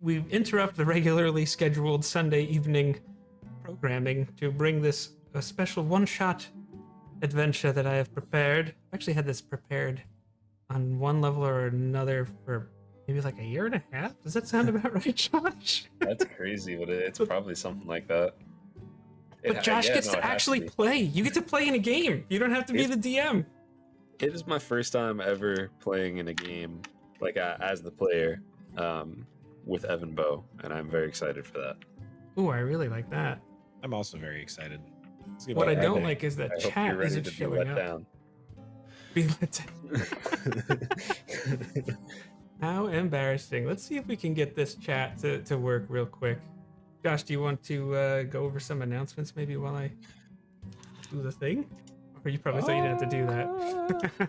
we interrupt the regularly scheduled Sunday evening programming to bring this a special one-shot adventure that I have prepared. I've actually had this prepared on one level or another for maybe like a year and a half. Does that sound about right, Josh? That's crazy, but it's probably something like that. But Josh gets to actually play. You get to play in a game. You don't have to be the DM. It is my first time ever playing in a game, like as the player, with etsevbo, and I'm very excited for that. Ooh, I really like that. I'm also very excited. What I don't like is that chat isn't showing up. Down. Be let down. How embarrassing. Let's see if we can get this chat to work real quick. Josh, do you want to go over some announcements maybe while I do the thing? Or you probably thought you didn't have to do that.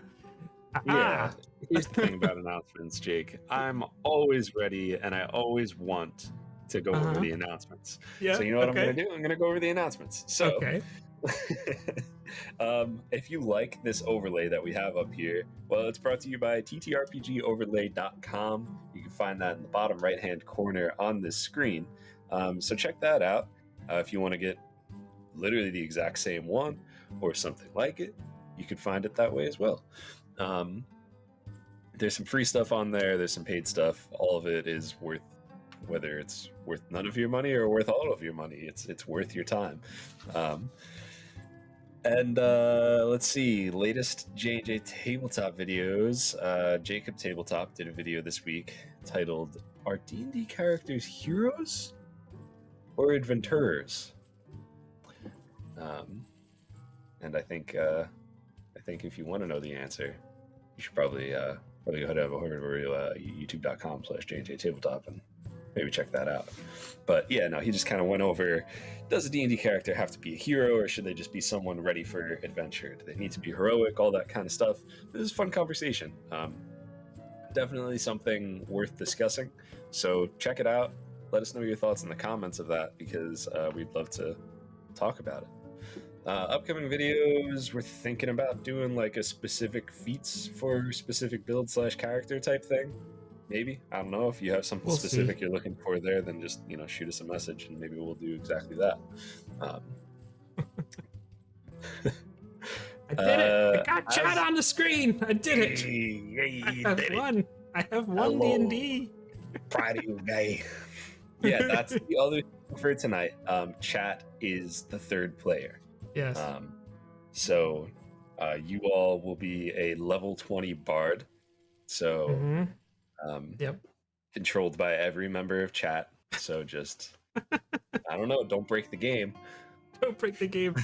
Yeah. Here's the thing about announcements, Jake. I'm always ready and I always want to go over the announcements. Yeah, so you know what I'm going to do? I'm going to go over the announcements. So, if you like this overlay that we have up here, well, it's brought to you by ttrpgoverlay.com. You can find that in the bottom right-hand corner on this screen. So check that out. If you want to get literally the exact same one or something like it, you can find it that way as well. There's some free stuff on there. There's some paid stuff. All of it is worth, whether it's worth none of your money or worth all of your money, it's worth your time. Let's see, latest JNJtabletop videos. JnJtabletop did a video this week titled, "Are D&D characters heroes or adventurers?" And I think if you want to know the answer, you should probably go ahead and over to youtube.com/JnJtabletop and maybe check that out. But yeah, no, he just kind of went over, does a D&D character have to be a hero, or should they just be someone ready for adventure? Do they need to be heroic? All that kind of stuff. This is a fun conversation. Definitely something worth discussing. So check it out. Let us know your thoughts in the comments of that, because we'd love to talk about it. Upcoming videos, we're thinking about doing like a specific feats for specific build / character type thing. Maybe. I don't know. If you have something specific you're looking for there, then just, shoot us a message and maybe we'll do exactly that. I did it. I got chat on the screen. I did it. I have won D&D. Proud of you, guy. Yeah, that's the other thing for tonight. Chat is the third player. Yes. So you all will be a level 20 bard. So controlled by every member of chat. So just I don't know, don't break the game. Don't break the game.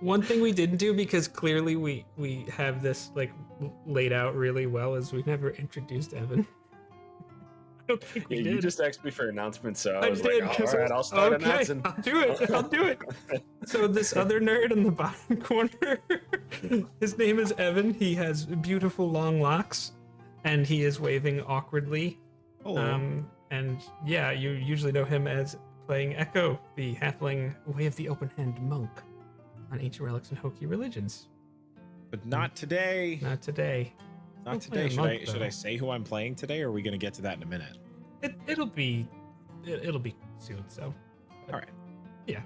One thing we didn't do, because clearly we have this like laid out really well, is we never introduced Evan. I don't think we did. You just asked me for announcements, so I was like, all right, I'll start announcing. I'll do it. So this other nerd in the bottom corner, his name is Evan. He has beautiful long locks, and he is waving awkwardly. Hello. And yeah, you usually know him as playing Echo, the halfling Way of the Open Hand monk on Ancient Relics and Hokey Religions. But not today. Not today. Not today. Should I say who I'm playing today, or are we going to get to that in a minute? It'll be soon. So, all right. Yeah.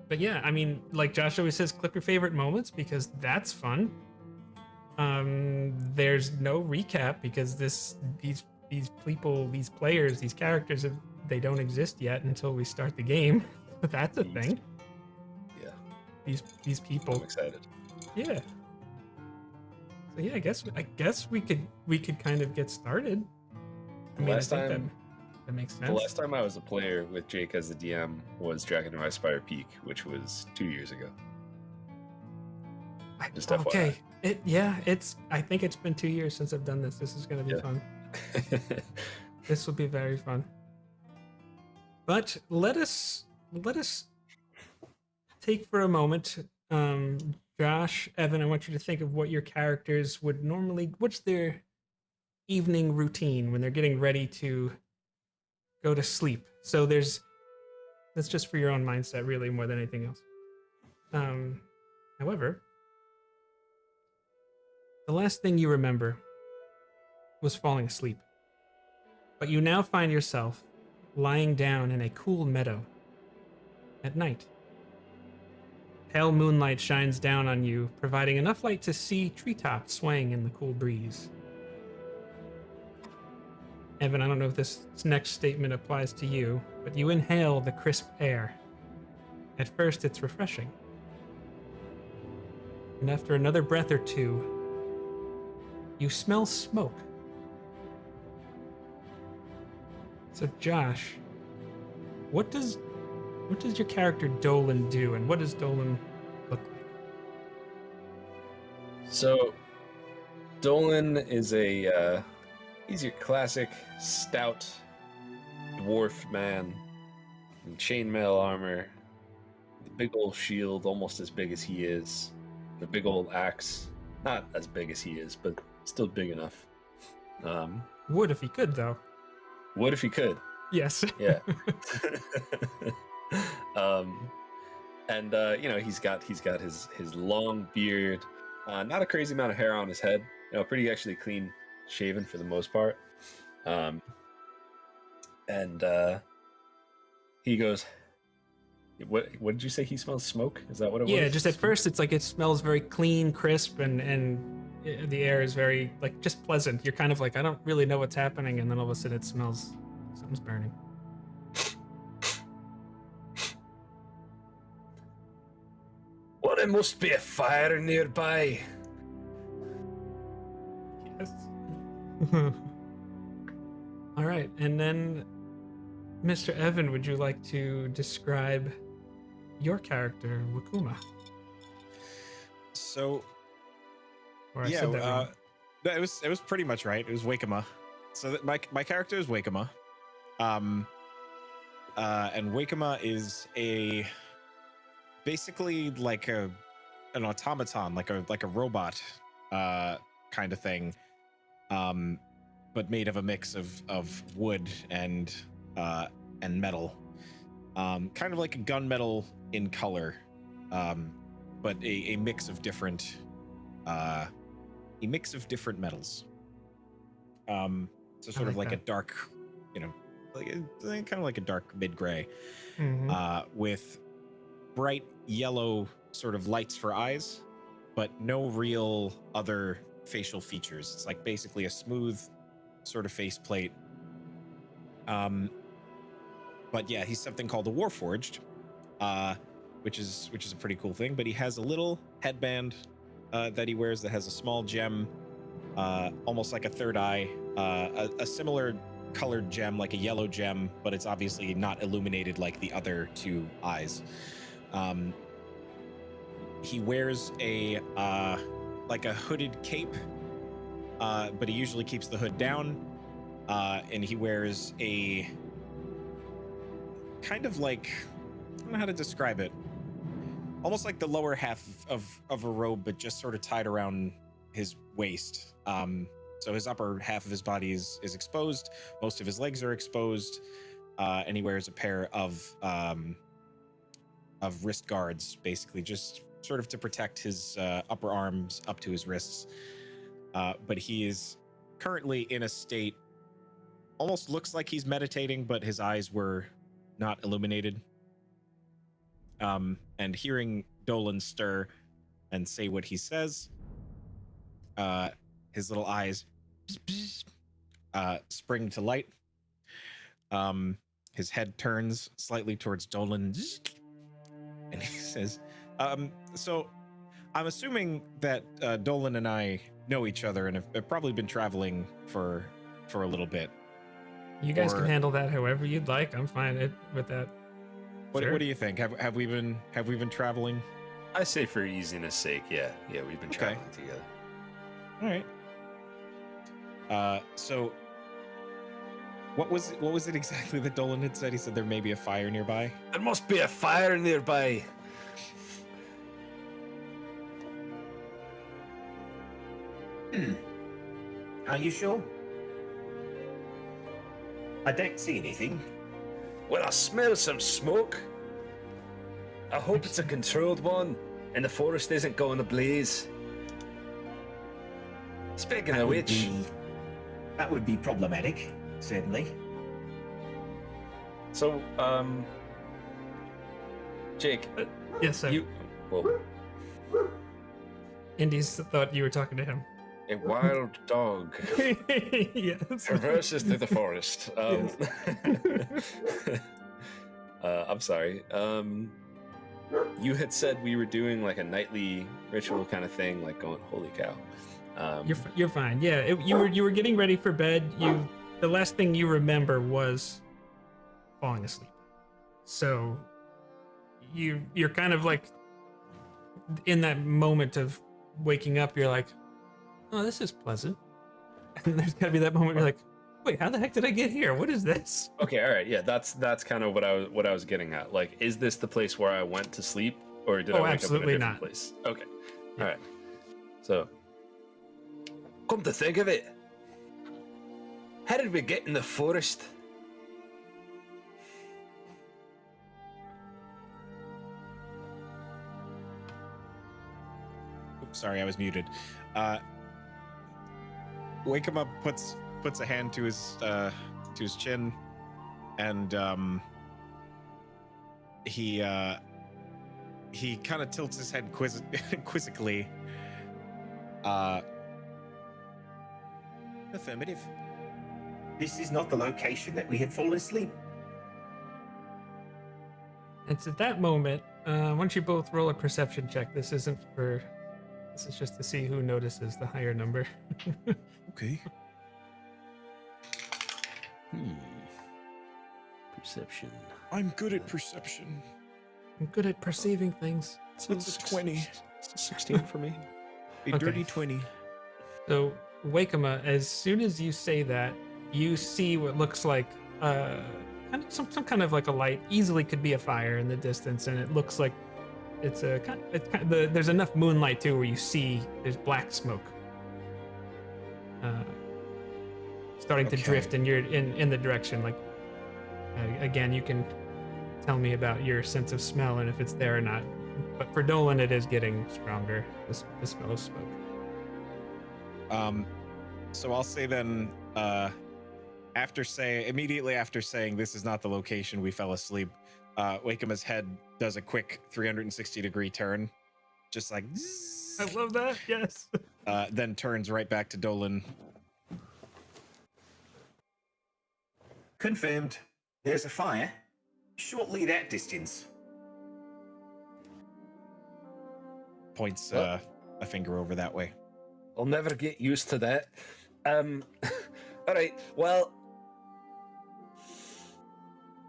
But yeah, I mean, like Josh always says, clip your favorite moments, because that's fun. There's no recap because these people, these players, these characters, they don't exist yet until we start the game. But that's a thing. Yeah. These people. I'm excited. Yeah. So yeah, I guess we could kind of get started. I mean, I think that makes sense. The last time I was a player with Jake as the DM was Dragon of Spire Peak, which was 2 years ago. Just okay. I think it's been 2 years since I've done this. This is going to be fun. This will be very fun. But let us take for a moment, Josh, Evan, I want you to think of what your characters would normally, what's their evening routine when they're getting ready to go to sleep. So that's just for your own mindset, really, more than anything else. However, the last thing you remember was falling asleep. But you now find yourself lying down in a cool meadow at night. Pale moonlight shines down on you, providing enough light to see treetops swaying in the cool breeze. Evan, I don't know if this next statement applies to you, but you inhale the crisp air. At first, it's refreshing. And after another breath or two, you smell smoke. So, Josh, what does your character Dolan do, and what does Dolan look like? So, Dolan is he's your classic stout dwarf man in chainmail armor, the big old shield, almost as big as he is, the big old axe, not as big as he is, but still big enough. Would if he could, though. Would if he could. Yes. Yeah. He's got his long beard, not a crazy amount of hair on his head. Pretty actually clean shaven for the most part. He goes, what did you say? He smells smoke? Is that what it was? Yeah, just at first it's like it smells very clean, crisp, and the air is very like just pleasant. You're kind of like, I don't really know what's happening, and then all of a sudden it smells something's burning. Well, there must be a fire nearby. Yes. All right, and then Mr. Evan, would you like to describe your character, Wakuma? So, Or I said that wrong. it was pretty much right. It was Wakuma. So my character is Wakuma. And Wakuma is basically like an automaton, like a robot kind of thing, but made of a mix of wood and metal, kind of like a gunmetal in color, but a mix of different metals. So sort of like a dark, kind of like a dark mid-gray, with bright yellow sort of lights for eyes, but no real other facial features. It's like basically a smooth sort of faceplate. But yeah, he's something called a Warforged, which is a pretty cool thing. But he has a little headband that he wears that has a small gem, almost like a third eye, a similar colored gem, like a yellow gem, but it's obviously not illuminated like the other two eyes. He wears a hooded cape, but he usually keeps the hood down, and he wears a kind of like, I don't know how to describe it, almost like the lower half of a robe, but just sort of tied around his waist. So his upper half of his body is exposed, most of his legs are exposed, and he wears a pair of wrist guards, basically just sort of to protect his upper arms up to his wrists. But he is currently in a state, almost looks like he's meditating, but his eyes were not illuminated. And hearing Dolan stir and say what he says, his little eyes spring to light. His head turns slightly towards Dolan, and he says, so I'm assuming that Dolan and I know each other and have probably been traveling for a little bit. You guys can handle that however you'd like. I'm fine with that. What Sure. do you think? Have we been traveling? I say for easiness sake, yeah, we've been traveling together. All right. So what was it exactly that Dolan had said? He said there may be a fire nearby. There must be a fire nearby. Are you sure? I don't see anything. Well, I smell some smoke. I hope it's a controlled one and the forest isn't going ablaze. Speaking of which, That would be problematic. Certainly. So, Jake, Yes, sir. well, Indy's thought you were talking to him. a wild dog Yes. traverses through the forest. I'm sorry. You had said we were doing like a nightly ritual kind of thing, like going, holy cow. You're fine. Yeah, you were getting ready for bed. The last thing you remember was falling asleep. So you're kind of like in that moment of waking up. You're like, oh, this is pleasant. And there's gotta be that moment where you're like, wait, how the heck did I get here? What is this? Okay, all right, yeah, that's kind of what I was getting at. Like, is this the place where I went to sleep, or did I wake absolutely up in a different not. place? Okay, all right. So, come to think of it, how did we get in the forest? Oops, sorry, I was muted. Wake him up, puts a hand to his chin, and he kind of tilts his head quizzically. Affirmative. This is not the location that we had fallen asleep. It's at that moment, once you both roll a perception check, this is just to see who notices the higher number. Okay. Perception. I'm good at perception. I'm good at perceiving things. It's a 20. It's a 16 for me. A Okay. dirty 20. So, Wakema, as soon as you say that, you see what looks like kind of some kind of like a light. Easily could be a fire in the distance, and it looks like there's enough moonlight too where you see there's black smoke starting to Okay. drift, and you're in the direction. Like again, you can tell me about your sense of smell and if it's there or not. But for Dolan, it is getting stronger. The smell of smoke. So I'll say then, immediately after saying this is not the location we fell asleep, Wakema's head does a quick 360-degree turn, just like zzz, I love that. Yes. then turns right back to Dolan. Confirmed. There's a fire. Shortly that distance. Points a finger over that way. I'll never get used to that. All right, well,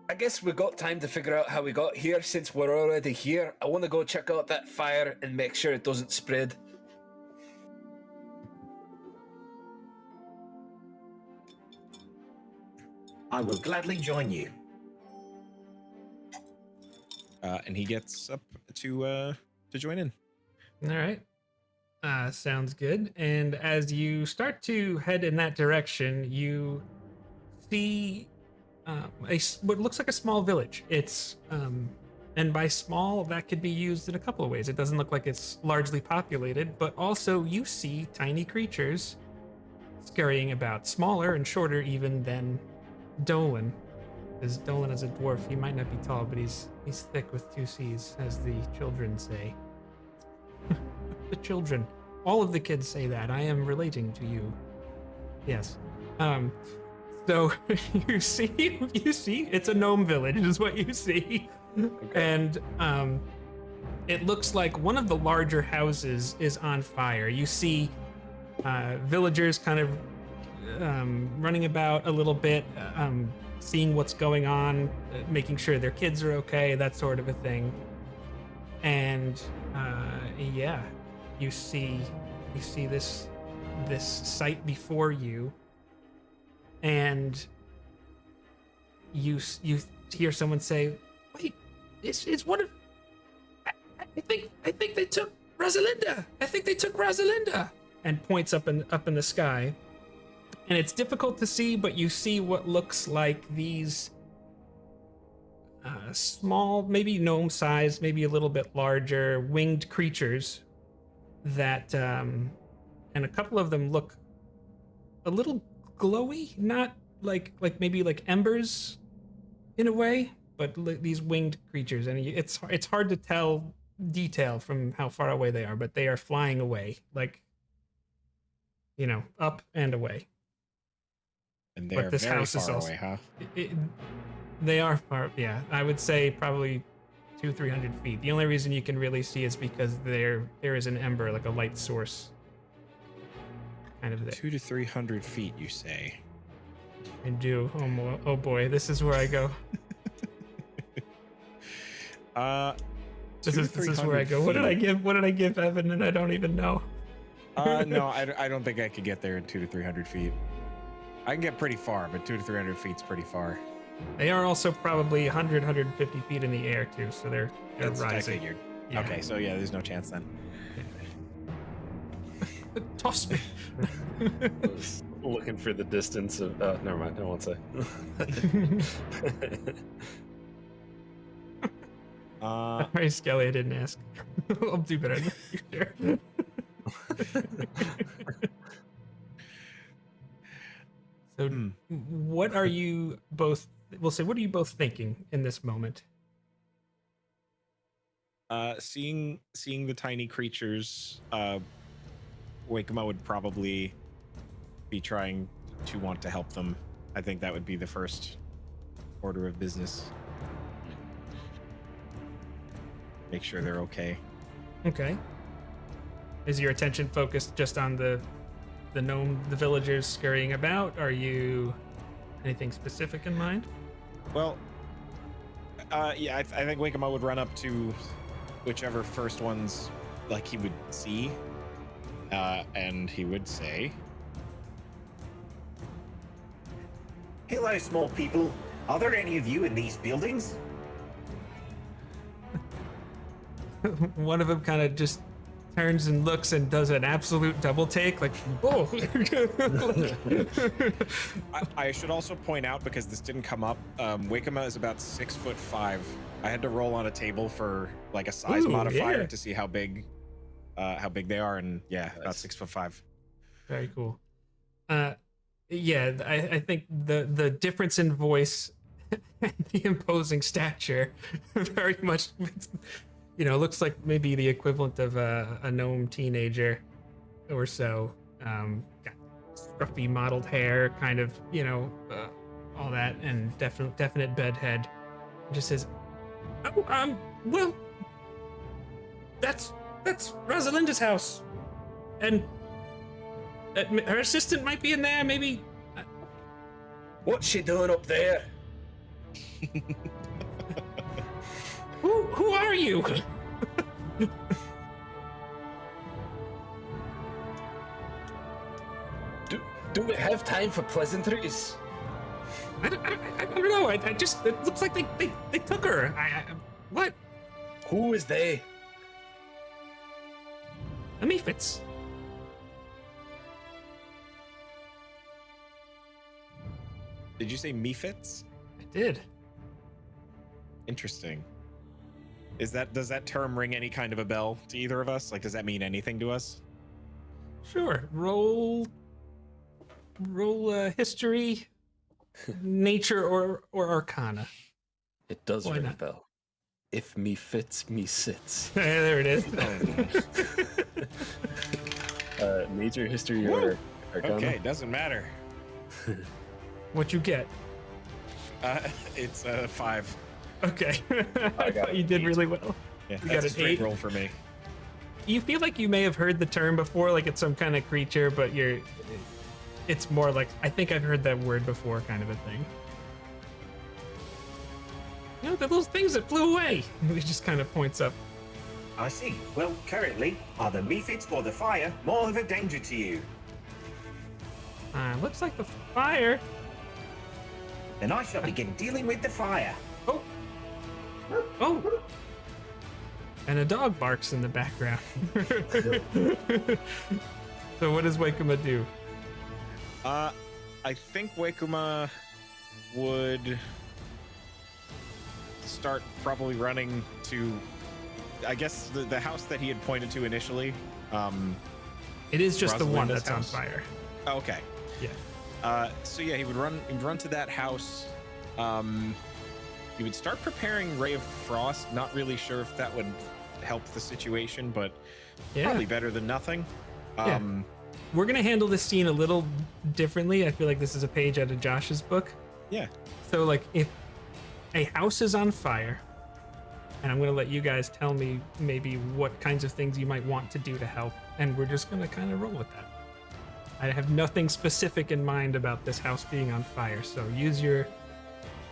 I guess we got time to figure out how we got here since we're already here. I want to go check out that fire and make sure it doesn't spread. I will gladly join you. And he gets up to join in. All right. Sounds good. And as you start to head in that direction, you see what looks like a small village. It's and by small, that could be used in a couple of ways. It doesn't look like it's largely populated, but also you see tiny creatures scurrying about, smaller and shorter even than Dolan. Because Dolan is a dwarf. He might not be tall, but he's thick with two C's, as the children say. The children. All of the kids say that. I am relating to you. Yes. So you see it's a gnome village is what you see. Okay. And it looks like one of the larger houses is on fire. You see villagers kind of running about a little bit, seeing what's going on, making sure their kids are okay, that sort of a thing. And yeah, you see this sight before you, and you hear someone say, "Wait, it's one of. I think they took Rosalinda. I think they took Rosalinda," and points up in the sky. And it's difficult to see, but you see what looks like these small, maybe gnome-sized, maybe a little bit larger, winged creatures that, and a couple of them look a little glowy, not like maybe like embers in a way, but these winged creatures, and it's hard to tell detail from how far away they are, but they are flying away, like, you know, up and away. And they're this very house is far also- away, huh? They are far, yeah. I would say probably 200-300 feet. The only reason you can really see is because there is an ember, like a light source, kind of there. 200 to 300 feet, you say? I do. Oh boy, this is where I go. This is where I go. What did I give Evan? And I don't even know. No, I don't think I could get there in 200 to 300 feet. I can get pretty far, but 200 to 300 feet's pretty far. They are also probably 150 feet in the air too, so they're That's what I rising. figured. Yeah. Okay, so yeah, there's no chance then. Toss me. I was looking for the distance of. Never mind. I won't say. Sorry, Skelly, I didn't ask. I'll do better in the future. So, what are you both? We'll say, what are you both thinking in this moment? Seeing the tiny creatures, Wakema would probably be trying to want to help them. I think that would be the first order of business. Make sure they're okay. Okay. Is your attention focused just on the gnome, the villagers scurrying about? Are you anything specific in mind? Well, yeah, I think Wakema would run up to whichever first ones like he would see, and he would say, Hello, small people. Are there any of you in these buildings? One of them kind of just turns and looks and does an absolute double take, like, oh. I should also point out, because this didn't come up, Wakema is about 6'5". I had to roll on a table for like a size Ooh, modifier yeah. to see how big they are, and yeah, about Nice. 6'5". Very cool. Yeah, I think the difference in voice and the imposing stature very much, you know, looks like maybe the equivalent of a gnome teenager or so. Got scruffy mottled hair, kind of, you know, all that, and definite bedhead. Just says, oh, well, that's Rosalinda's house, and her assistant might be in there, maybe. What's she doing up there? Who are you? Do we have time for pleasantries? I don't know. I just, it looks like they took her. What? Who is they? The Mephits. Did you say Mephits? I did. Interesting. Does that term ring any kind of a bell to either of us? Like, does that mean anything to us? Sure. Roll history, nature, or arcana. It does Why ring a not? bell. If me fits, me sits. There it is. Nature, history, Woo! or arcana? Okay, doesn't matter. What you get? It's 5. Okay. I got You did an 8. really well. Yeah, You that's got a an straight 8. roll for me. You feel like you may have heard the term before, like it's some kind of creature, but it's more like, I think I've heard that word before, kind of a thing. You know, the little things that flew away. He just kind of points up. I see. Well, currently, are the Mephits or the fire more of a danger to you? Looks like the fire. Then I shall begin dealing with the fire. Oh. And a dog barks in the background. So what does Wakema do? I think Wakema would start probably running to, I guess, the house that he had pointed to initially. It is just the one Rosalinda's that's house? on fire. Okay. Yeah. So yeah, he would run to that house. He would start preparing Ray of Frost. Not really sure if that would help the situation, but probably better than nothing. We're gonna handle this scene a little differently. I feel like this is a page out of Josh's book. Yeah. So like if a house is on fire, and I'm gonna let you guys tell me maybe what kinds of things you might want to do to help, and we're just gonna kind of roll with that. I have nothing specific in mind about this house being on fire, so use your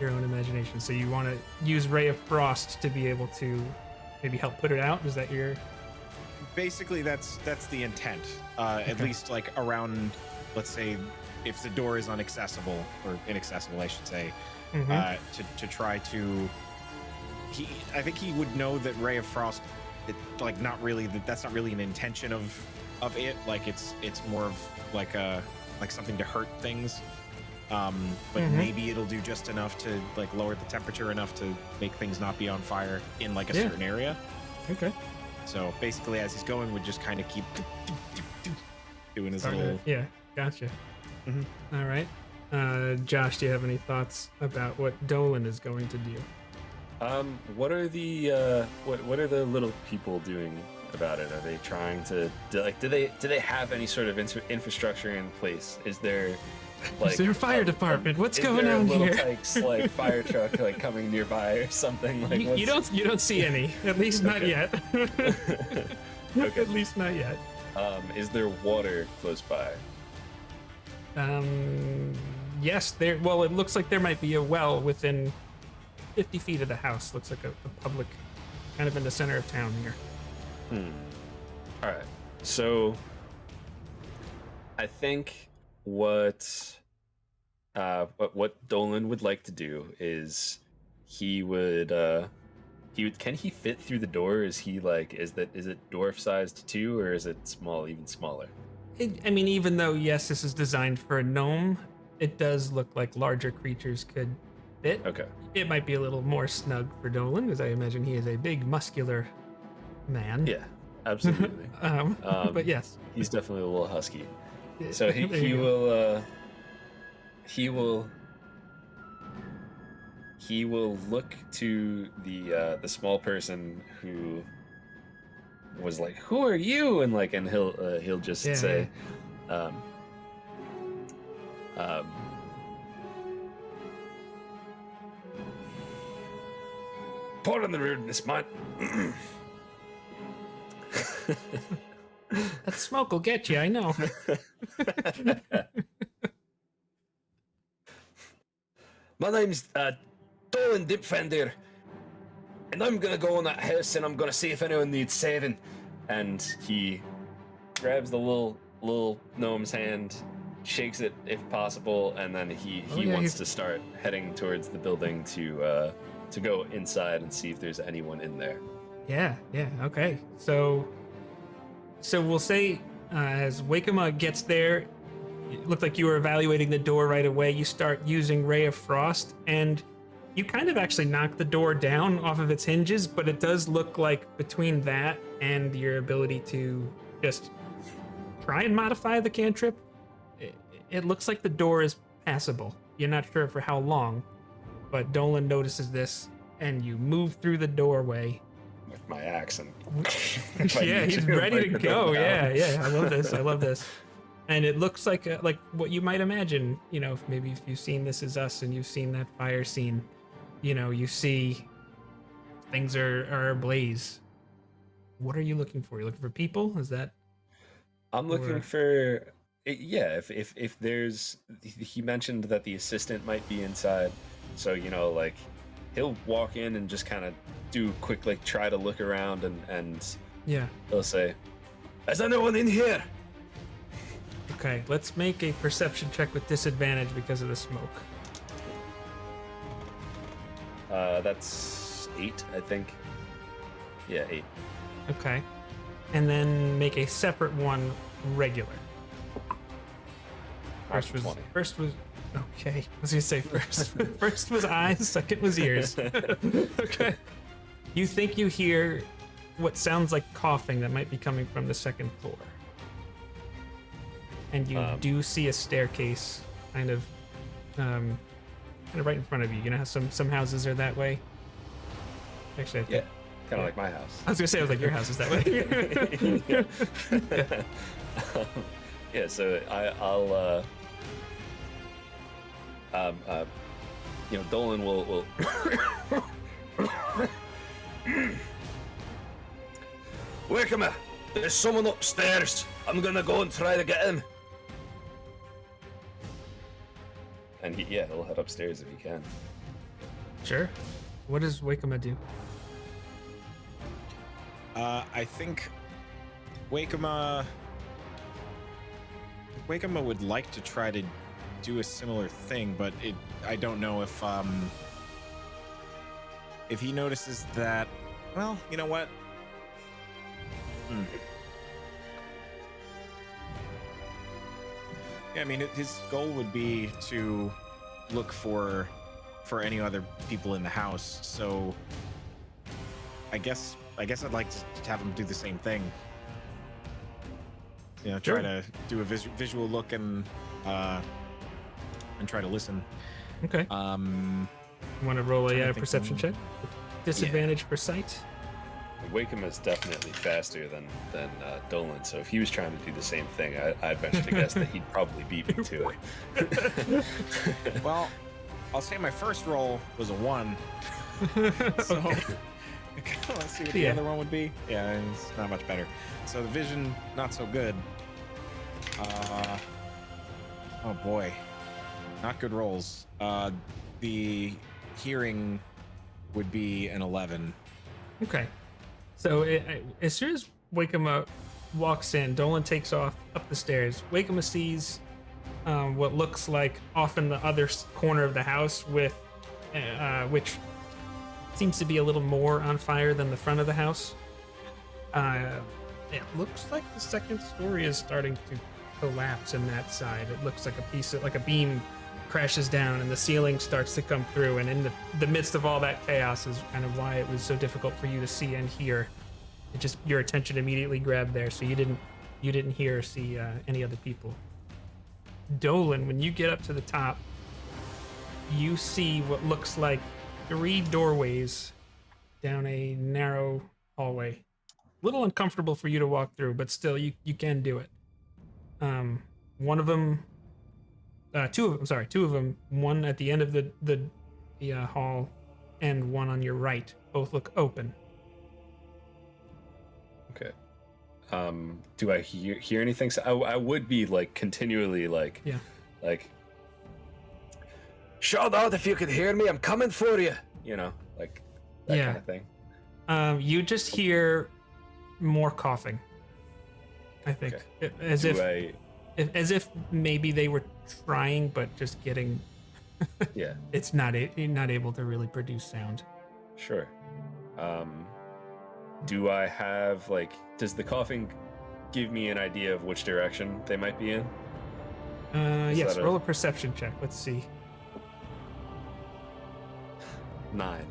own imagination. So you want to use Ray of Frost to be able to maybe help put it out? Is that your... Basically, that's the intent. At least like around, let's say, if the door is inaccessible, I should say, to try to... I think he would know that Ray of Frost, that's not really an intention of it. Like it's more of like something to hurt things. But maybe it'll do just enough to like lower the temperature enough to make things not be on fire in like a certain area. Okay. So basically, as he's going, would just kind of keep doing his little... Yeah, gotcha. All right. Josh, do you have any thoughts about what Dolan is going to do? What are the what are the little people doing about it? Are they trying to do they have any sort of infrastructure in place? Is there is there a fire department? What's going on here? Little Pikes, like fire truck like coming nearby or something? Like you don't see any. At least not yet. Okay. At least not yet. Is there water close by? Yes, there. Well, it looks like there might be a well within 50 feet of the house. Looks like a public, kind of in the center of town here. All right. So, I think what Dolan would like to do is can he fit through the door? Is it dwarf sized too, or is it even smaller? I mean, even though yes, this is designed for a gnome, it does look like larger creatures could fit. Okay. It might be a little more snug for Dolan, because I imagine he is a big, muscular man. Yeah, absolutely. But yes, he's definitely a little husky. So he will look to the small person who was like, "Who are you?" and he'll just say, "Pardon the rudeness, man." That smoke will get you, I know. My name's Dolan Dipfender, and I'm gonna go in that house and I'm gonna see if anyone needs saving. And he grabs the little gnome's hand, shakes it if possible, and then he wants to start heading towards the building to go inside and see if there's anyone in there. Yeah, okay. So we'll say as Wakema gets there, it looked like you were evaluating the door right away. You start using Ray of Frost, and you kind of actually knock the door down off of its hinges, but it does look like between that and your ability to just try and modify the cantrip, it looks like the door is passable. You're not sure for how long, but Dolan notices this, and you move through the doorway. With my axe and... Yeah, he's ready to go. Yeah, I love this. And it looks like what you might imagine, if you've seen This Is Us and you've seen that fire scene, you see things are ablaze. What are you looking for? You're looking for people? Is that? I'm looking for, if there's, he mentioned that the assistant might be inside. So, he'll walk in and just kind of do a quick, try to look around and he'll say, "Is anyone in here?" Okay, let's make a perception check with disadvantage because of the smoke. That's 8, I think. Yeah, 8. Okay. And then make a separate one regular. First was okay. I was gonna say first was eyes, second was ears. Okay. You think you hear what sounds like coughing that might be coming from the second floor. And you do see a staircase kind of right in front of you. You know how some houses are that way. Actually, I think, Yeah, kind of like my house. I was gonna say, I was like, your house is that way. Yeah, so I'll Dolan will wake him up. There's someone upstairs. I'm gonna go and try to get him. And he'll head upstairs if he can. Sure. What does Wakema do? I think Wakema would like to try to do a similar thing, but I don't know if he notices that. Well, you know what? Yeah, I mean, his goal would be to look for any other people in the house. So I guess I'd like to have him do the same thing. You know, try to do a visual look and try to listen. Okay. Um, You want to roll a perception check? Disadvantage for sight. Wakeham is definitely faster than Dolan, so if he was trying to do the same thing, I'd venture to guess that he'd probably beat me to it. well, I'll say my first roll was a 1. So Okay. let's see what the other one would be. Yeah, it's not much better. So the vision, not so good. Oh boy, not good rolls. The hearing would be an 11. Okay. So as soon as Wakema walks in, Dolan takes off up the stairs. Wakema sees what looks like off in the other corner of the house, with which seems to be a little more on fire than the front of the house. It looks like the second story is starting to collapse in that side. It looks like a beam crashes down and the ceiling starts to come through, and in the midst of all that chaos is kind of why it was so difficult for you to see and hear. It just, your attention immediately grabbed there, so you didn't hear or see any other people. Dolan, when you get up to the top, you see what looks like 3 doorways down a narrow hallway. A little uncomfortable for you to walk through, but still you can do it. One of them, two of them, one at the end of the hall and one on your right, both look open. Okay. Do I hear anything? So I would be like continually like shout out if you could hear me, I'm coming for you, you know, like that kind of thing. You just hear more coughing, I think. Okay. As if maybe they were trying, but just getting it's not able to really produce sound. Sure. Do I have, like, does the coughing give me an idea of which direction they might be in? Yes, roll a perception check. Let's see. 9.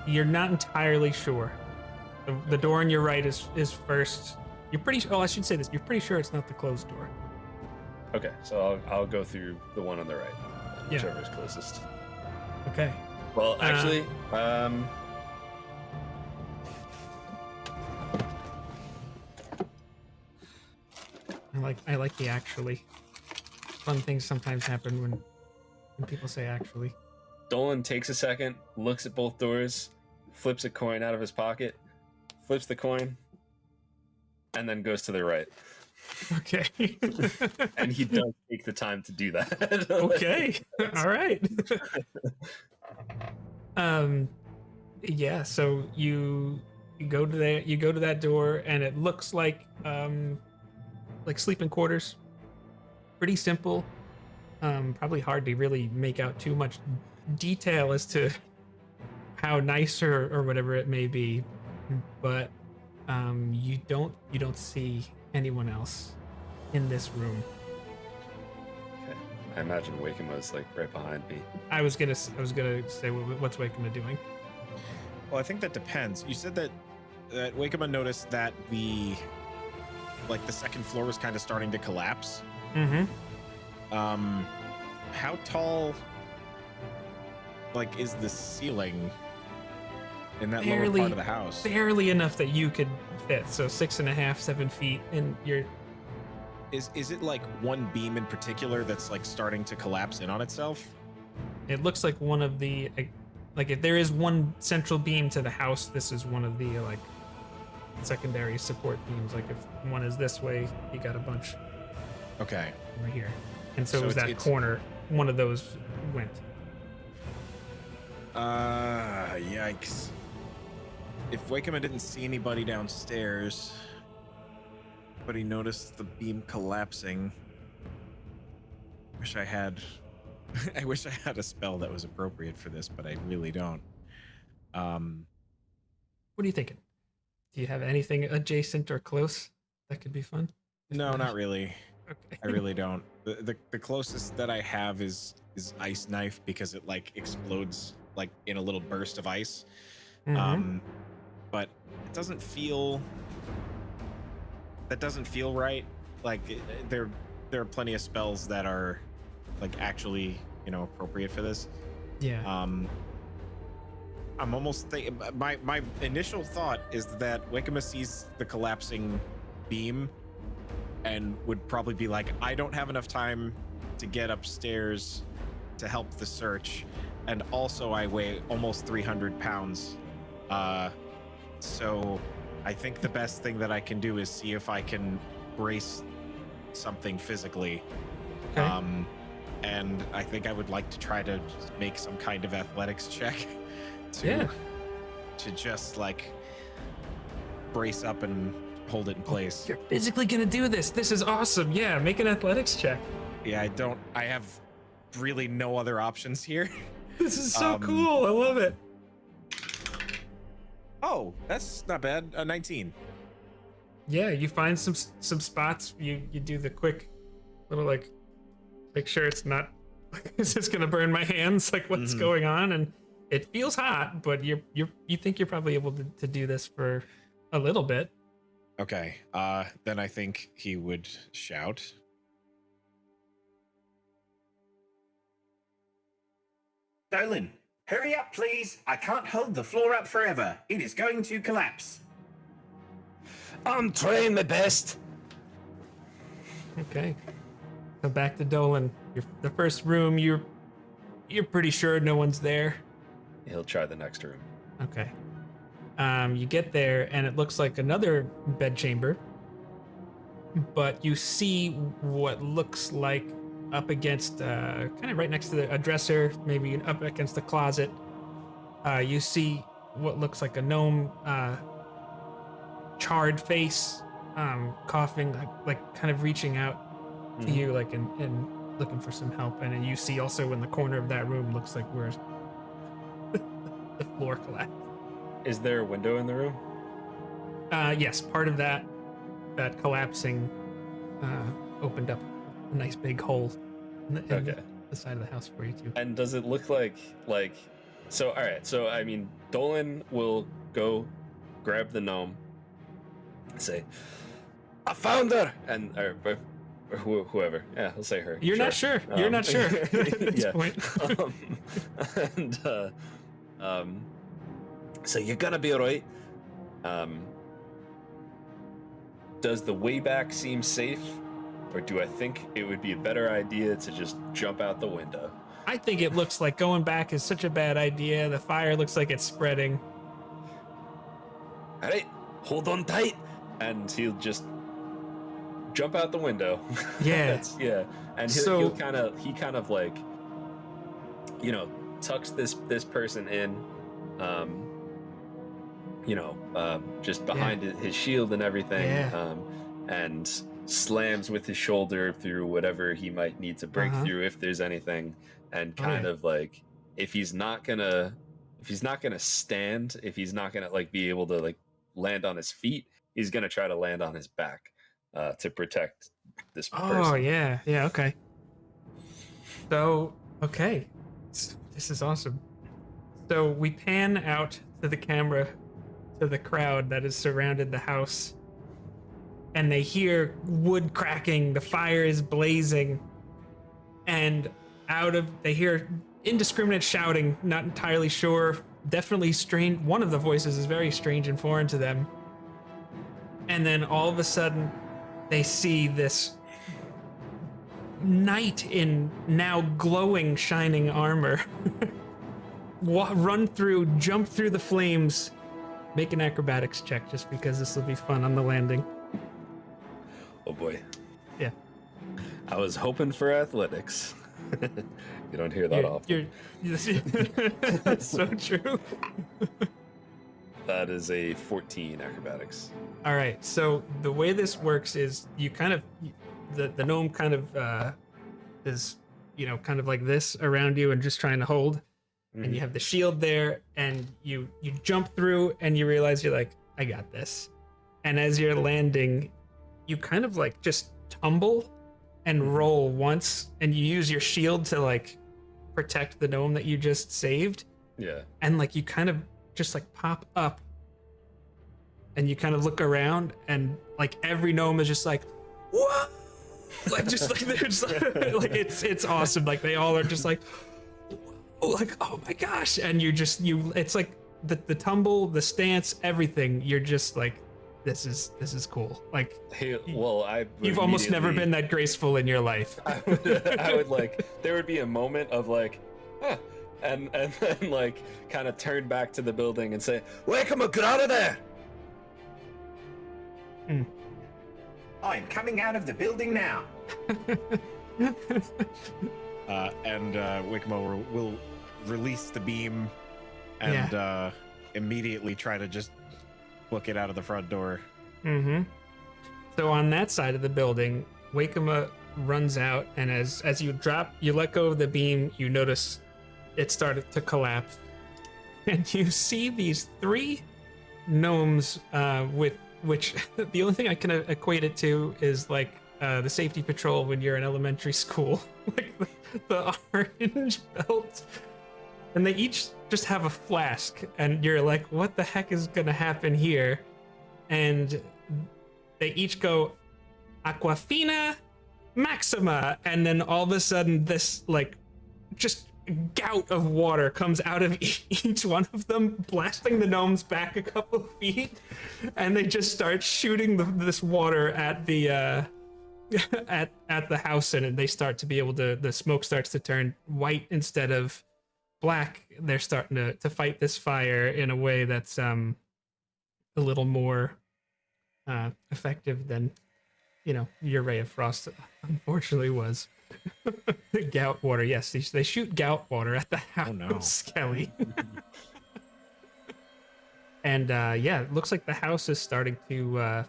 You're not entirely sure. The door on your right is first. You're pretty. Oh, I should say this. You're pretty sure it's not the closed door. Okay, so I'll go through the one on the right, whichever is closest. Okay. Well, actually, I like the actually. Fun things sometimes happen when people say actually. Dolan takes a second, looks at both doors, flips a coin out of his pocket, flips the coin, and then goes to the right. Okay. And he does take the time to do that. Okay. All right. Yeah, so you go to that door, and it looks like sleeping quarters. Pretty simple. Probably hard to really make out too much detail as to how nice or whatever it may be, but you don't see anyone else in this room. Okay. I imagine Wakema was like right behind me. I was gonna say, what's Wakema doing? Well, I think that depends. You said that Wakema noticed that the second floor was kind of starting to collapse. Mm-hmm. How tall, like, is the ceiling in that lower part of the house? Barely enough that you could fit. So 6.5, 7 feet, and you're. Is it like one beam in particular that's like starting to collapse in on itself? It looks like one of the, like if there is one central beam to the house, this is one of the like secondary support beams. Like if one is this way, you got a bunch. Okay. Right here, and so it was it's that corner. One of those went. Yikes. If Wakema didn't see anybody downstairs, but he noticed the beam collapsing, I wish I had a spell that was appropriate for this, but I really don't. What are you thinking? Do you have anything adjacent or close that could be fun? No, not really. Okay. I really don't. The closest that I have is ice knife, because it like explodes like in a little burst of ice. Mm-hmm. But it doesn't feel. That doesn't feel right. Like there are plenty of spells that are like actually, appropriate for this. Yeah. I'm almost thinking. My initial thought is that Wakema sees the collapsing beam and would probably be like, I don't have enough time to get upstairs to help the search, and also I weigh almost 300 pounds. So I think the best thing that I can do is see if I can brace something physically. Okay. And I think I would like to try to make some kind of athletics check to just like brace up and hold it in place. You're physically gonna do this. This is awesome. Yeah, make an athletics check. Yeah, I have really no other options here. This is so cool. I love it. Oh, that's not bad. 19. Yeah, you find some spots. You do the quick little like, make sure it's not. Is this gonna burn my hands? Like what's going on? And it feels hot, but you think you're probably able to do this for a little bit. Okay. Then I think he would shout. Dolan, hurry up, please. I can't hold the floor up forever. It is going to collapse. I'm trying my best. Okay. So back to Dolan. The first room, you're pretty sure no one's there. He'll try the next room. Okay. You get there and it looks like another bedchamber, but you see what looks like up against, kind of right next to a dresser, maybe up against the closet. You see what looks like a gnome, charred face, coughing, like kind of reaching out to you, like and looking for some help. And then you see also in the corner of that room looks like where the floor collapsed. Is there a window in the room? Yes, part of that collapsing opened up a nice big hole in the side of the house for you too. And does it look like so? All right. So I mean, Dolan will go grab the gnome, say, "I found her," and or whoever. Yeah, he'll say her. You're not sure. You're not sure at this point. So you're gonna be all right. Does the way back seem safe, or do I think it would be a better idea to just jump out the window? I think it looks like going back is such a bad idea. The fire looks like it's spreading. All right, hold on tight, and he'll just jump out the window. Yeah. And he kind of like, tucks this person in. Just behind his shield and everything, and slams with his shoulder through whatever he might need to break through if there's anything, and kind of like if he's not gonna stand, if he's not gonna like be able to like land on his feet, he's gonna try to land on his back to protect this person. Oh yeah, okay. So okay, this is awesome. So we pan out to the camera, to the crowd that has surrounded the house, and they hear wood cracking, the fire is blazing, and they hear indiscriminate shouting, not entirely sure, definitely strange. One of the voices is very strange and foreign to them. And then all of a sudden, they see this knight in now glowing, shining armor run through, jump through the flames, make an acrobatics check just because this will be fun on the landing. Oh boy. Yeah. I was hoping for athletics. You don't hear that often. That's so true. That is a 14 acrobatics. All right, so the way this works is you kind of, the gnome kind of is, kind of like this around you and just trying to hold. Mm-hmm. And you have the shield there, and you jump through, and you realize you're like, I got this. And as you're landing, you kind of like just tumble and roll once, and you use your shield to like protect the gnome that you just saved. Yeah. And like you kind of just like pop up, and you kind of look around, and like every gnome is just like, what? Like just like they're just like it's awesome. Like they all are just like oh my gosh, and it's like the tumble, the stance, everything. You're just like, this is cool. Like, hey, well, you've almost never been that graceful in your life. I would like, there would be a moment of like, huh, and then like kind of turn back to the building and say, "Wake 'em up, get out of there!" I'm coming out of the building now. And Wickmo will release the beam and immediately try to just book it out of the front door. Mm-hmm. So on that side of the building, Wakema runs out, and as you let go of the beam, you notice it started to collapse. And you see these 3 gnomes with which the only thing I can equate it to is like the safety patrol when you're in elementary school. Like the orange belt. And they each just have a flask, and you're like, what the heck is gonna happen here? And they each go, Aquafina Maxima, and then all of a sudden this like just gout of water comes out of each one of them, blasting the gnomes back a couple of feet, and they just start shooting this water at the at the house, and they start to be able to, the smoke starts to turn white instead of black. They're starting to fight this fire in a way that's a little more effective than your ray of frost unfortunately was. Gout water, yes, they shoot gout water at the house. Oh no, Skelly. And it looks like the house is starting to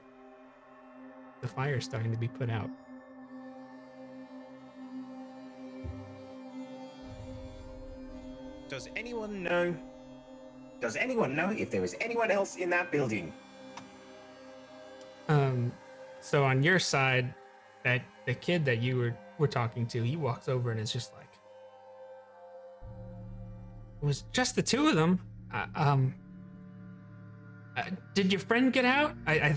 the fire is starting to be put out. Does anyone know if there was anyone else in that building? So on your side, that the kid that you were talking to, he walks over and is just like, it was just the 2 of them. Did your friend get out? I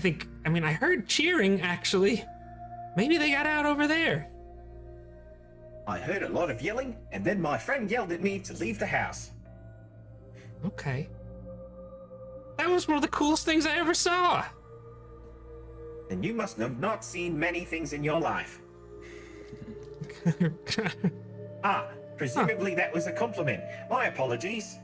heard cheering, actually. Maybe they got out over there. I heard a lot of yelling, and then my friend yelled at me to leave the house. Okay. That was one of the coolest things I ever saw. Then you must have not seen many things in your life. Presumably that was a compliment. My apologies.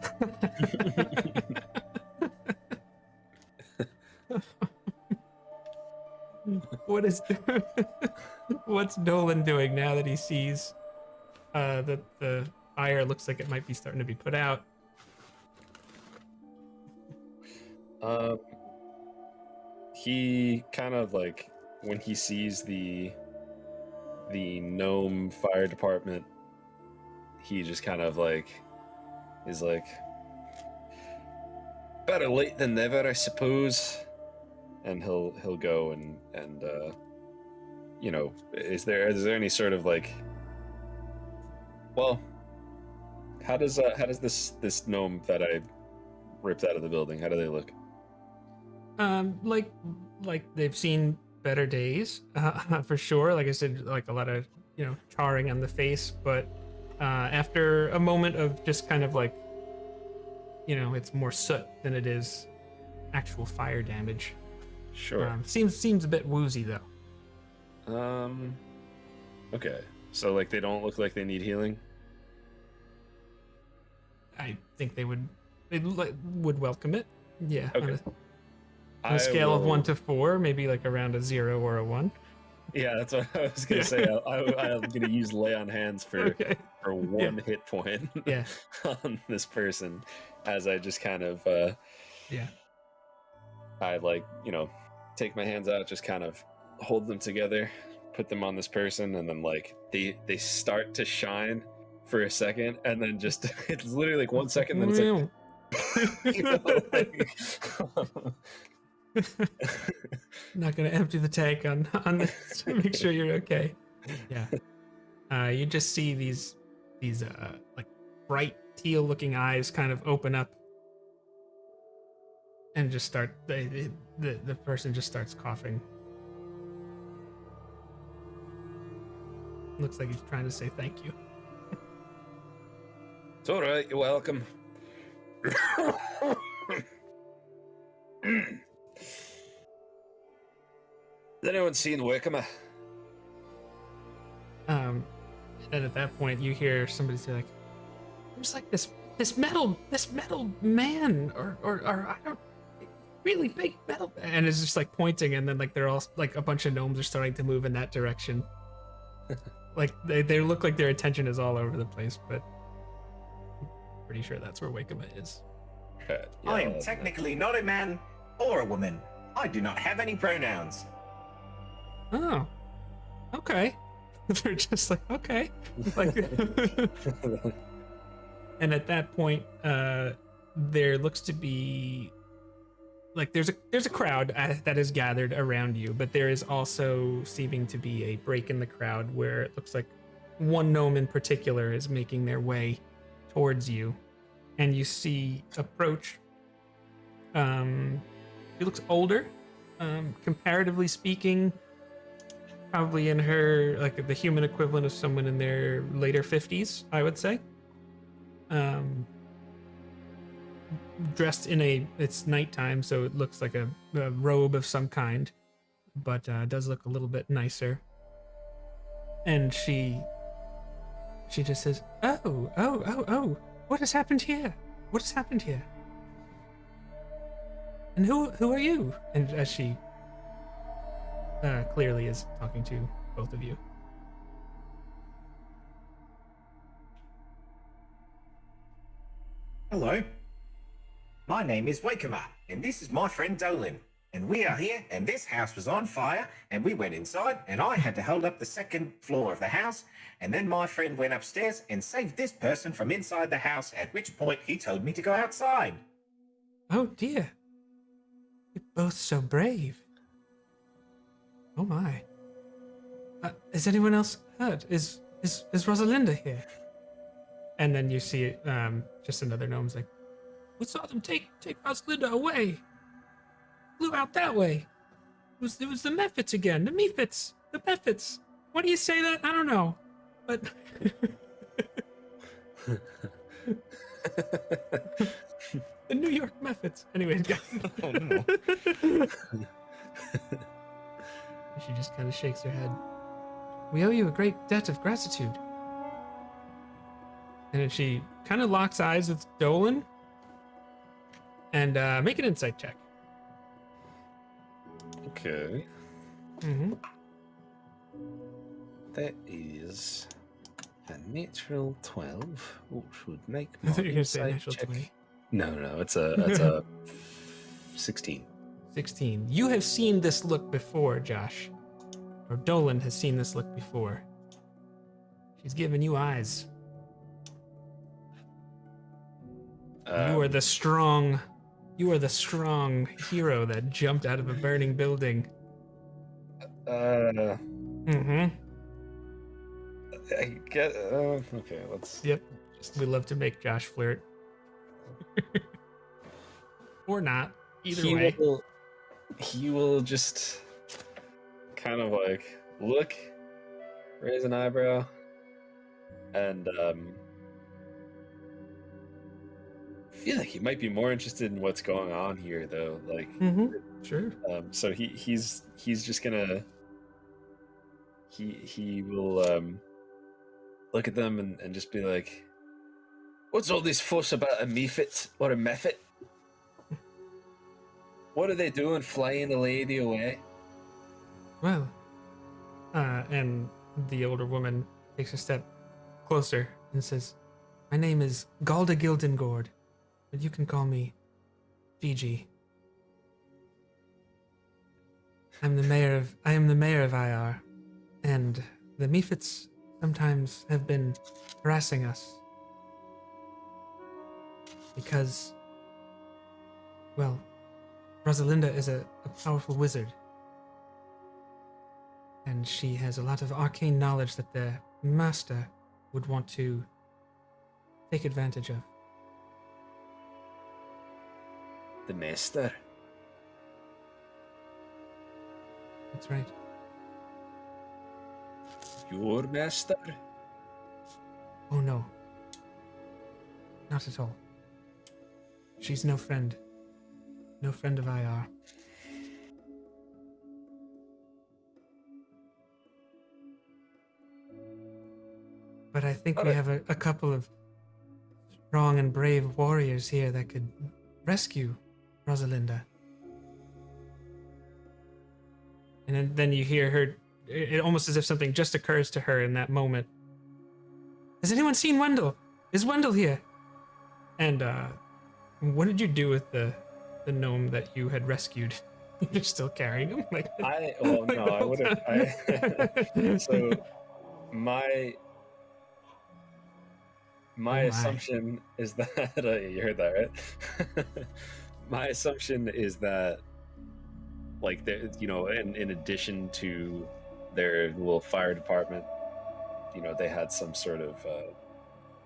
What's Dolan doing now that he sees that the fire looks like it might be starting to be put out? He kind of like, when he sees the gnome fire department, he just kind of like is like, better late than never, I suppose. And he'll go and is there any sort of like, well, how does this gnome that I ripped out of the building, how do they look? Like they've seen better days, for sure. Like I said, like a lot of charring on the face, but after a moment of just kind of like, it's more soot than it is actual fire damage. Sure. Seems a bit woozy though. Okay. So like they don't look like they need healing? I think they would welcome it. Yeah. Okay. On a scale of 1 to 4, maybe like around a 0 or a 1. Yeah, that's what I was gonna say. I'm gonna use lay on hands for one hit point. Yeah. On this person, as I just kind of I like take my hands out, just kind of hold them together, put them on this person, and then like they start to shine for a second, and then just it's literally like 1 second, then it's like Not gonna empty the tank on this to make sure you're okay. Yeah. You just see these like bright teal looking eyes kind of open up and just start the person just starts coughing. Looks like he's trying to say thank you. It's all right, you're welcome. Has anyone seen Wickama? And then at that point you hear somebody say like, there's like this metal man or I don't really big metal, and it's just like pointing, and then like they're all like a bunch of gnomes are starting to move in that direction. Like they look like their attention is all over the place, but I'm pretty sure that's where Wakema is. I am technically not a man or a woman. I do not have any pronouns. Oh, okay. They're just like, okay. Like, and at that point, there looks to be like there's a crowd that is gathered around you, but there is also seeming to be a break in the crowd where it looks like one gnome in particular is making their way towards you, and you see approach. She looks older, comparatively speaking. Probably in her, like the human equivalent of someone in their later 50s, I would say. Dressed in it's nighttime, so it looks like a robe of some kind, but does look a little bit nicer. And she just says, oh, what has happened here? What has happened here? And who are you? And as she clearly is talking to both of you. Hello. My name is Wakema, and this is my friend Dolan. And we are here, and this house was on fire, and we went inside, and I had to hold up the second floor of the house, and then my friend went upstairs and saved this person from inside the house, at which point he told me to go outside. Oh dear. You're both so brave. Oh my. Is anyone else hurt? Is Rosalinda here? And then you see just another gnome's like, we saw them take Rosalinda away. Flew out that way. It was the Mephits again. The Mephits. The Mephits. Why do you say that? I don't know. But the New York Mephits. Anyways, Oh no. She just kind of shakes her head. We owe you a great debt of gratitude. And then she kind of locks eyes with Dolan. And make an insight check. Okay. Mm-hmm. That is a natural 12, which would make I my thought you were going to say insight natural check. 20. No, it's a 16. 16. You have seen this look before, Josh. Or Dolan has seen this look before. She's given you eyes. You are the strong hero that jumped out of a burning building. Mm-hmm. I get. Okay, let's. Yep. We love to make Josh flirt. Or not. Either way. He will just kind of like look raise an eyebrow, and I feel like he might be more interested in what's going on here, though. Like, Sure. So he's just gonna he will look at them and just be like, "What's all this fuss about a mephit or a mephit? What are they doing, flying a lady away?" Well, and the older woman takes a step closer and says, "My name is Galda Gildengord, but you can call me Gigi. I am the mayor of IR, and the Mephits sometimes have been harassing us because, well, Rosalinda is a powerful wizard, and she has a lot of arcane knowledge that the master would want to take advantage of." The master. That's right. Your master? Oh no. Not at all. She's no friend. No friend of IR. But I think we have a couple of strong and brave warriors here that could rescue Rosalinda. And then you hear her, it almost as if something just occurs to her in that moment. "Has anyone seen Wendell? Is Wendell here?" And what did you do with the gnome that you had rescued? You're still carrying him? I would have. So my assumption is that you heard that, right? My assumption is that, like, in addition to their little fire department, they had some sort of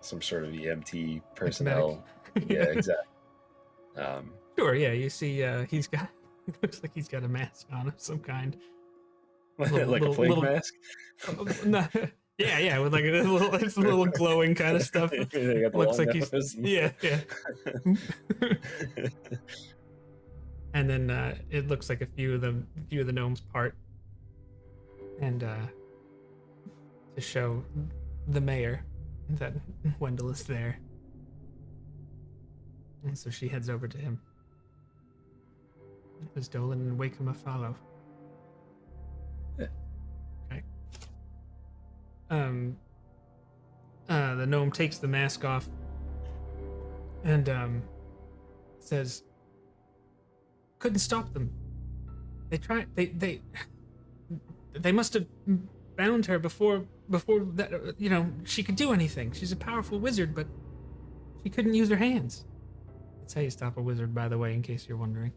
EMT personnel. Yeah, exactly. Sure. Yeah, you see, he's got. Looks like he's got a mask on of some kind. Like a plague mask. No, yeah, with like it's a little glowing kind of stuff. Looks like he's yeah. And then it looks like a few of the gnomes part, and to show the mayor that Wendell is there, and so she heads over to him. Does Dolan and Wakema follow? Yeah. Okay. The gnome takes the mask off and says, "Couldn't stop them. They tried. They must have bound her before that. She could do anything. She's a powerful wizard, but she couldn't use her hands." That's how you stop a wizard, by the way, in case you're wondering.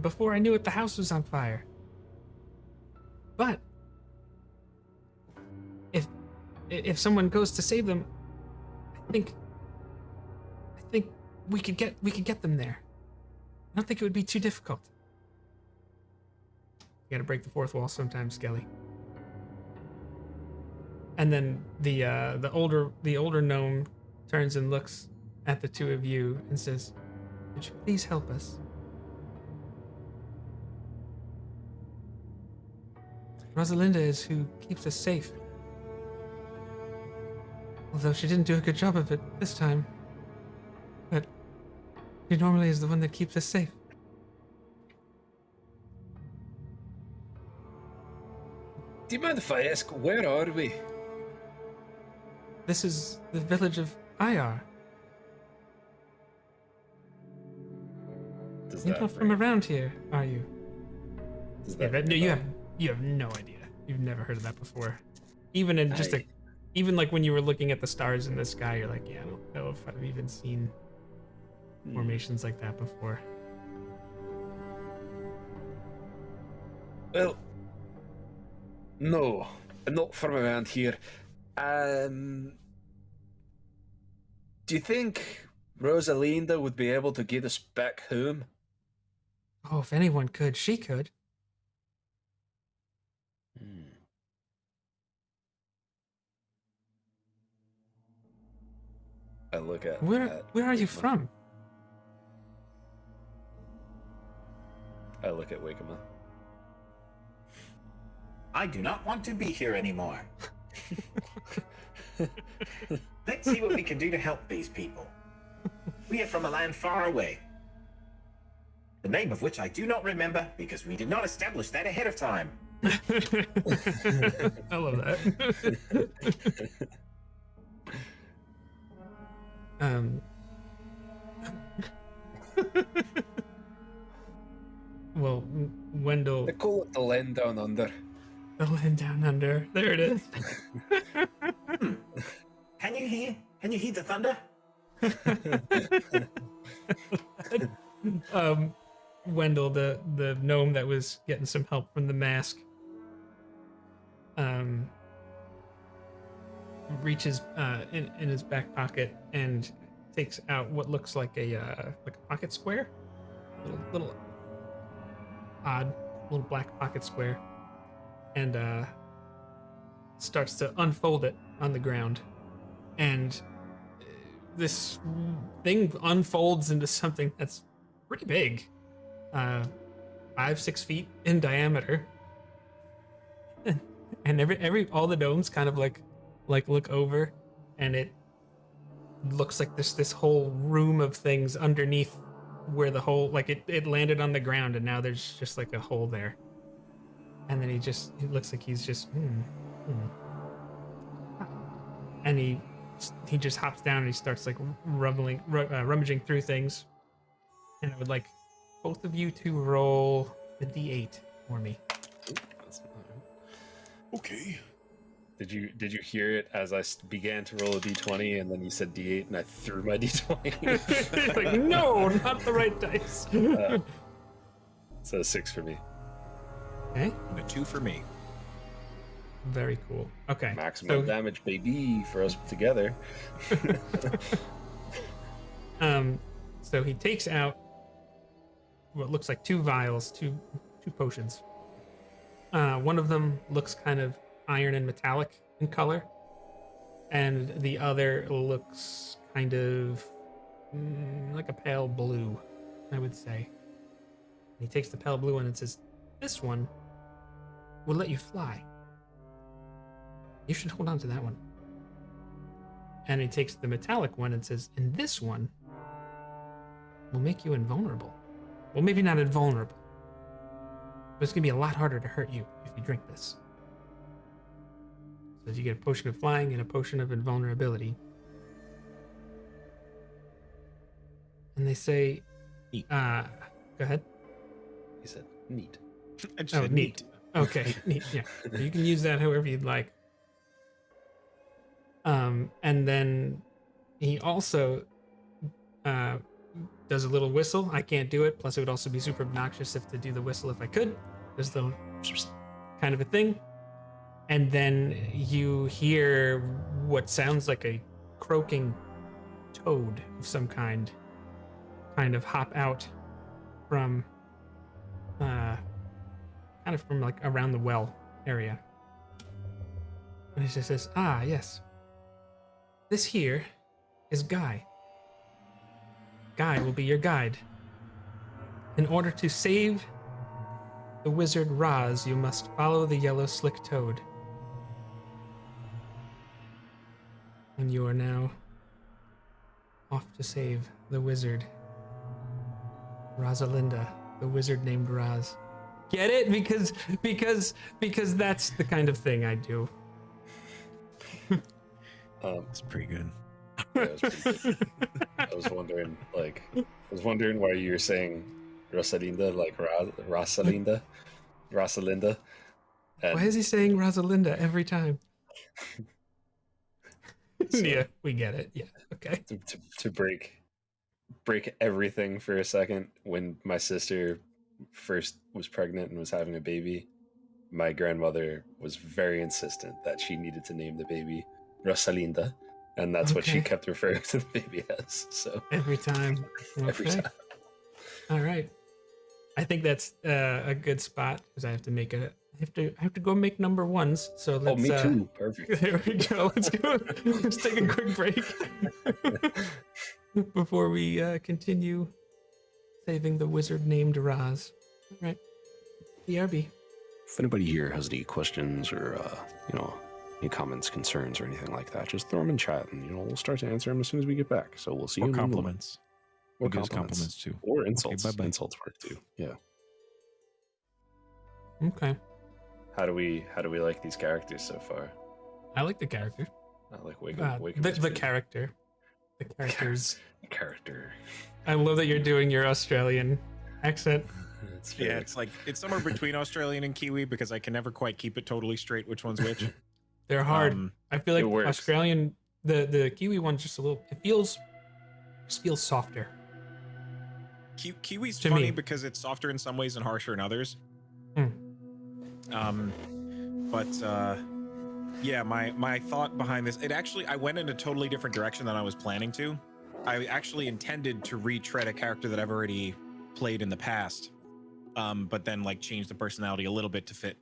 Before I knew it, the house was on fire. But if someone goes to save them, I think we could get them there. I don't think it would be too difficult. You gotta break the fourth wall sometimes, Skelly. And then the older gnome turns and looks at the two of you and says, "Would you please help us? Rosalinda is who keeps us safe. Although she didn't do a good job of it this time. But she normally is the one that keeps us safe." Do you mind if I ask, where are we? This is the village of IR. You're not from around here, are you? You have no idea. You've never heard of that before. Even in even like when you were looking at the stars in the sky, you're like, yeah, I don't know if I've even seen formations like that before. Well, no, not from around here. Do you think Rosalinda would be able to get us back home? Oh, if anyone could, she could. Hmm. I look at Where are you Wakema. from? I look at Wakema. I do not want to be here anymore. Let's see what we can do to help these people. We are from a land far away, the name of which I do not remember because we did not establish that ahead of time. I love that. Well, Wendell, They call it the land down under. the land down under. There it is. Can you hear? Can you hear the thunder? Wendell, the gnome that was getting some help from the mask, reaches in his back pocket and takes out what looks like a pocket square, little odd little black pocket square, and starts to unfold it on the ground, and this thing unfolds into something that's pretty big, 5-6 feet in diameter, and every all the gnomes kind of like look over, and it looks like this whole room of things underneath where the hole, like it landed on the ground, and now there's just like a hole there, and then he looks like he's just and he just hops down and he starts like rummaging through things, and I would like both of you to roll the d8 for me. Okay. Did you hear it as I began to roll a d20 and then you said d8 and I threw my d20? Like, no, not the right dice. So 6 for me. Okay, And a 2 for me. very cool. Okay, Maximum damage, baby, for us together. So he takes out what looks like 2 vials, two potions. One of them looks kind of iron and metallic in color, and the other looks kind of like a pale blue, I would say. He takes the pale blue one and says, "This one will let you fly. You should hold on to that one." And he takes the metallic one and says, "And this one will make you invulnerable. Well, maybe not invulnerable, but it's gonna be a lot harder to hurt you if you drink this." So you get a potion of flying and a potion of invulnerability. And they say, Neat. Go ahead. He said, neat. I just Oh, said neat. Okay, neat. Yeah, you can use that however you'd like. And then he also does a little whistle. I can't do it. Plus, it would also be super obnoxious to do the whistle if I could. There's the kind of a thing. And then you hear what sounds like a croaking toad of some kind of hop out from kind of from like around the well area. And he just says, "Ah, yes. This here is Guy. Guy will be your guide. In order to save the wizard Roz, you must follow the yellow slick toad. And you are now off to save the wizard Rosalinda, the wizard named Roz." Get it? Because that's the kind of thing I do. That's pretty good. Yeah, it was pretty good. I was wondering why you were saying Rosalinda, like Rosalinda. And Why is he saying Rosalinda every time? so Yeah, we get it. Yeah, okay. to break everything for a second, when my sister first was pregnant and was having a baby, my grandmother was very insistent that she needed to name the baby Rosalinda, and that's what she Okay. kept referring to the baby as. So Every time. every Okay. time. All right. I think that's a good spot because I have to make a I have to go make number ones. So let's. Oh, me too. Perfect. There we go. Let's go. Let's take a quick break before we continue saving the wizard named Roz. All right. BRB. If anybody here has any questions or any comments, concerns, or anything like that, just throw them in chat, and we'll start to answer them as soon as we get back. So we'll see you Or in a little compliments. bit. Or We use compliments too. or insults. bye-bye. Insults work too. Yeah. Okay. How do we like these characters so far? I like the character. I like Wake The character. The characters. character. I love that you're doing your Australian accent. Yeah, it's somewhere between Australian and Kiwi because I can never quite keep it totally straight which one's which. They're hard. I feel like it works. Australian, the Kiwi one's just a little. It feels softer. Kiwi's To funny me. because it's softer in some ways and harsher in others. Yeah, my thought behind this, I went in a totally different direction than I was planning to. I actually intended to retread a character that I've already played in the past, but then like change the personality a little bit to fit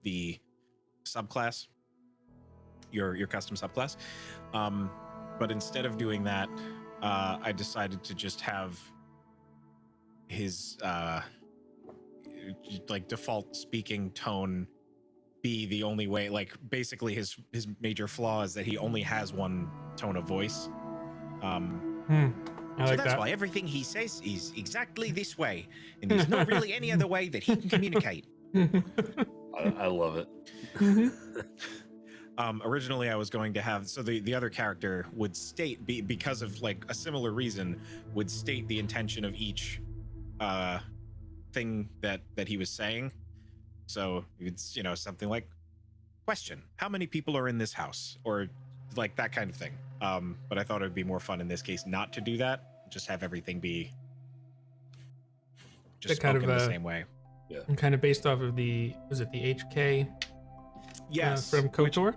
the subclass, your custom subclass. But instead of doing that, I decided to just have his like default speaking tone be the only way. Like basically his major flaw is that he only has one tone of voice. I So like that's that. why everything he says is exactly this way, and there's not really any other way that he can communicate. I love it. Originally, I was going to have the other character would state because of like a similar reason would state the intention of each thing that he was saying. So it's something like, question: how many people are in this house, or like that kind of thing. But I thought it would be more fun in this case not to do that. Just have everything be just kind spoken of, the same way. I'm kind of based off of the HK Yes, from KOTOR.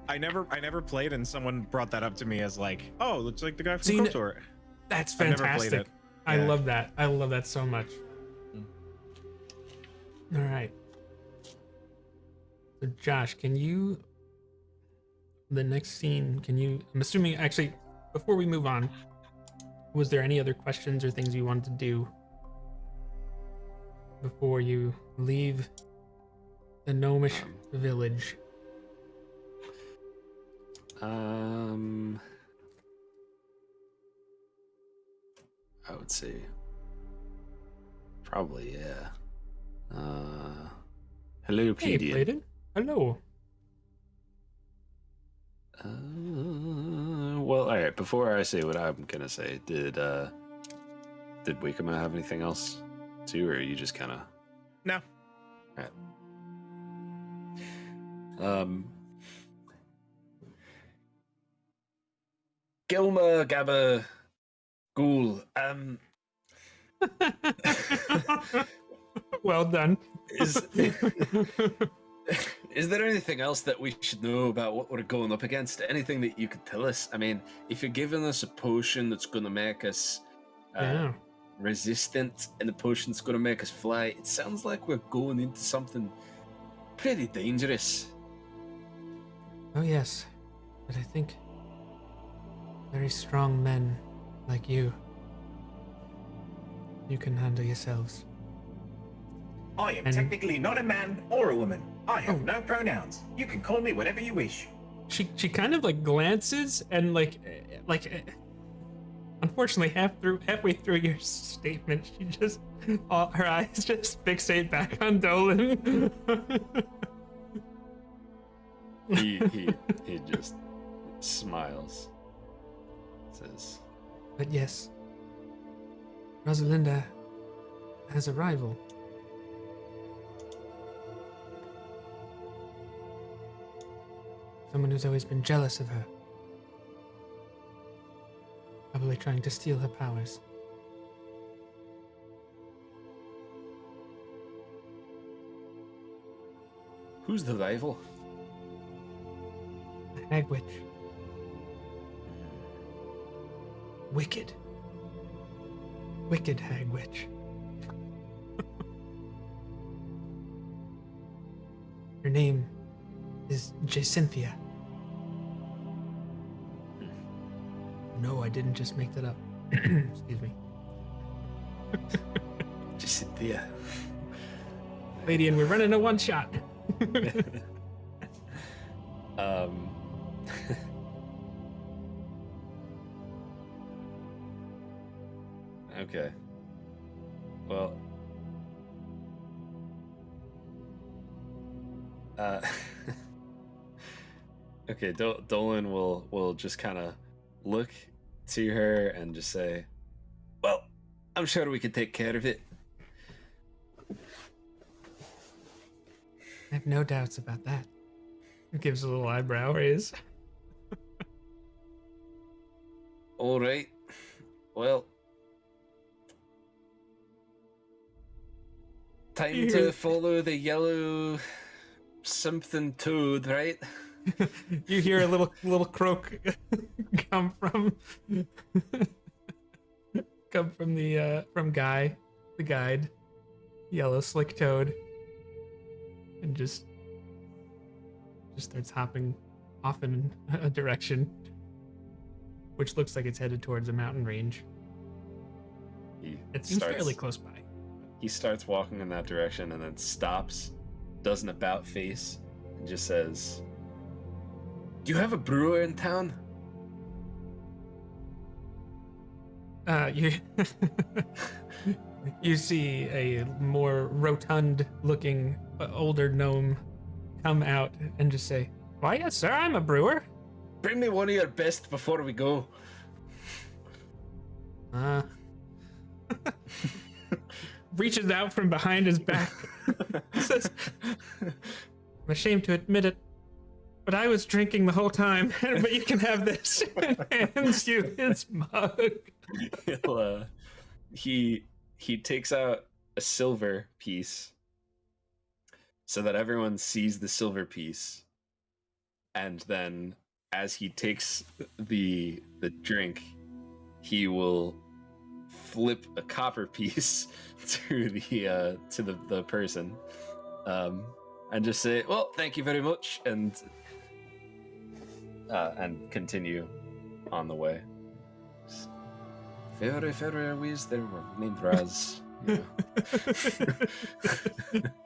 I never played, and someone brought that up to me as like, oh, looks like the guy from See, KOTOR. That's I've never played fantastic. it. I Yeah. love that. I love that so much. All right. So Josh, can you, the next scene, I'm assuming, actually, before we move on, was there any other questions or things you wanted to do before you leave the gnomish village? I would say probably, yeah. Hello, Hey, Paladin. Paladin. Hello. Well, all right. Before I say what I'm gonna say, did Wakema have anything else too, or are you just kind of? No. All right. Gilma Gabba Ghoul. Well done. Is there anything else that we should know about what we're going up against? Anything that you could tell us? I mean, if you're giving us a potion that's going to make us Yeah. resistant and the potion's going to make us fly, it sounds like we're going into something pretty dangerous. Oh yes, but I think very strong men like you can handle yourselves. I am And- technically not a man or a woman. I have no pronouns. You can call me whatever you wish. She kind of like glances and like unfortunately halfway through your statement, she just her eyes just fixate back on Dolan. He just smiles. Says, But yes, Rosalinda has a rival. Someone who's always been jealous of her. Probably trying to steal her powers. who's the rival? A hag witch. Wicked. Wicked hag witch. name is Jacynthia. No, I didn't just make that up. Excuse me. Jacynthia. Lady, and we're running a one-shot. Okay. Well. Okay, Dolan will just kind of look to her and just say, "Well, I'm sure we can take care of it." I have no doubts about that. He gives a little eyebrow raise. All right. Well, time to follow the yellow something toad, right? You hear a little croak come from from Guy, the guide, yellow slick toad, and just starts hopping off in a direction, which looks like it's headed towards a mountain range. It seems fairly close by. He starts walking in that direction and then stops, does an about face, and just says, "Do you have a brewer in town?" You see a more rotund-looking older gnome come out and just say, "Why, yes, sir, I'm a brewer." "Bring me one of your best before we go." Reaches out from behind his back. Says, "I'm ashamed to admit it, but I was drinking the whole time, but you can have this." And hands you his mug. He takes out a silver piece so that everyone sees the silver piece, and then as he takes the drink, he will flip a copper piece to the person, and just say, "Well, thank you very much," and continue on the way. Very, very Wizard Named Roz. Yeah.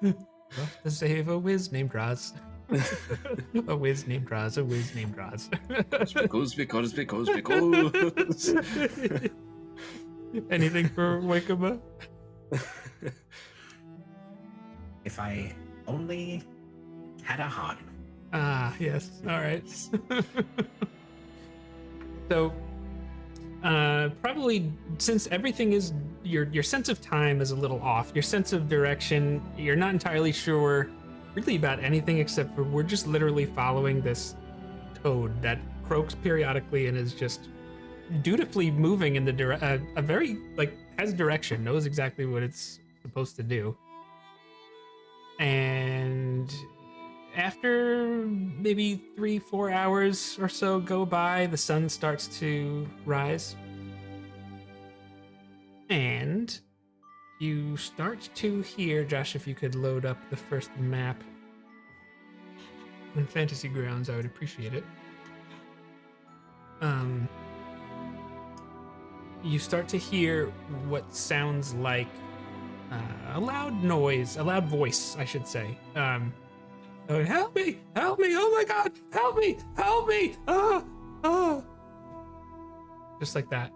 Rough to save a whiz named Roz. A whiz named Roz, a whiz named Roz. because. Anything for Wakeba? If I only had a heart. Ah, yes. All right. So, probably since everything is your sense of time is a little off, your sense of direction, you're not entirely sure really about anything except for we're just literally following this toad that croaks periodically and is just dutifully moving in the a very has direction, knows exactly what it's supposed to do. And after maybe 3-4 hours or so go by, the sun starts to rise. And you start to hear, Josh, if you could load up the first map on Fantasy Grounds, I would appreciate it. You start to hear what sounds like a loud noise, a loud voice, I should say. Help me! Help me! Oh my God! Help me! Help me! Oh! Just like that.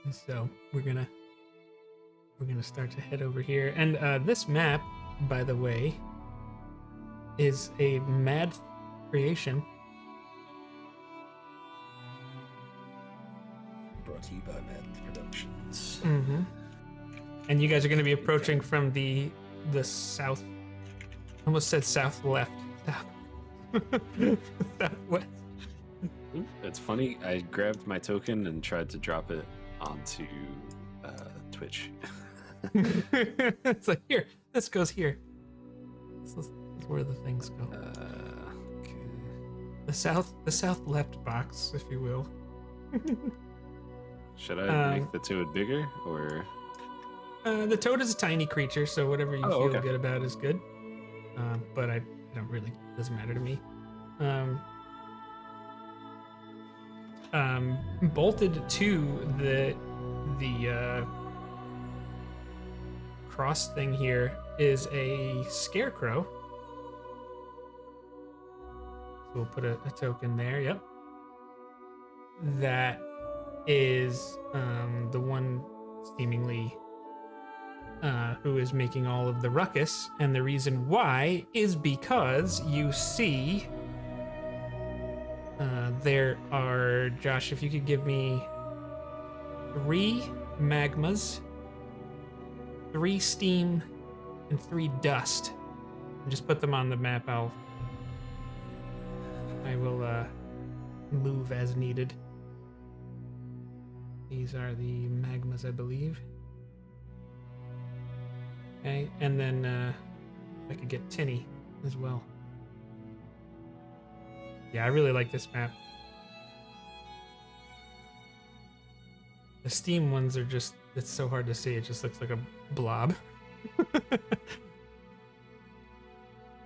And so we're gonna start to head over here. And this map, by the way, is a mad creation. Brought to you by Mad Productions. Mm-hmm. And you guys are going to be approaching from the south. I almost said south left. Southwest. It's funny. I grabbed my token and tried to drop it onto Twitch. It's like, here, this goes here. This is where the things go. Okay. The south left box, if you will. Should I make the toad bigger, or? The toad is a tiny creature, so whatever you feel good about is good. but I don't really, doesn't matter to me. Bolted to the cross thing here is a scarecrow. So we'll put a token there. Yep. That is the one seemingly who is making all of the ruckus, and the reason why is because you see there are, Josh, if you could give me 3 magmas, 3 steam, and 3 dust, and just put them on the map. I will move as needed. These are the magmas, I believe. Okay, and then I could get tinny as well. Yeah, I really like this map. The steam ones are just, it's so hard to see. It just looks like a blob.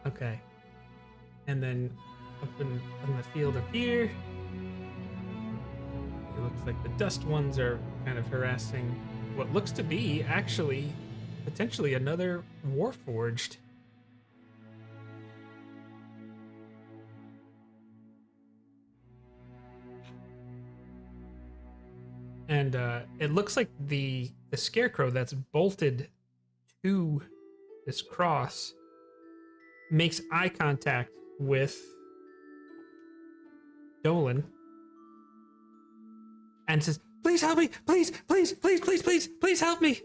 Okay. And then up in the field up here, it looks like the dust ones are kind of harassing what looks to be actually potentially another Warforged. And it looks like the scarecrow that's bolted to this cross makes eye contact with Dolan and says, "Please help me! Please, please, please, please, please, please help me!"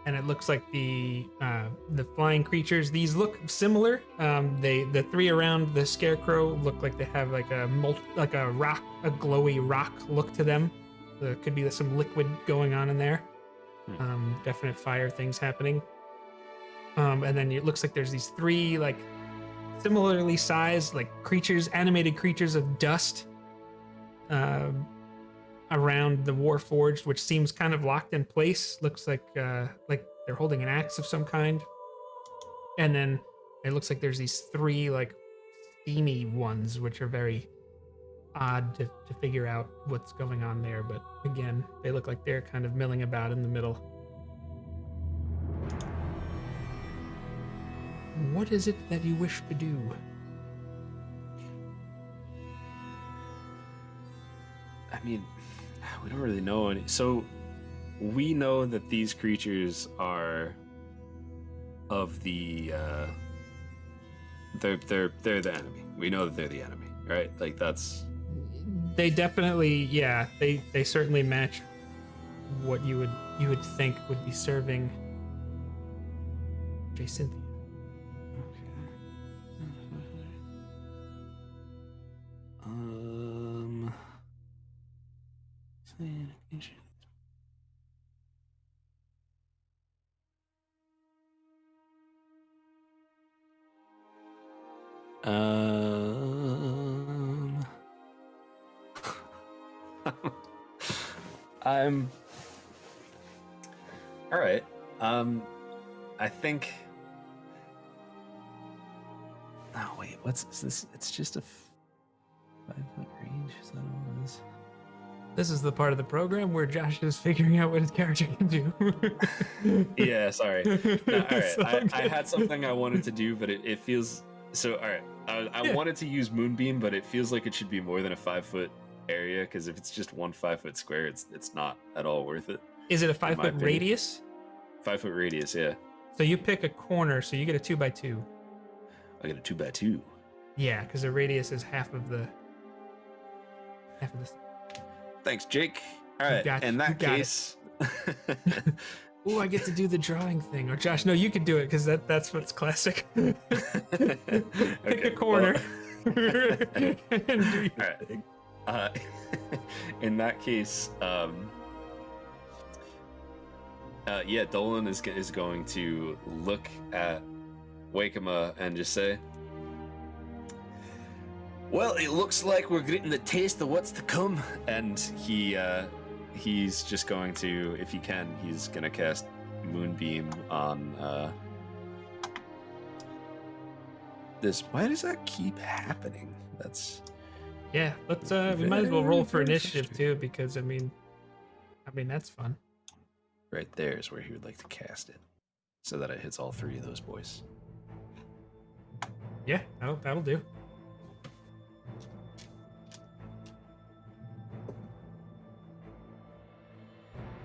And it looks like the flying creatures, these look similar. The 3 around the scarecrow look like they have like a rock, a glowy rock look to them. There could be some liquid going on in there. Definite fire things happening. And then it looks like there's these 3 like similarly sized like creatures, animated creatures of dust around the Warforged, which seems kind of locked in place. Looks like they're holding an axe of some kind. And then it looks like there's these 3 like steamy ones, which are very odd to figure out what's going on there. But again, they look like they're kind of milling about in the middle. What is it that you wish to do? I mean, we don't really know any. So we know that these creatures are of the they're the enemy. We know that they're the enemy, right? Like that's, they definitely, yeah, they certainly match what you would think would be serving Cynthia. I'm all right. I think. Oh wait, what's this? It's just a 5-foot range. Is that all it is? This is the part of the program where Josh is figuring out what his character can do. Yeah, sorry. No, all right, Okay. I had something I wanted to do, but it feels so. All right, I wanted to use Moonbeam, but it feels like it should be more than a 5-foot area, because if it's just one 5-foot square, it's not at all worth it. Is it a my 5-foot opinion. radius? 5-foot radius, yeah. So you pick a corner, so you get a 2x2. I got a 2x2. Yeah, because the radius is half of the. Thanks, Jake. All right, got in you, that you got it. case. Oh, I get to do the drawing thing. Or Josh, no, you can do it because that's what's classic. Pick a corner. And do your thing. In that case, yeah, Dolan is going to look at Wakema and just say, "Well, it looks like we're getting the taste of what's to come." And he's just going to, if he can, he's gonna cast Moonbeam on this. Why does that keep happening? That's Yeah, let's we might as well roll for very initiative frustrating. too, because I mean that's fun. right there is where he would like to cast it, so that it hits all three of those boys. Yeah, that'll do.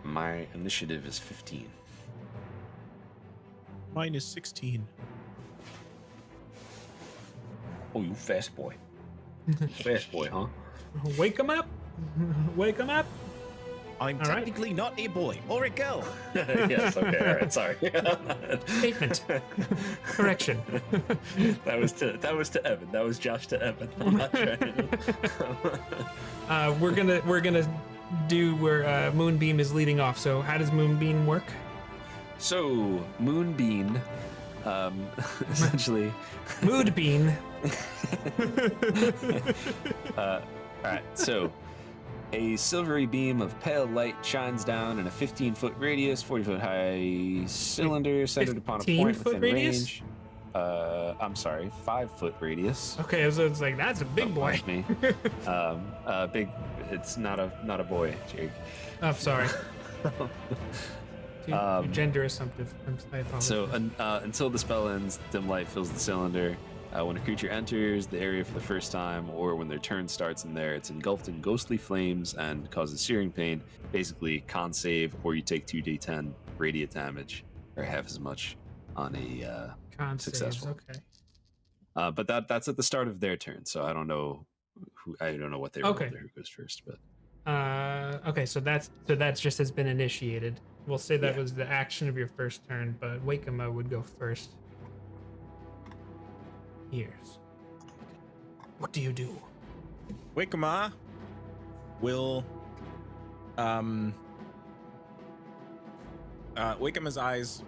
My initiative is 15. Mine is 16. Oh, you fast boy. Fast boy, huh? Wake him up! Wake him up! I'm All right. technically not a boy or a girl. Yes. Okay. All right. Sorry. Statement. Correction. That was to Evan. That was Josh to Evan. I'm not trying. We're gonna do where Moonbeam is leading off. So how does Moonbeam work? So Moonbeam, essentially. Moodbeam. All right. So a silvery beam of pale light shines down in a 15-foot radius, 40-foot high cylinder centered upon a point 15-foot within radius? range. I'm sorry, 5-foot radius. Okay, so it's like that's a big Don't boy. mind me. Big. It's not a boy, Jake. I'm sorry. Too gender assumptive. I apologize. So until the spell ends, dim light fills the cylinder. When a creature enters the area for the first time, or when their turn starts in there, it's engulfed in ghostly flames and causes searing pain. Basically, con save, or you take 2d10 radiant damage, or half as much on a Con successful. saves, okay. But that's at the start of their turn, so I don't know what they rolled or who goes first. But Okay, so that's just has been initiated. We'll say that Yeah. was the action of your first turn, but Wakema would go first. Here's. What do you do? Wikama will Wakema's eyes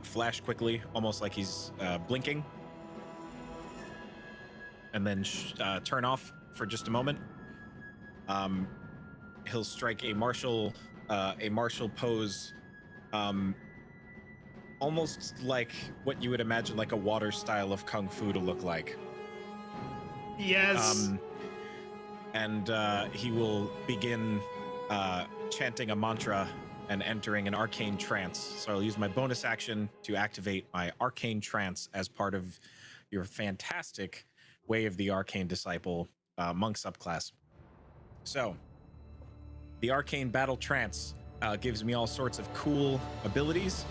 flash quickly, almost like he's blinking, and then turn off for just a moment. He'll strike a martial pose, almost like what you would imagine like a water style of kung fu to look like. Yes. And he will begin chanting a mantra and entering an arcane trance. So I'll use my bonus action to activate my arcane trance as part of your fantastic Way of the Arcane Disciple monk subclass. So the arcane battle trance gives me all sorts of cool abilities.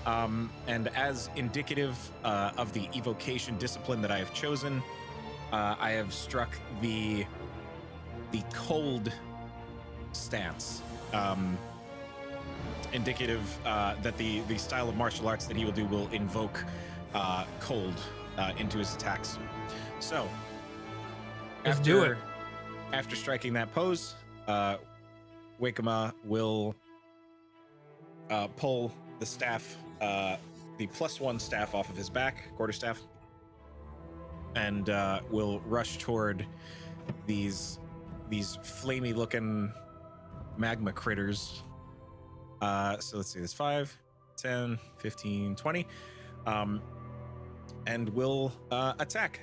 And as indicative of the evocation discipline that I have chosen, I have struck the cold stance, indicative that the style of martial arts that he will do will invoke cold into his attacks. So, Let's do it. After striking that pose, Wakema will pull the staff, the +1 staff off of his back, quarterstaff, and will rush toward these flamey-looking magma critters. So let's see, there's 5, 10, 15, 20, and will attack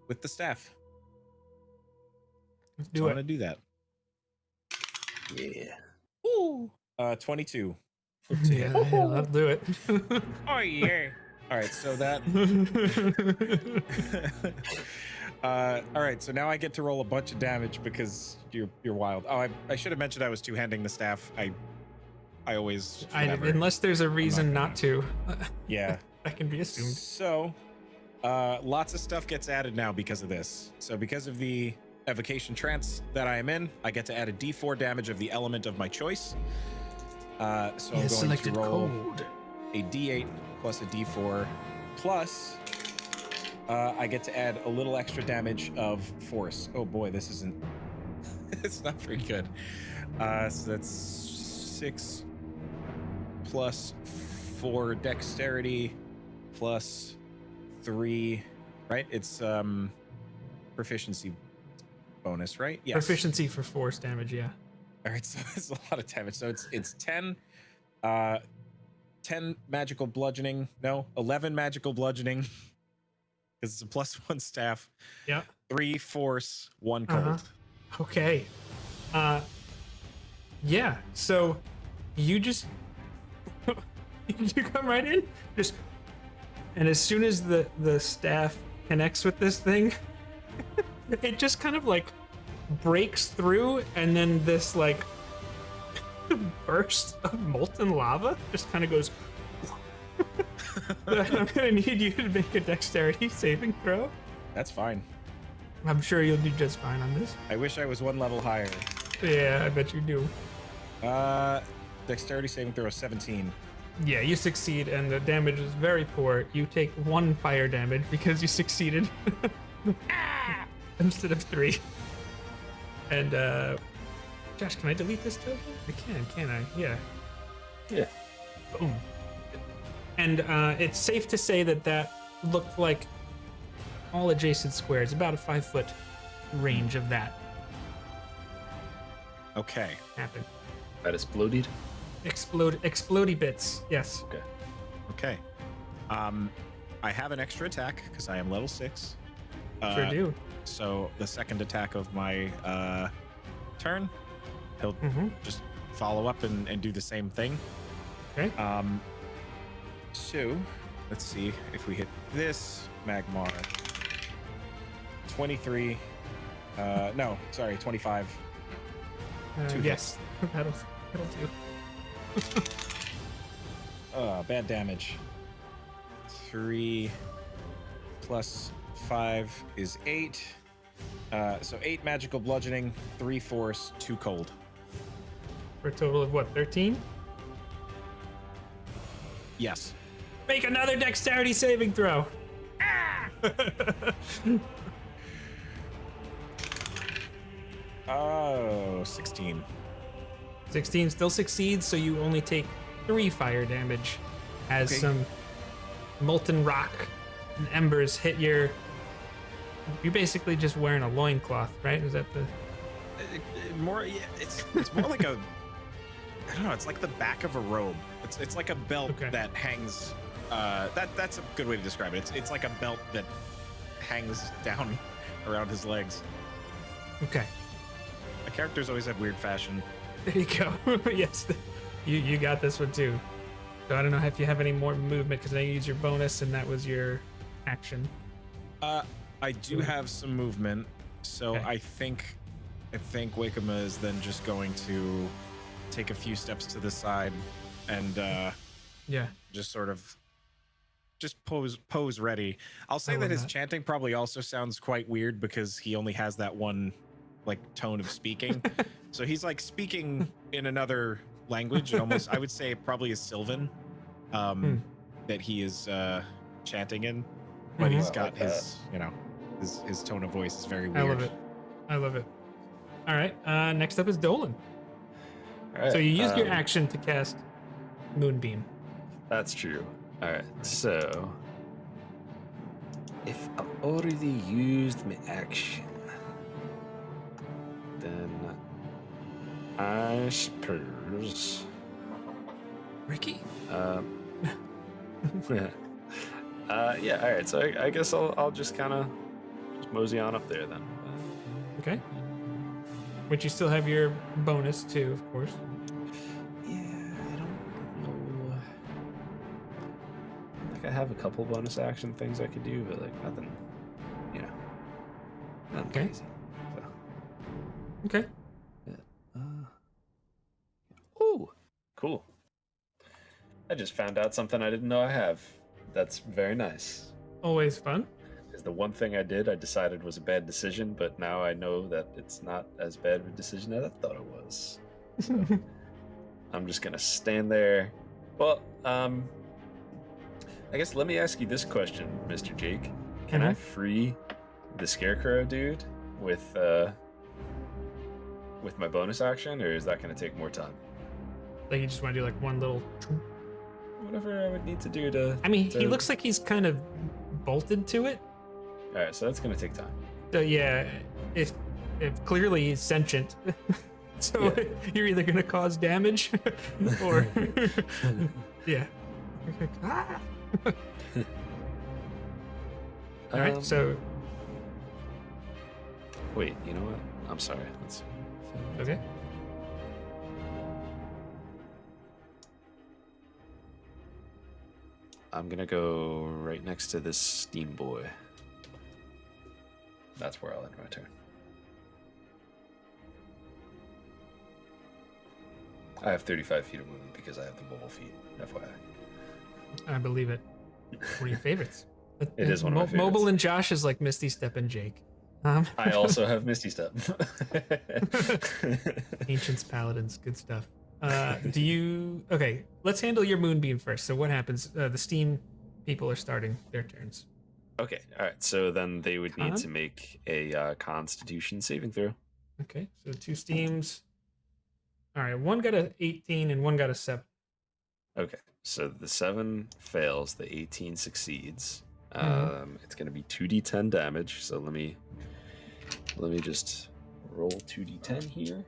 with the staff. Let's Do do you want it. to do that? yeah. Ooh, 22. Yeah, let's do it. Oh yeah. All right, so that. All right, so now I get to roll a bunch of damage because you're wild. Oh, I should have mentioned I was two-handing the staff. I always. Whatever. Unless there's a reason not to. Yeah. That can be assumed. So, lots of stuff gets added now because of this. So because of the evocation trance that I am in, I get to add a D4 damage of the element of my choice. So I'm going selected to roll cold. a D8 plus a D4 plus I get to add a little extra damage of force. Oh boy, this isn't it's not very good. So that's 6 plus 4 dexterity plus 3, right? It's proficiency bonus, right? Yes. Proficiency for force damage, yeah. All right, so it's a lot of damage. So it's 10 magical bludgeoning. No, 11 magical bludgeoning because it's a +1 staff. Yeah. 3 force, 1 cold. Okay. Yeah. So you just you come right in, and as soon as the staff connects with this thing, it just kind of like breaks through, and then this like burst of molten lava just kind of goes. I'm gonna need you to make a dexterity saving throw. That's fine. I'm sure you'll do just fine on this. I wish I was 1 level higher. Yeah, I bet you do. Dexterity saving throw 17. Yeah, you succeed, and the damage is very poor. You take 1 fire damage because you succeeded instead of 3. And Josh, can I delete this token? I can I? Yeah. Yeah. Boom. And it's safe to say that looked like all adjacent squares, about a 5-foot range of that Okay. happened. That exploded. Explodey bits. Yes. Okay. Okay. I have an extra attack because I am level 6. Sure do. So the second attack of my turn, he'll just follow up and do the same thing. Okay. So let's see if we hit this Magmar. 23. No, sorry, 25. Two Yes. That'll do. Bad damage. 3 plus 5 is 8. So 8 magical bludgeoning, 3 force, 2 cold. For a total of what, 13? Yes. Make another dexterity saving throw. Oh, 16. 16 still succeeds, so you only take 3 fire damage as Okay. some molten rock and embers hit your. You're basically just wearing a loincloth, right? Is that the. More, yeah, it's more like a, I don't know. It's like the back of a robe. It's like a belt Okay. that hangs. That's a good way to describe it. It's like a belt that hangs down around his legs. Okay. The characters always have weird fashion. There you go. Yes, you got this one too. So I don't know if you have any more movement because I used your bonus and that was your action. I do have some movement, so Okay. I think Wakema is then just going to take a few steps to the side and Yeah. just sort of just pose ready. I'll say I that love his that. chanting probably also sounds quite weird because he only has that one like tone of speaking. So he's like speaking in another language. It almost, I would say, probably is Sylvan that he is chanting in, but he's got his, you know, his tone of voice is very weird. I love it. I love it. All right. Next up is Dolan. All right. So you used your action to cast Moonbeam. That's true. All right. So if I've already used my action, then I suppose. Ricky? Yeah. Yeah. All right. So I guess I'll just kind of just mosey on up there then. Okay. But you still have your bonus too, of course. Yeah. I don't know. Like I have a couple bonus action things I could do, but like nothing. You know. Nothing Okay. crazy. So. Okay. Ooh, cool. I just found out something I didn't know I have. That's very nice. Always fun. Because the one thing I did, I decided was a bad decision, but now I know that it's not as bad of a decision as I thought it was. So I'm just gonna stand there. Well, I guess let me ask you this question, Mr. Jake. Can I free the scarecrow dude with my bonus action, or is that gonna take more time? Like you just want to do like one little. Whatever I would need to do to. I mean, he to- looks like he's kind of bolted to it. All right, so that's gonna take time. So yeah, if clearly he's sentient, so Yeah. you're either gonna cause damage or yeah. Ah! All right, so Wait, you know what? I'm sorry. Let's see. okay. I'm gonna go right next to this Steam Boy. That's where I'll end my turn. I have 35 feet of movement because I have the mobile feet, FYI. I believe it. One of your favorites. It is one of my favorites. Mobile and Josh is like Misty Step and Jake. I also have Misty Step. Ancients, Paladins, good stuff. Okay, let's handle your Moonbeam first. So what happens? The Steam people are starting their turns. Okay, all right. So then they would need Con? to make a Constitution saving throw. Okay, so 2 Steams. All right, one got a 18 and one got a 7. Okay, so the 7 fails, the 18 succeeds. It's going to be 2d10 damage. So let me just roll 2d10 here.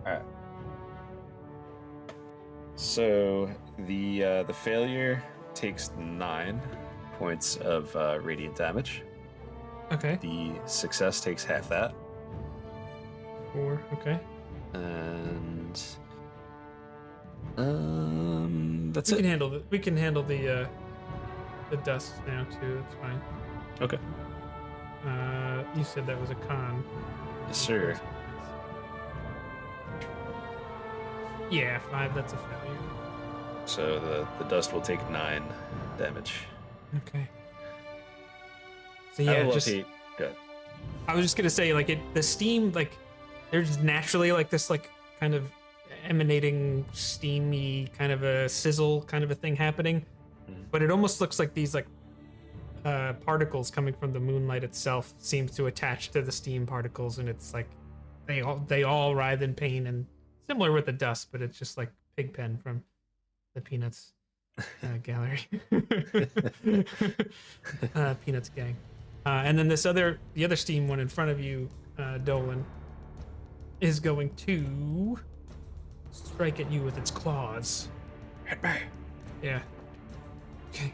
All right. So the failure takes 9 points of radiant damage. Okay. The success takes half that. 4. Okay. And that's We it. can handle the dust now too. It's fine. Okay. You said that was a con. Yes, sir. Yeah, 5. That's a failure. So the dust will take 9 damage. Okay. So yeah, just Good. I was just gonna say the steam there's naturally this kind of emanating steamy kind of a sizzle kind of a thing happening, but it almost looks like these particles coming from the moonlight itself seems to attach to the steam particles, and it's like they all writhe in pain, and similar with the dust, but it's just like Pigpen from the Peanuts gallery. Peanuts gang. And then the other steam one in front of you, Dolan, is going to strike at you with its claws. Hit me. Yeah. Okay.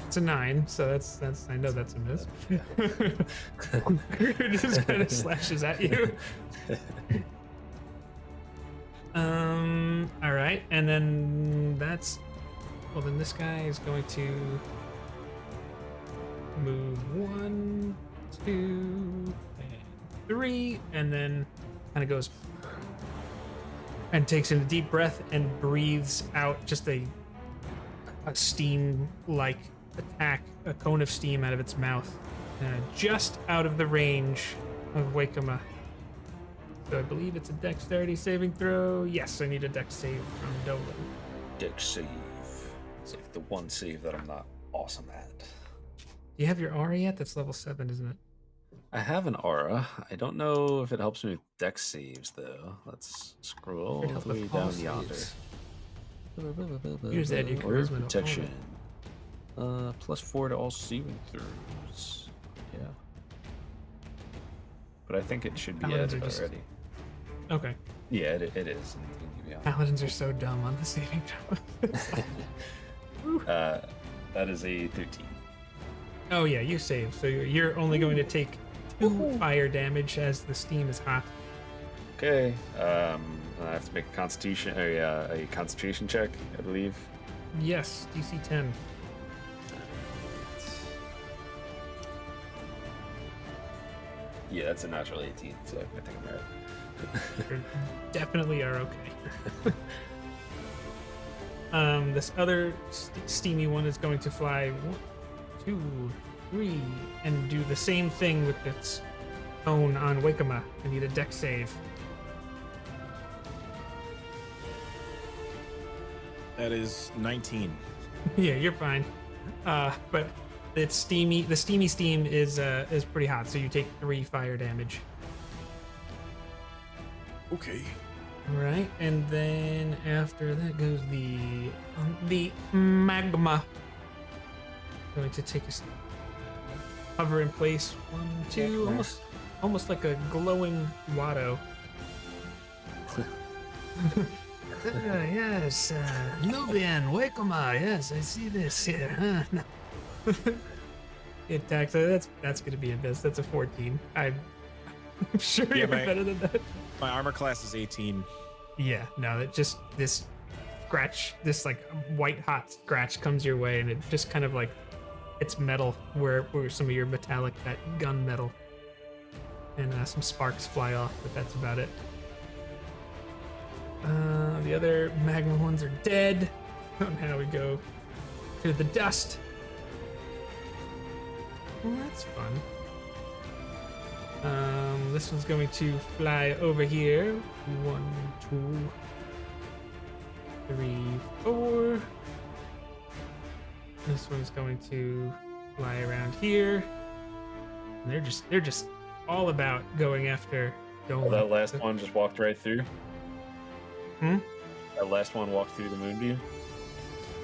It's a 9, so that's I know that's a miss. It just kind of slashes at you. All right, and then then this guy is going to move 1, 2, and 3, and then kind of goes and takes in a deep breath and breathes out just a steam-like attack, a cone of steam out of its mouth, just out of the range of Wakema. So I believe it's a dexterity saving throw. Yes, I need a dex save from Dolan. Dex save. It's like the one save that I'm not awesome at. Do you have your aura yet? That's level 7, isn't it? I have an aura. I don't know if it helps me with dex saves though. Let's scroll all Should help the way with all down yonder. saves. Here's that, your Word charisma to protection. +4 to all saving throws. Yeah. But I think it should be Paladins added are just- already. Okay. Yeah, it is. Yeah. Paladins are so dumb on the saving throw. That is a 13. Oh yeah, you save. So you're only going to take 2 fire damage as the steam is hot. Okay. I have to make a constitution or a concentration check, I believe. Yes, DC 10. Yeah, that's a natural 18, so I think I'm right. You definitely are okay. This other steamy one is going to fly 1, 2, 3, and do the same thing with its cone on Wakema. I need a dex save. That is 19. Yeah, you're fine. But it's steamy. The steamy steam is pretty hot, so you take 3 fire damage. Okay. All right, and then after that goes the magma. Going to take a hover in place. 1, 2, almost like a glowing Watto. Yes, Nubian, Wakema. Yes, I see this here. Huh? He attacks. That's gonna be a miss. That's a 14. I'm sure you're better than that. My armor class is 18. Yeah, no, it just this scratch, this like white hot scratch comes your way, and it just kind of like it's metal where some of your metallic, that gun metal, and some sparks fly off, but that's about it. The other magma ones are dead. And now we go to the dust. Well, that's fun. This one's going to fly over here. 1, 2, 3, 4. This one's going to fly around here. And they're just all about going after Dolan. Oh, that last one just walked right through. That last one walked through the moonbeam.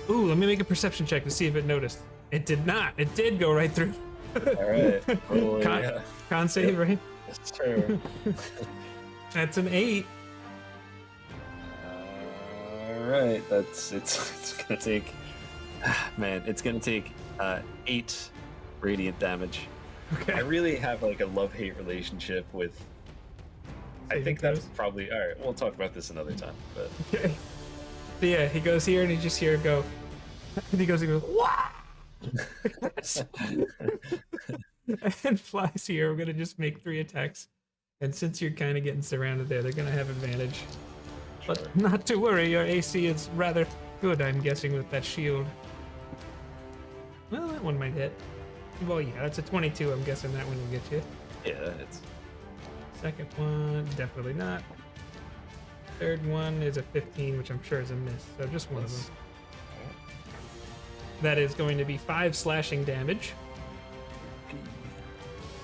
Ooh, let me make a perception check to see if it noticed. It did not. It did go right through. All right. Totally, Con save, right? That's true. That's an 8. All right. It's gonna take. Man, it's gonna take 8 radiant damage. Okay. I really have like a love-hate relationship with. I think that's probably all right. We'll talk about this another time. But Okay. So yeah, he goes here and you just hear him go. And he goes, Wah! And flies here. We're gonna just make 3 attacks. And since you're kind of getting surrounded there, they're gonna have advantage. But not to worry, your AC is rather good, I'm guessing, with that shield. Well, that one might hit. Well, yeah, that's a 22. I'm guessing that one will get you. yeah, it's Second one, definitely not. Third one is a 15, which I'm sure is a miss. So just one of them. That is going to be 5 slashing damage.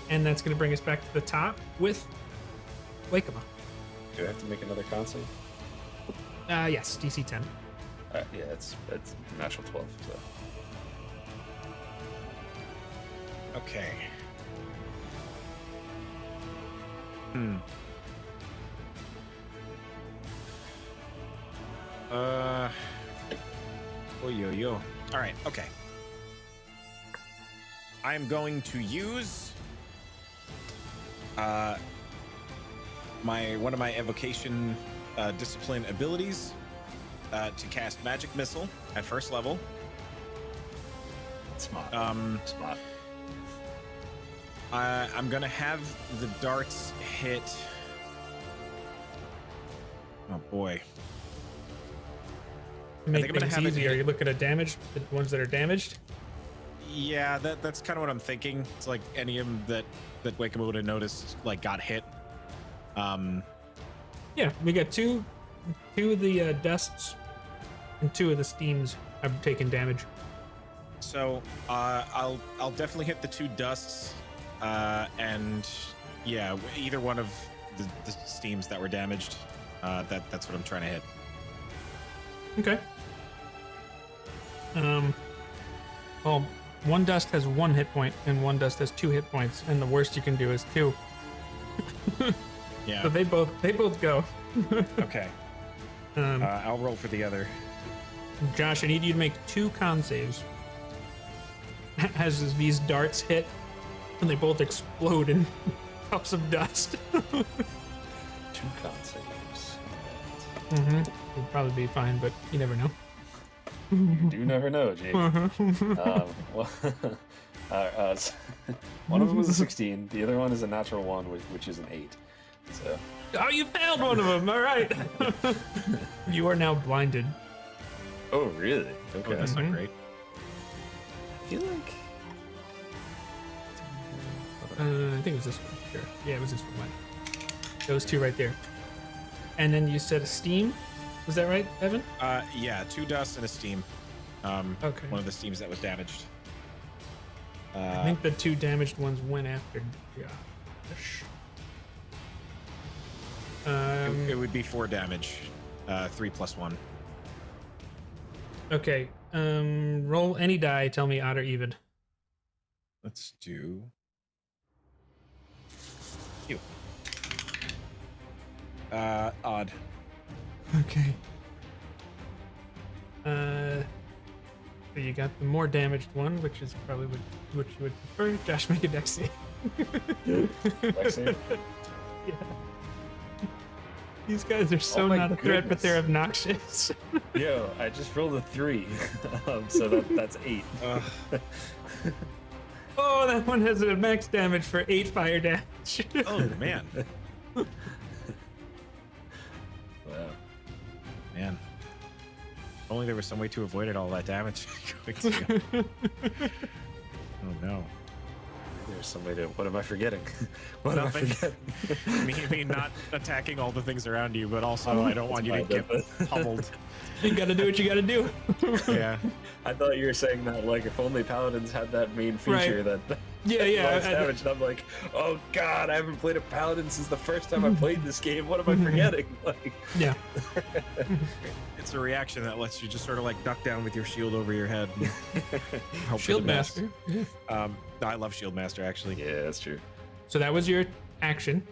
And that's going to bring us back to the top with Wakema. Do I have to make another con save? Yes, DC 10. Yeah, it's natural 12. So. Okay. Oh, yo. All right, okay. I'm going to use one of my evocation discipline abilities to cast Magic Missile at first level. Smart. Smart. I'm gonna have the darts hit. Oh boy. To make things easier, you look at a damage, the ones that are damaged. Yeah, that's kind of what I'm thinking. It's like any of them that Wakema would have noticed, like, got hit. Yeah, we got two of the dusts and 2 of the steams have taken damage. So I'll definitely hit the 2 dusts, and yeah, either one of the steams that were damaged. That's what I'm trying to hit. Okay. Well, one dust has 1 hit point and 1 dust has 2 hit points, and the worst you can do is 2. Yeah. So they both go. Okay. I'll roll for the other. Josh, I need you to make 2 con saves. As these darts hit, and they both explode in puffs of dust. 2 con saves. It'd probably be fine, but you never know. You do never know, Jake. Well, one of them was a 16. The other one is a natural 1, which is an 8. So. Oh, you failed one of them. All right. You are now blinded. Oh, really? Okay. Oh, that's not great. I feel like. I think it was this one. Sure. Yeah, it was this one. Those 2 right there. And then you said a steam. Was that right, Evan? Yeah, 2 dusts and a steam. Okay. One of the steams that was damaged. I think the 2 damaged ones went after Josh. It would be 4 damage. 3 plus 1. Okay. Roll any die. Tell me odd or even. Let's do you. Odd. Okay. So you got the more damaged one, which is probably what you would prefer. Josh, make a dex save. Dex save? Yeah. These guys are so Oh my not a threat, but they're goodness. obnoxious. Yo, I just rolled a 3. So that's 8. Oh, that one has a max damage for 8 fire damage. Oh man, Wow. man. If only there was some way to avoid all that damage. Oh no. There's some way to. What am I forgetting? What am I Nothing. forgetting? me not attacking all the things around you, but also I don't want you to get pummeled. You gotta do what you gotta do. Yeah. I thought you were saying that like if only paladins had that main feature Right. that Yeah. most damage. And I'm like, oh god, I haven't played a paladin since the first time I played this game. What am I forgetting? Like, Yeah. It's a reaction that lets you just sort of like duck down with your shield over your head. And hope for Shield the best. Master. Yeah. I love Shield Master actually. yeah, that's true. So that was your action.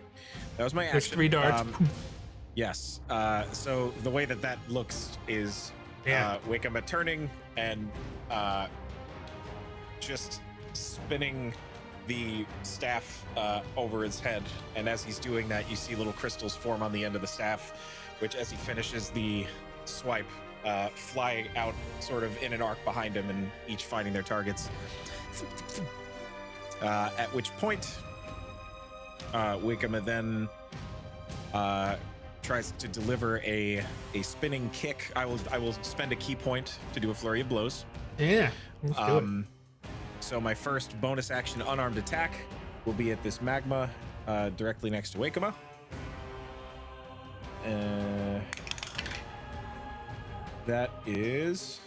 That was my There's action. 3 darts. Yes. So the way that looks is Yeah. Wickama turning and just spinning the staff over his head. And as he's doing that, you see little crystals form on the end of the staff, which as he finishes the swipe, fly out sort of in an arc behind him and each finding their targets. At which point, Wickama then tries to deliver a spinning kick. I will spend a key point to do a flurry of blows. Yeah. Let's do it. So my first bonus action unarmed attack will be at this magma directly next to Wickama. That is,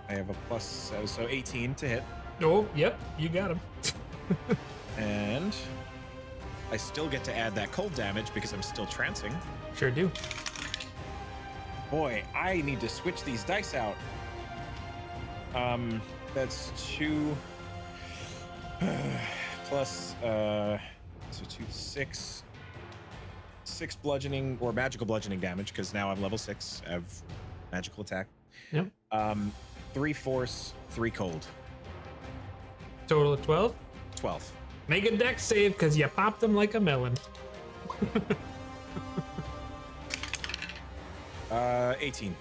I have a plus, so 18 to hit. Oh, yep. You got him. And I still get to add that cold damage because I'm still trancing. Sure do. Boy, I need to switch these dice out. That's 2 plus so 2 6 bludgeoning or magical bludgeoning damage because now I'm level 6. I have magical attack. Yep. 3 force, 3 cold. Total of 12. 12. Make a dex save because you popped him like a melon. 18.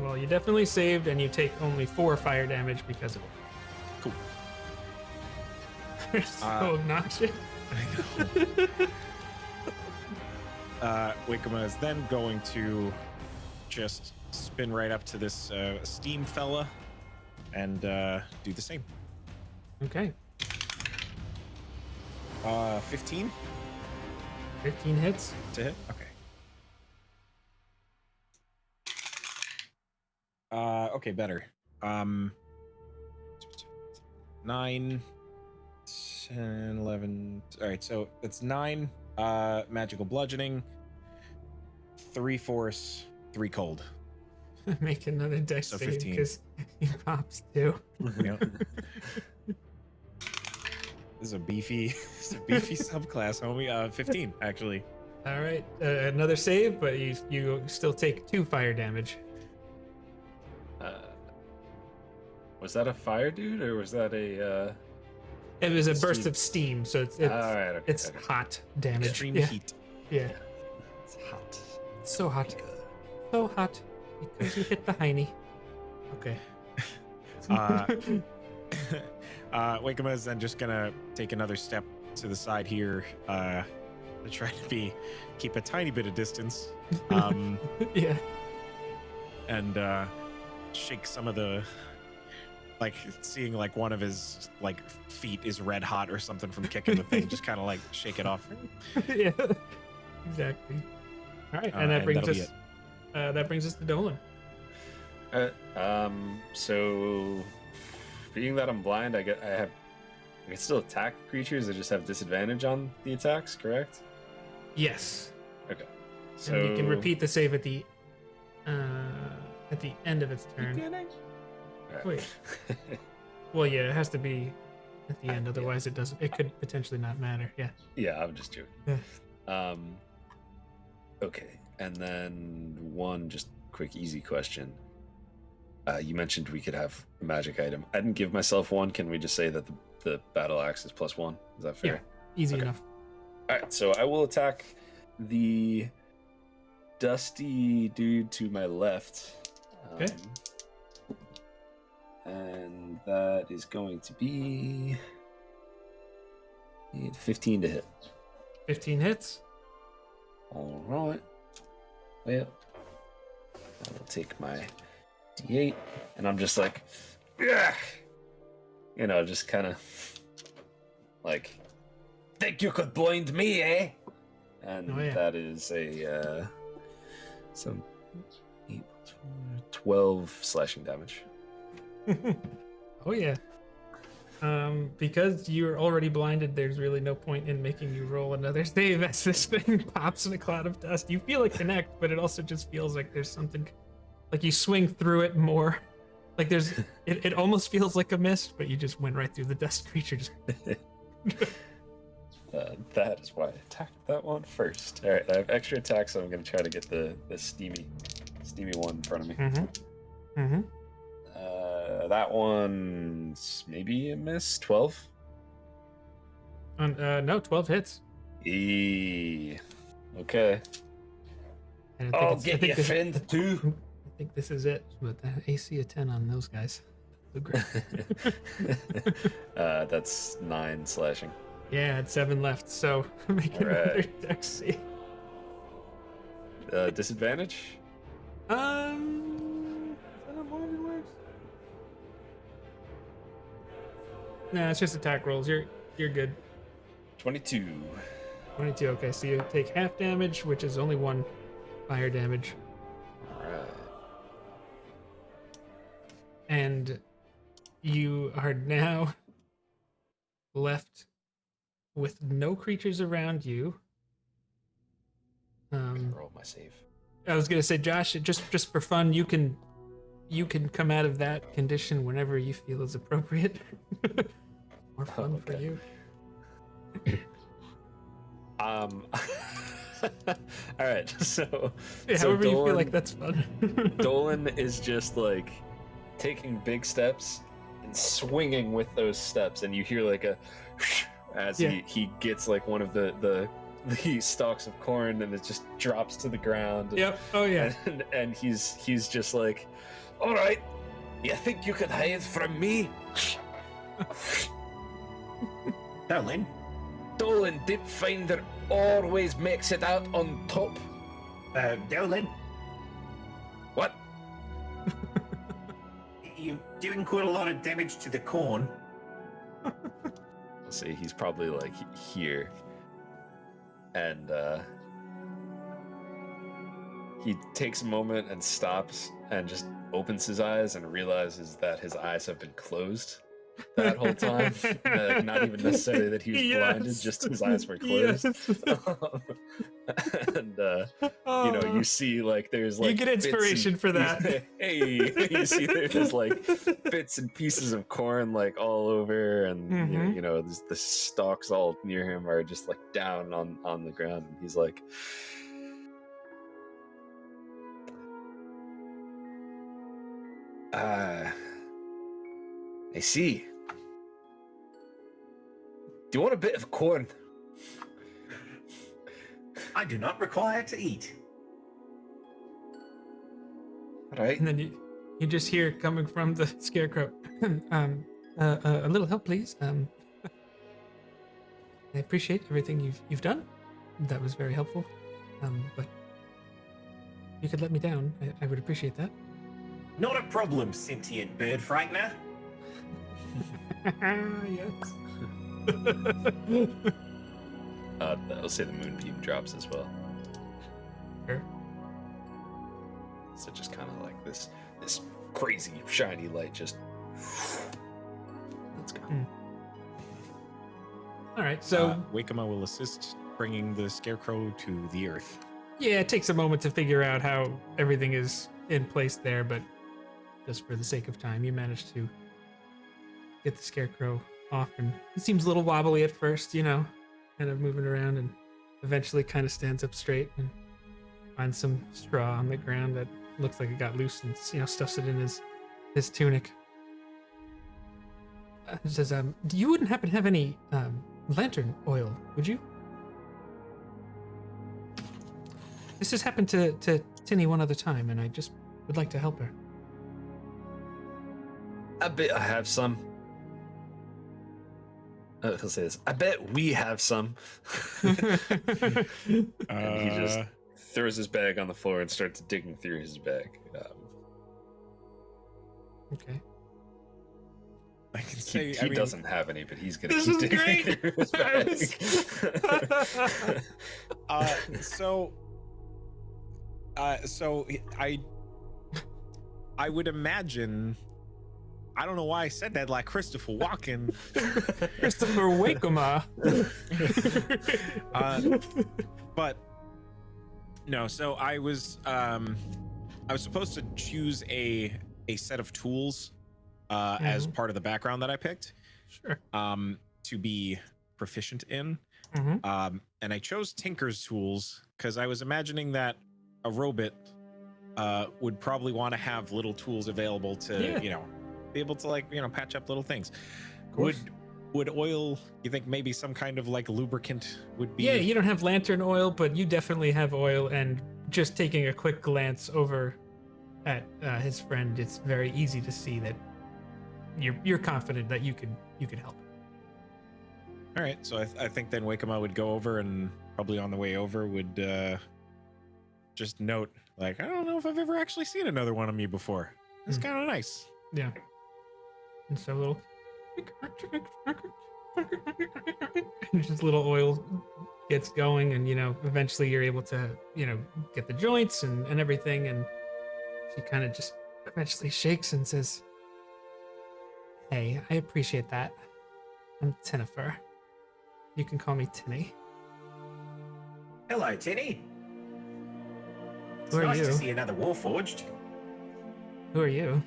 Well, you definitely saved, and you take only 4 fire damage because of it. Cool. They're so obnoxious. Wickama is then going to just spin right up to this steam fella and do the same. Okay. 15 15 hits. to hit. Okay. Okay, better. 9, 10, 11. All right, so it's 9 magical bludgeoning, 3 force, 3 cold. Make another dex So save 15. because he pops too. Yep. This is a beefy subclass, homie. 15 actually. All right, another save, but you still take 2 fire damage. Was that a fire dude or was that a? It was a burst Steam. of steam, so it's All right, okay, it's okay. hot damage. Extreme yeah. heat. Yeah, It's hot. it's so hot, so hot because you hit the hiney. Okay. Wickama is then just gonna take another step to the side here to try to keep a tiny bit of distance, Yeah. and shake some of the, like seeing like one of his like feet is red hot or something from kicking the thing, just kind of like shake it off. Yeah. Exactly. All right, and that brings that'll be us. That brings us to Dolan. So being that I'm blind, I can still attack creatures. I just have disadvantage on the attacks, correct? Yes. Okay. So And you can repeat the save at the end of its turn. Alright. Wait. Well, yeah, it has to be at the end, otherwise it doesn't. It could potentially not matter. Yeah. Yeah, I'm just joking. Yeah. Okay, and then one just quick, easy question. You mentioned we could have a magic item. I didn't give myself one. Can we just say that the battle axe is +1? Is that fair? Yeah, easy enough. All right, so I will attack the dusty dude to my left. Okay. And that is going to be 15 to hit. 15 hits. All right. Well, I will take my D8, and I'm just like, yeah, just kind of like, think you could blind me, eh? And that is a some 8 plus 4, 12 slashing damage. Oh yeah. Because you're already blinded, there's really no point in making you roll another save as this thing pops in a cloud of dust. You feel it connect, but it also just feels like there's something, like you swing through it more. Like there's, it almost feels like a mist, but you just went right through the dust creature. Just. That is why I attacked that one first. All right, I have extra attacks, so I'm going to try to get the steamy one in front of me. Mm-hmm. That one's maybe a miss. 12. No, 12 hits. Okay. And I'll get your friend too. I think this is it, but AC of 10 on those guys. Look great. That's 9 slashing. Yeah, it's 7 left, so make another dex save. Disadvantage? Is that how it works? Nah, it's just attack rolls. You're good. 22. 22. Okay, so you take half damage, which is only 1 fire damage, All right. and you are now left with no creatures around you. Roll my save. I was gonna say, Josh, just for fun, you can come out of that condition whenever you feel is appropriate. More fun for you. All right, so However you feel Dolan- like that's fun. Dolan is just like taking big steps and swinging with those steps, and you hear like a as he gets like one of the stalks of corn, and it just drops to the ground. Yep. Oh yeah. And he's just like, all right, you think you can hide from me? Dolan did find that always makes it out on top. Dolan, What? you're doing quite a lot of damage to the corn. Let's see, he's probably like here. And he takes a moment and stops and just opens his eyes and realizes that his eyes have been closed that whole time. Like, not even necessarily that he was blinded, just his eyes were closed. Yes. And you see like there's like you get inspiration for that. Hey, you see there's like bits and pieces of corn like all over, and the stalks all near him are just like down on the ground, and he's like, I see. Do you want a bit of corn? I do not require to eat. All right. And then you just hear coming from the scarecrow, a little help, please. I appreciate everything you've done. That was very helpful. But you could let me down. I would appreciate that. Not a problem, sentient bird frightener. Yes. I'll say the moonbeam drops as well. Sure. So just kind of like this crazy shiny light just. Let's go. All right, so Wakema will assist bringing the scarecrow to the earth. yeah, it takes a moment to figure out how everything is in place there, but just for the sake of time, you managed to get the scarecrow off, and he seems a little wobbly at first, kind of moving around, and eventually kind of stands up straight and finds some straw on the ground that looks like it got loose, and stuffs it in his his tunic. He says, you wouldn't happen to have any lantern oil, would you? This has happened to Tinny one other time, and I just would like to help her. I bet I have some. I'll say this. I bet we have some. And he just throws his bag on the floor and starts digging through his bag. Okay. I can say He doesn't have any, but he's gonna This keep is digging great. through his bag. So I would imagine. I don't know why I said that like Christopher Walken. Christopher Wakema. But no. So I was supposed to choose a set of tools as part of the background that I picked. Sure. To be proficient in. And I chose Tinker's tools because I was imagining that a robot would probably want to have little tools available to, be able to patch up little things. Would oil, you think maybe some kind of like lubricant would be? Yeah, you don't have lantern oil, but you definitely have oil, and just taking a quick glance over at his friend, it's very easy to see that you're confident that you could help. All right, so I think then Wakema would go over, and probably on the way over would just note, like, I don't know if I've ever actually seen another one of me before. It's kind of nice. Yeah. And so a little and just little oil gets going, and eventually you're able to get the joints and everything, and she kind of just eventually shakes and says, "Hey, I appreciate that. I'm Tinnifer. You can call me Tinny." Hello, Tinny. It's Who are nice you? to see another Warforged. Who are you?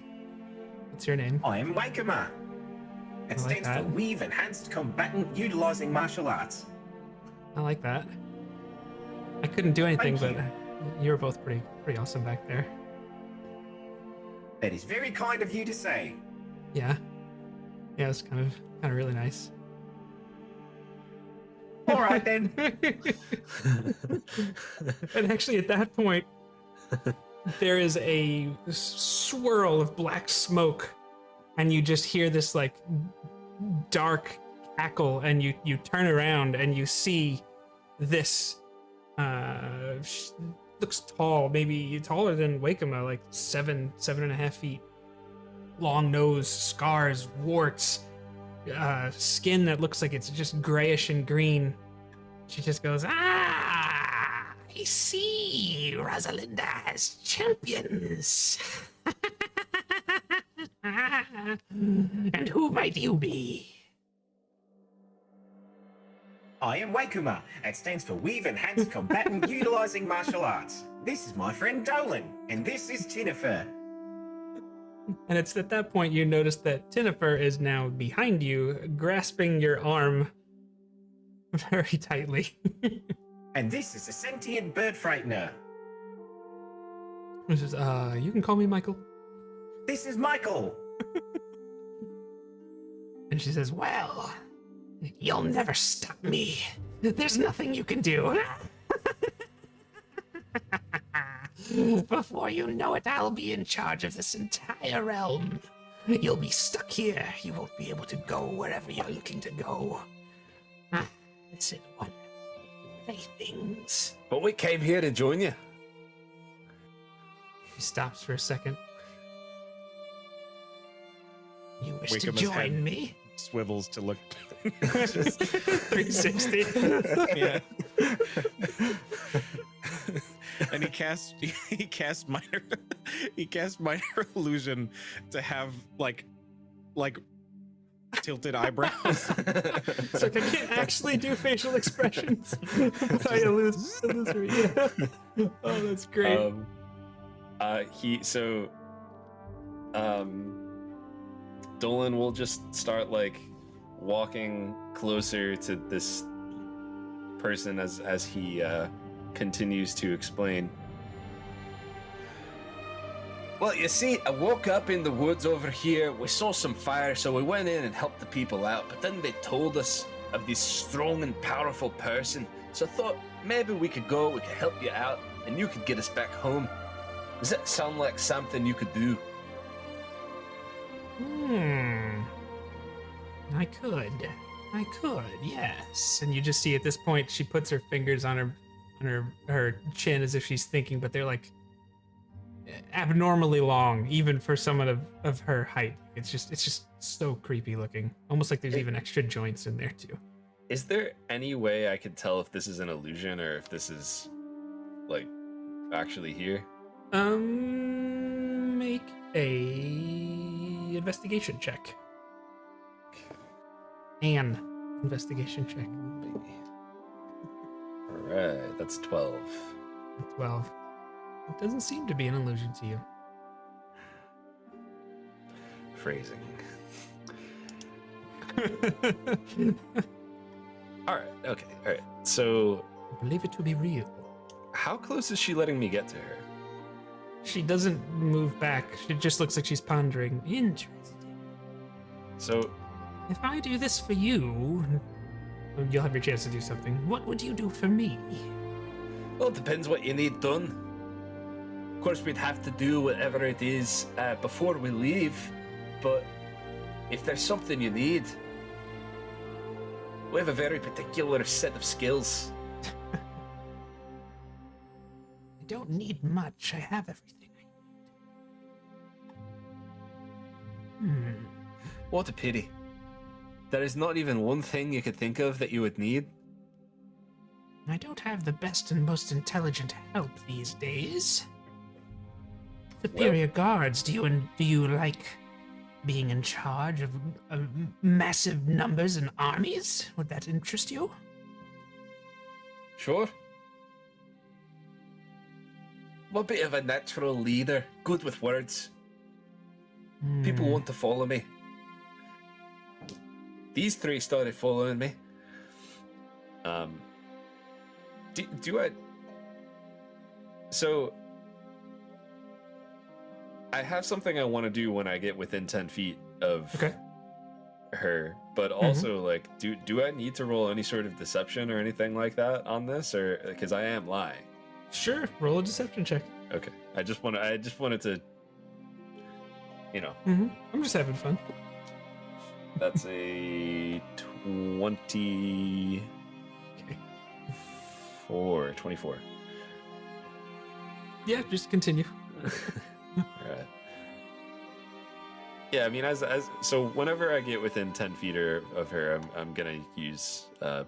What's your name? I am Wakema. It I like stands for that. Weave Enhanced Combatant Utilizing Martial Arts. I like that. I couldn't do anything, Thank but you were both pretty awesome back there. That is very kind of you to say. Yeah. Yeah, it's kind of really nice. All right then. And actually, at that point, there is a swirl of black smoke, and you just hear this like dark cackle, and you turn around and you see this looks tall, maybe taller than Wakema, like 7.5 feet, long nose, scars, warts, skin that looks like it's just grayish and green. She just goes, "Ah, I see Rosalinda has champions." "And who might you be?" I am Wakema. It stands for Weave Enhanced Combatant Utilizing Martial Arts. This is my friend Dolan, and this is Tinnifer. And it's at that point you notice that Tinnifer is now behind you, grasping your arm very tightly. And this is a sentient bird frightener. She says, "You can call me Michael." This is Michael. And she says, "Well, you'll never stop me. There's nothing you can do." "Before you know it, I'll be in charge of this entire realm. You'll be stuck here. You won't be able to go wherever you're looking to go. This is one playthings." But we came here to join you. He stops for a second. "You wish to Wakema's join head me?" Swivels to look. 360. Yeah. And he cast minor illusion to have like tilted eyebrows. It's like I can't actually do facial expressions, but I illusory. Yeah. Oh, that's great. Dolan will just start like walking closer to this person as he continues to explain. Well, you see, I woke up in the woods over here. We saw some fire, so we went in and helped the people out. But then they told us of this strong and powerful person. So I thought maybe we could go, we could help you out, and you could get us back home. Does that sound like something you could do? I could, yes. And you just see at this point she puts her fingers on her chin as if she's thinking, but they're like abnormally long, even for someone of her height. It's just so creepy looking. Almost like there's even extra joints in there too. Is there any way I could tell if this is an illusion or if this is like actually here? Make a investigation check. An investigation check. Alright, that's 12. 12. It doesn't seem to be an illusion to you. Phrasing. Alright, okay, alright. So, Believe it to be real. how close is she letting me get to her? She doesn't move back. She just looks like she's pondering. Interesting. So, If I do this for you, you'll have your chance to do something. What would you do for me? well, it depends what you need done. Of course, we'd have to do whatever it is before we leave, but if there's something you need, we have a very particular set of skills. I don't need much. I have everything I need. What a pity. There is not even one thing you could think of that you would need. I don't have the best and most intelligent help these days. Superior guards, do you like being in charge of massive numbers and armies? Would that interest you? Sure. I'm a bit of a natural leader, good with words. People want to follow me. These three started following me. Do I... So... I have something I want to do when I get within 10 feet of her, but also, like, do I need to roll any sort of deception or anything like that on this, or because I am lying? Sure, roll a deception check. Okay, I just wanted to, you know. I'm just having fun. That's a 24. 24. Yeah, just continue. Alright. Yeah, I mean, so whenever I get within 10 feet of her, I'm gonna use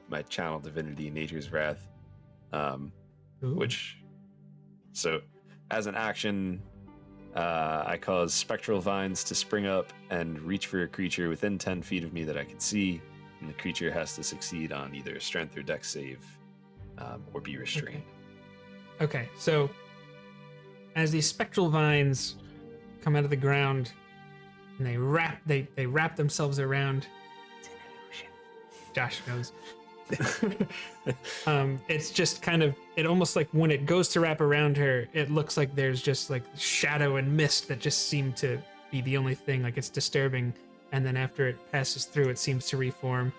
my channel divinity, Nature's Wrath, which, so as an action, I cause spectral vines to spring up and reach for a creature within 10 feet of me that I can see, and the creature has to succeed on either a strength or dex save, or be restrained. Okay, so as these spectral vines come out of the ground and they wrap themselves around, it's an illusion. Josh knows. It's just kind of, it almost like when it goes to wrap around her, it looks like there's just like shadow and mist that just seem to be the only thing, like it's disturbing. And then after it passes through, it seems to reform.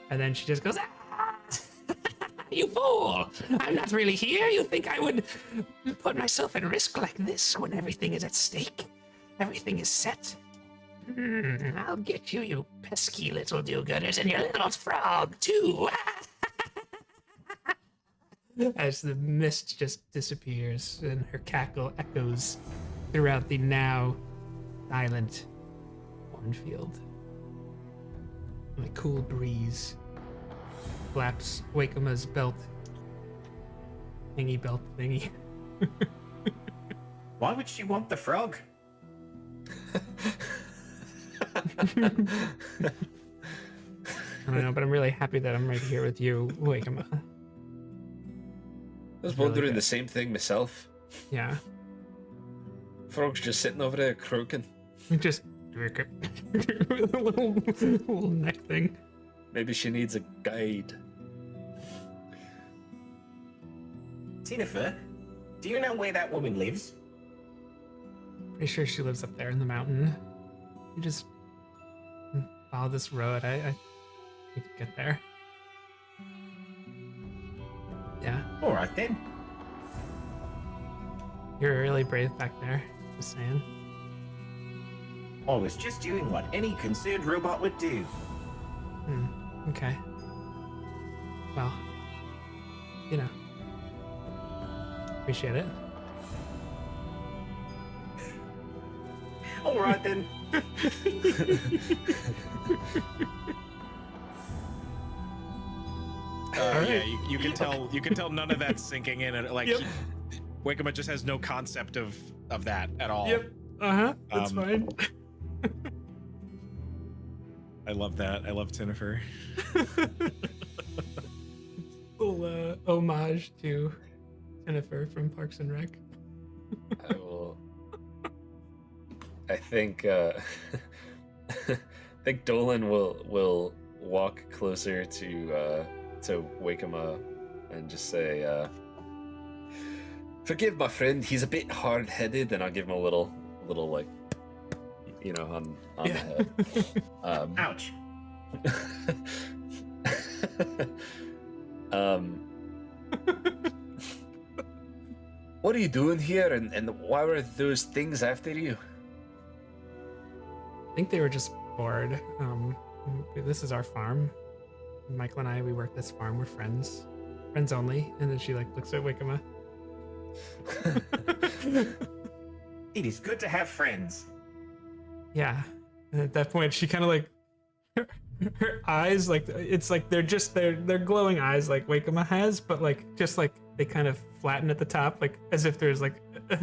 And then she just goes, "Ah! You fool! I'm not really here. You think I would put myself at risk like this when everything is at stake? Everything is set? I'll get you, you pesky little do-gooders, and your little frog, too!" As the mist just disappears and her cackle echoes throughout the now silent cornfield. A cool breeze flaps Wakema's belt. Thingy belt thingy. Why would she want the frog? I don't know, but I'm really happy that I'm right here with you, Wakema. I was wondering the same thing myself. Yeah. Frog's just sitting over there croaking. Just with a little neck thing. Maybe she needs a guide. Jennifer, do you know where that woman lives? Pretty sure she lives up there in the mountain. You just follow this road. I think you get there. Yeah. All right then. You're really brave back there. Just saying. I was just doing what any concerned robot would do. Okay. Well, you know. Appreciate it. All right then. Yeah, you can tell. You can tell none of that's sinking in, and like, Yep. Wakema just has no concept of that at all. Yep. That's fine. I love that. I love Tinifer. Little homage to Jennifer from Parks and Rec. I will. I think Dolan will walk closer to Wakema and just say, "Forgive my friend. He's a bit hard-headed," and I'll give him a little like, on the head. Ouch. What are you doing here, and why were those things after you? I think they were just bored. This is our farm. Michael and I, we work this farm. We're friends. Friends only. And then she looks at Wakema. It is good to have friends. Yeah. And at that point, she kind of her eyes, it's like they're glowing eyes like Wakema has, but just they kind of flatten at the top, as if there's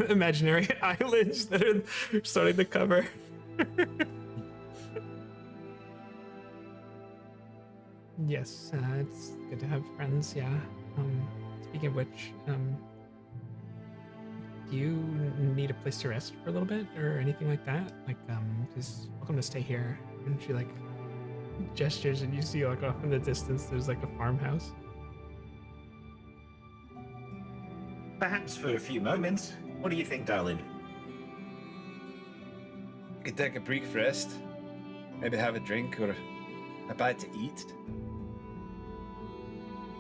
imaginary eyelids that are starting to cover. Yes, it's good to have friends, yeah. Speaking of which, do you need a place to rest for a little bit or anything like that? Just welcome to stay here. And she gestures, and you see off in the distance there's a farmhouse. Perhaps for a few moments. What do you think, darling? You could take a brief rest, maybe have a drink or a bite to eat.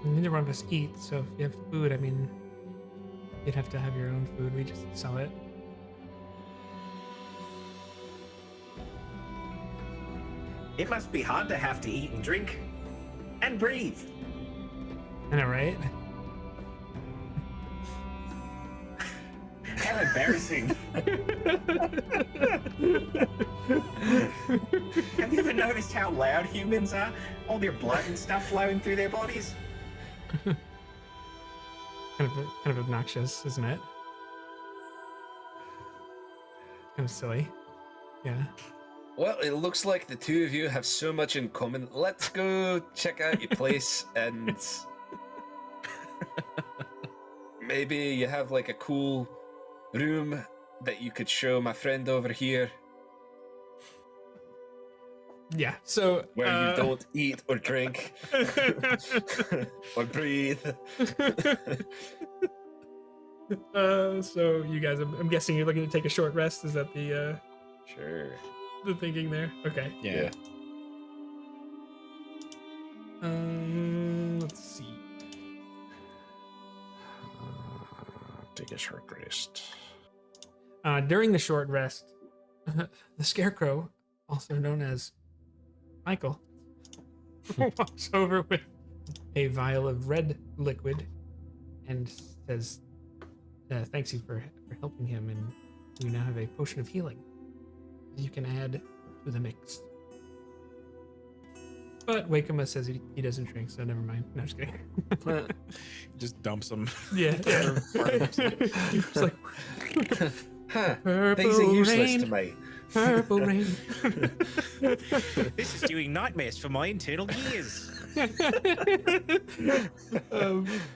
Neither one of us eat, so if you have food, you'd have to have your own food. We just sell it. It must be hard to have to eat and drink and breathe. I know, right? How embarrassing. Have you ever noticed how loud humans are? All their blood and stuff flowing through their bodies? Kind of obnoxious, isn't it? Kind of silly. Yeah. Well, it looks like the two of you have so much in common. Let's go check out your place and maybe you have a cool room that you could show my friend over here Yeah, so where you don't eat or drink or breathe. So you guys, I'm guessing you're looking to take a short rest. Is that the Sure. the thinking there? Okay. Yeah. Let's see. Take a short rest. During the short rest, the Scarecrow, also known as Michael, walks over with a vial of red liquid and says, thanks you for helping him, and we now have a potion of healing you can add to the mix. But Wakema says he doesn't drink, so never mind. No, just kidding. Just dumps them. Yeah. It's like, Huh. purple Things are useless rain, to me. purple rain. This is doing nightmares for my internal gears.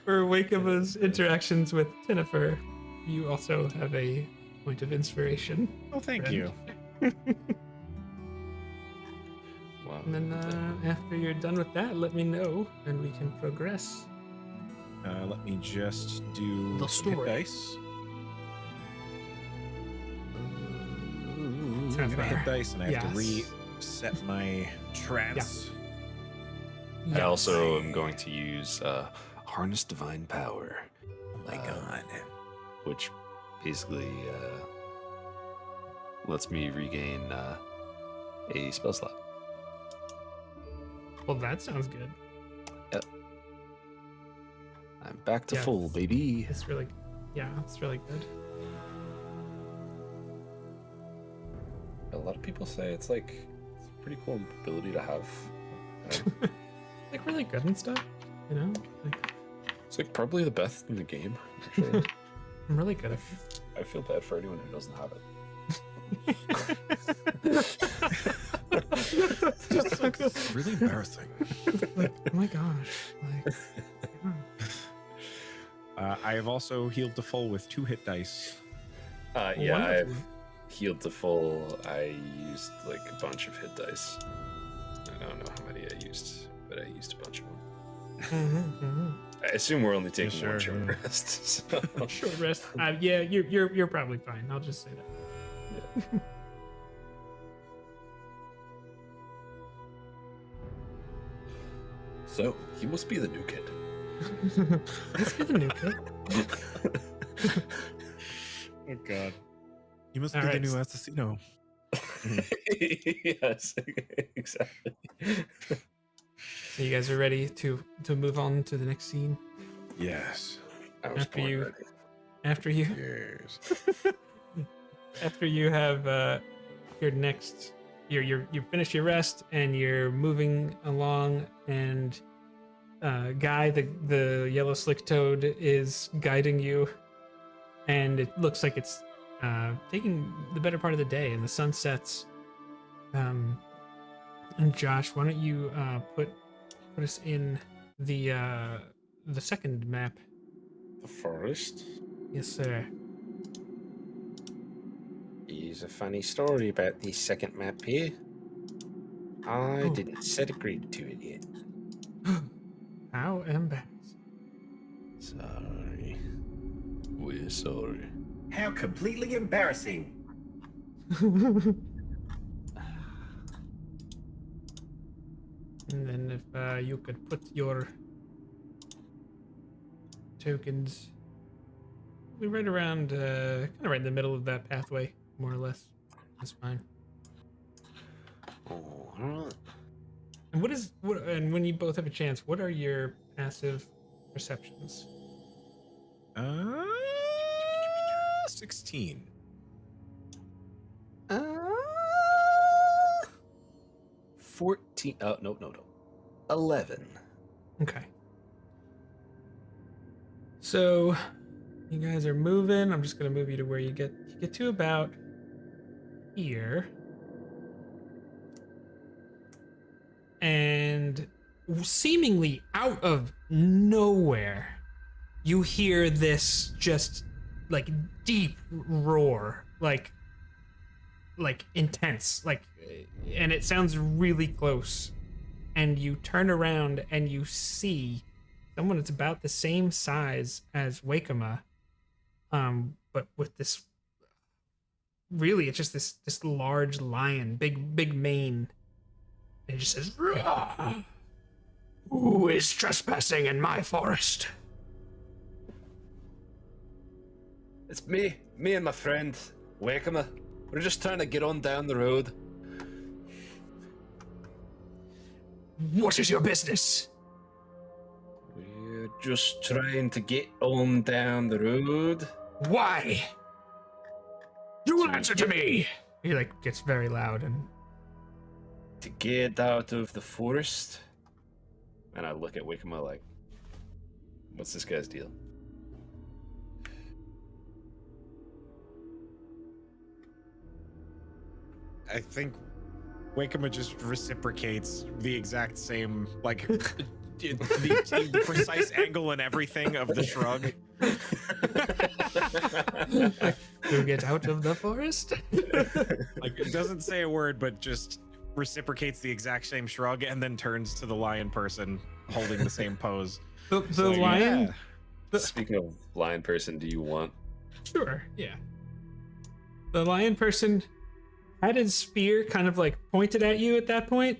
For Wakema's interactions with Tinifer, you also have a point of inspiration. Oh, thank Friend. you. Wow. And then after you're done with that, let me know, and we can progress. Let me just do The some hit story. dice. I'm gonna hit dice, and I have to Yes. reset my trance. I also am going to use Harness Divine Power. Oh my god. Which basically lets me regain a spell slot. Well, that sounds good. Yep. I'm back to Yeah. full, baby. It's really good. A lot of people say it's like it's a pretty cool ability to have. Like really good and stuff, you know? Like, It's like probably the best in the game. Actually. I'm really good at I feel bad for anyone who doesn't have it. It's really embarrassing. like, oh my gosh. Like, yeah. I have also healed to full with 2 hit dice. Yeah, Wonderful. I've healed to full. I used like a bunch of hit dice. I don't know how many I used, but I used a bunch of them. I assume we're only taking sure, one short yeah. rest. So. Short rest. Yeah, you're probably fine. I'll just say that. So he must be the new kid. Let's get the new kid. Oh god. You must All be right. the new assassino. Yes, exactly. So you guys are ready to move on to the next scene? Yes. I was After born you- ready. After you Yes. after you have your next you finish your rest and you're moving along, and Guy the yellow slick toad is guiding you, and it looks like it's taking the better part of the day, and the sun sets. And Josh, why don't you put us in the second map? The forest Yes, sir. is a funny story about the second map here. I Oh. didn't set agreed to it yet. How embarrassing. Sorry. We're sorry. How completely embarrassing. And then if you could put your tokens right around, kind of right in the middle of that pathway, more or less. That's fine. Oh, alright. And and when you both have a chance, what are your passive perceptions? 16. 14. Oh, no. 11. Okay. So you guys are moving. I'm just gonna move you to where you get to about here. And seemingly out of nowhere, you hear this just like deep roar, like intense, and it sounds really close. And you turn around and you see someone that's about the same size as Wakema, but with this really, it's just this large lion, big mane. And it just says, "Rah! Who is trespassing in my forest?" It's me and my friend, Wakema. We're just trying to get on down the road. What is your business? We're just trying to get on down the road. Why? You will answer to me. He gets very loud and To get out of the forest. And I look at Wakema like, what's this guy's deal? I think Wakema just reciprocates the exact same, the precise angle and everything of the shrug. to get out of the forest. It doesn't say a word, but just reciprocates the exact same shrug, and then turns to the lion person holding the same pose. The Like, lion. yeah. Speaking of lion person, do you want? Sure. Yeah. The lion person had his spear kind of like pointed at you at that point,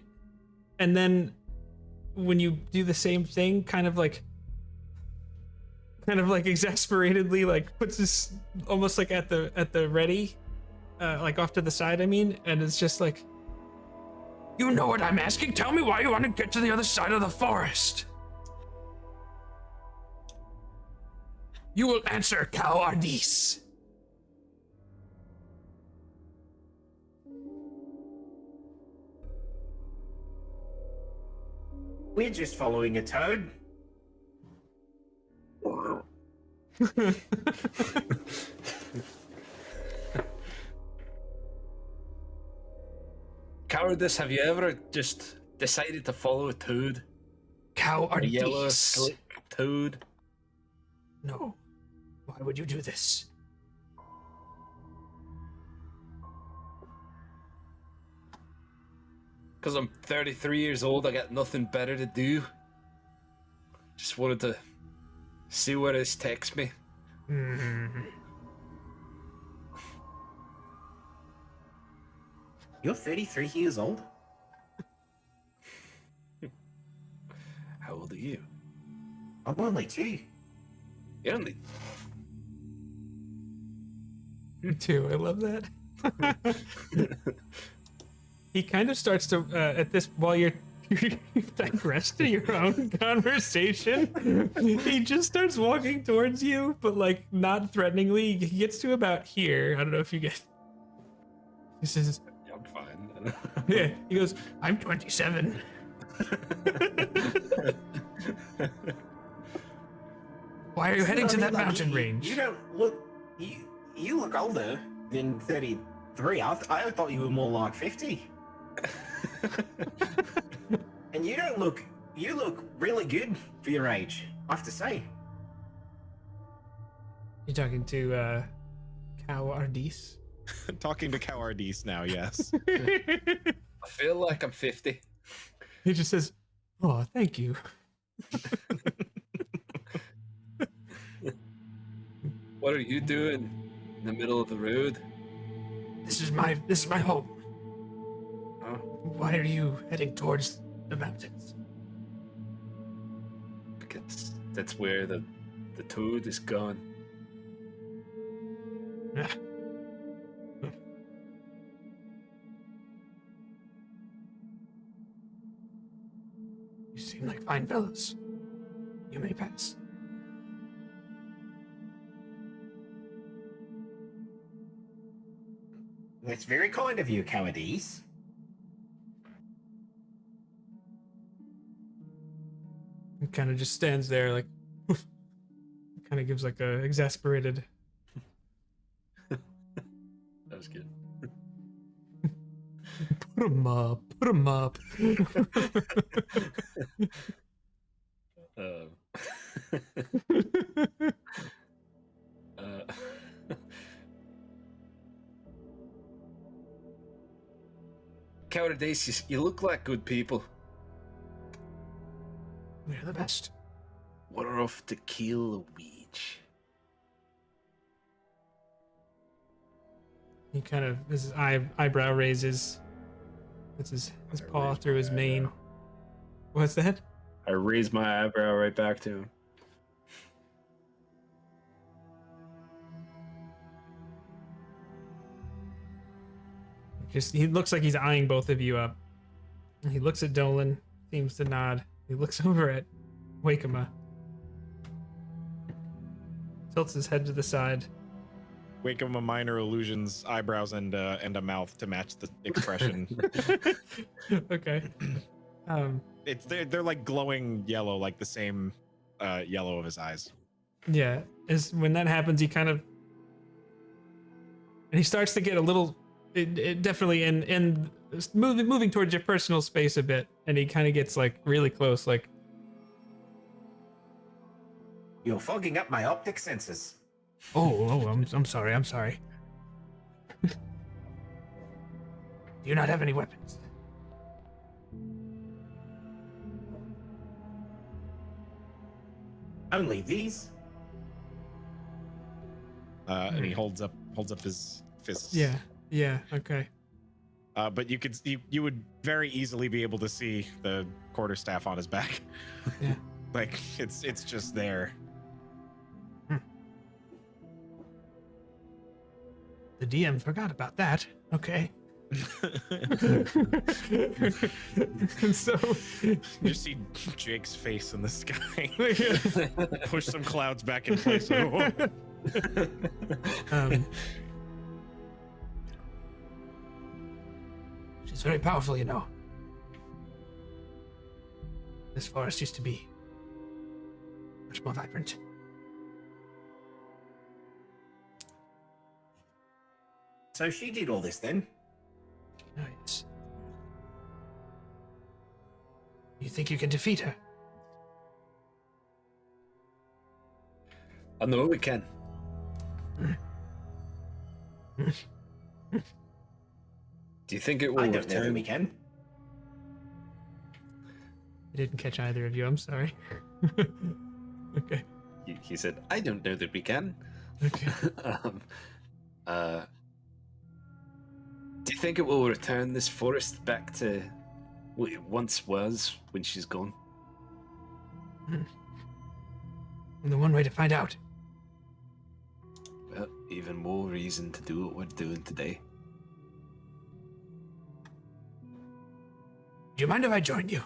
and then when you do the same thing, kind of like exasperatedly like puts his almost like at the ready, like off to the side, I mean, and it's just like, you know what I'm asking? Tell me why you want to get to the other side of the forest. You will answer, cowardice. We're just following a toad. Cowardice, have you ever just decided to follow a toad? A yellow, Cowardice. slick toad? No. Why would you do this? Because I'm 33 years old, I got nothing better to do. Just wanted to see where this takes me. You're 33 years old? How old are you? I'm only 2. You're only... Me too. I love that. He kind of starts to at this while you've digressed to your own conversation. He just starts walking towards you, but like not threateningly. He gets to about here. I don't know if you get. He says, I'm fine. "Yeah." He goes, "I'm 27." Why are you heading to that mountain range? You don't look. You look older than 33. I thought you were more like 50. And you don't look. You look really good for your age, I have to say. You're talking to cowardice. Talking to cowardice now, yes. I feel like I'm 50. He just says, "Oh, thank you." What are you doing in the middle of the road? This is my home. Oh, Why are you heading towards the mountains? because that's where the toad is gone. Ah. You seem like fine fellows. You may pass. That's very kind of you, cowardice. He kind of just stands there like, kind of gives like a exasperated. That was good. Put him up. Put him up. Cowardice, you look like good people. We're the best. We're off to kill a witch. He kind of his eyebrow raises. Puts his paw through his mane. What's that? I raise my eyebrow right back to him. Just he looks like he's eyeing both of you up. He looks at Dolan, seems to nod. He looks over at Wakema. Tilts his head to the side. Wake him a minor illusions, eyebrows, and a mouth to match the expression. Okay. They're like glowing yellow, like the same yellow of his eyes. Yeah. As when that happens, he kind of and he starts to get a little it definitely in moving towards your personal space a bit, and he kind of gets like really close, like, You're fogging up my optic senses. I'm sorry. Do you not have any weapons? Only these? And he holds up his fists. Yeah, okay. But you would very easily be able to see the quarterstaff on his back. Yeah. Like it's just there. The DM forgot about that. Okay. And so You see Jake's face in the sky. Push some clouds back in place. She's very powerful, you know. This forest used to be much more vibrant. So she did all this then? Oh, yes. You think you can defeat her? I know we can. Do you think it will I don't know that return? we can. I didn't catch either of you. I'm sorry. Okay. He said, I don't know that we can. Okay. Do you think it will return this forest back to what it once was when she's gone? And the one way to find out. Well, even more reason to do what we're doing today. Do you mind if I join you?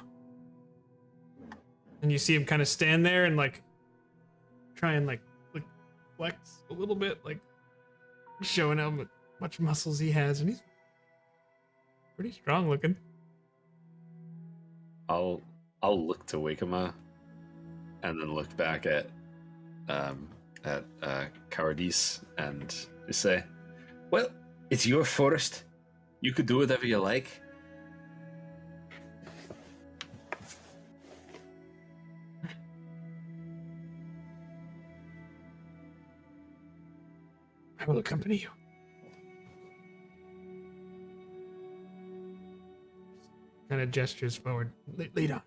And you see him kind of stand there and like try and like flex a little bit, like showing how much muscles he has, and he's pretty strong looking. I'll look to Wakema and then look back at Cowardice and say, well, it's your forest. You could do whatever you like. I will accompany you. Kind of gestures forward. Lead on.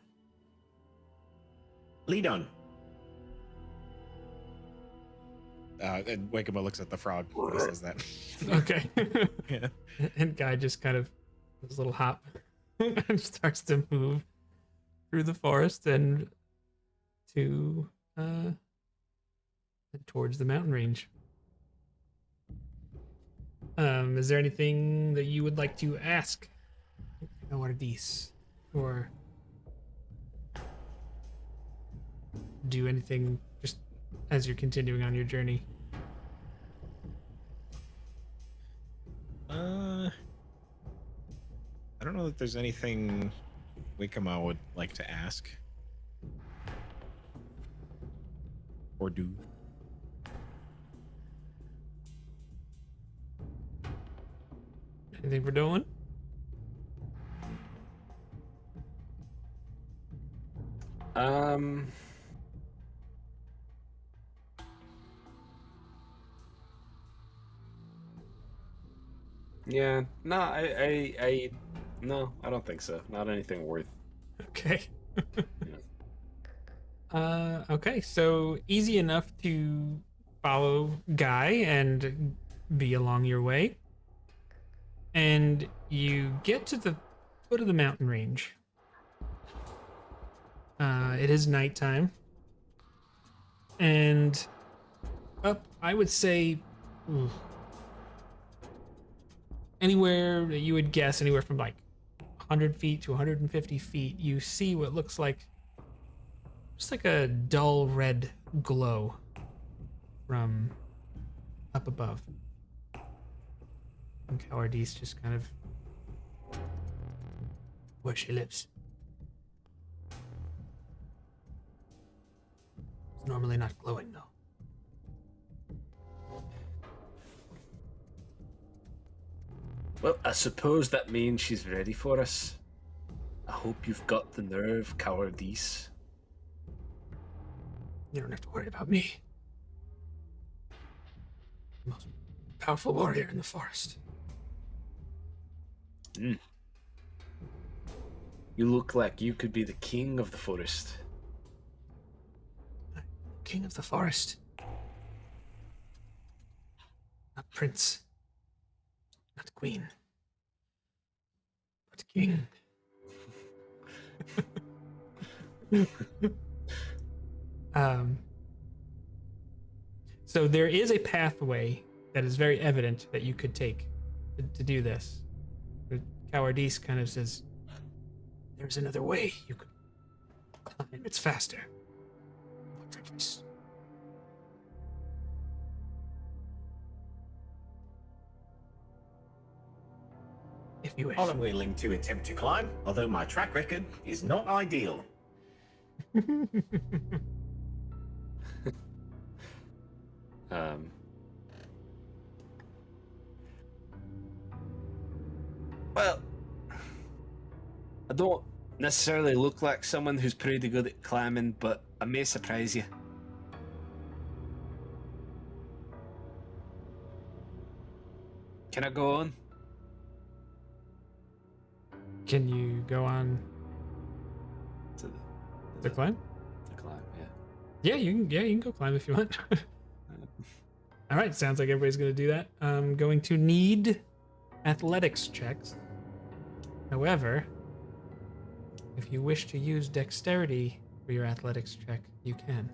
Lead on. And Wakema looks at the frog when he says that. Okay. Yeah. And Guy just kind of does a little hop and starts to move through the forest and to towards the mountain range. Is there anything that you would like to ask Cowardice, or do anything just as you're continuing on your journey? I don't know that there's anything Wakema would like to ask or do. Anything for Dolan? Yeah, no, no, I don't think so. Not anything worth. Okay. Okay, so easy enough to follow Guy and be along your way. And you get to the foot of the mountain range. It is nighttime. And up, I would say, anywhere that you would guess, anywhere from like 100 feet to 150 feet, you see what looks like just like a dull red glow from up above. And Cowardice just kind of where she lives. It's normally not glowing though. Well, I suppose that means she's ready for us. I hope you've got the nerve, Cowardice. You don't have to worry about me. The most powerful warrior in the forest. You look like you could be the king of the forest. King of the forest. Not prince. Not queen. king. So there is a pathway that is very evident that you could take to do this. But Cowardice kind of says, there's another way you could climb. It's faster. If you wish. I'm willing to attempt to climb, although my track record is not ideal. Well, I don't necessarily look like someone who's pretty good at climbing, but I may surprise you. Can I go on? Can you go on to climb? To climb, yeah. Yeah, you can go climb if you want. All right, sounds like everybody's going to do that. I'm going to need athletics checks. However, if you wish to use dexterity for your athletics check, you can.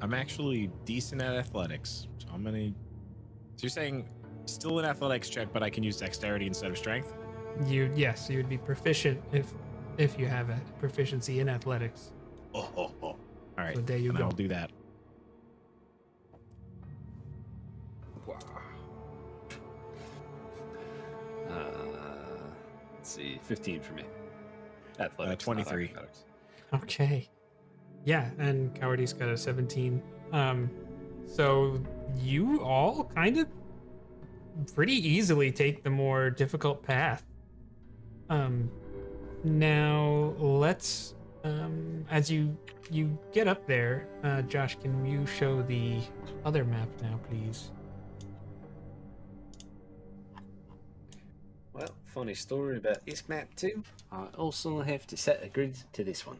I'm actually decent at athletics, so I'm gonna. So you're saying still an athletics check, but I can use dexterity instead of strength? Yes, you would be proficient if you have a proficiency in athletics. All right, So there you go. I'll do that. Wow. Let's see, 15 for me. Athletics, not 23. acrobatics. Okay. Yeah, and Cowardy's got a 17. So you all kind of pretty easily take the more difficult path. Now let's as you get up there, Josh, can you show the other map now, please? Well, funny story about this map too. I also have to set a grid to this one.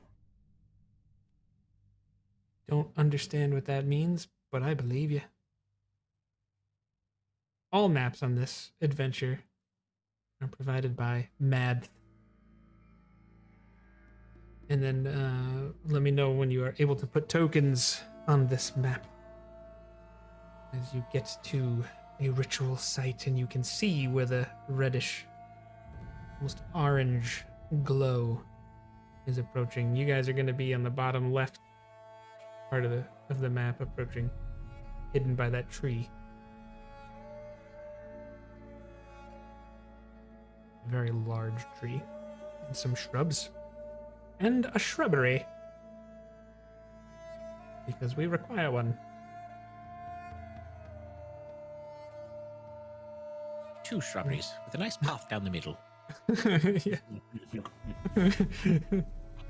Don't understand what that means, but I believe you. All maps on this adventure are provided by Mad. And then let me know when you are able to put tokens on this map. As you get to a ritual site and you can see where the reddish, almost orange glow is approaching. You guys are going to be on the bottom left part of the map, approaching, hidden by that tree. A very large tree and some shrubs and a shrubbery, because we require one. 2 shrubberies with a nice path down the middle.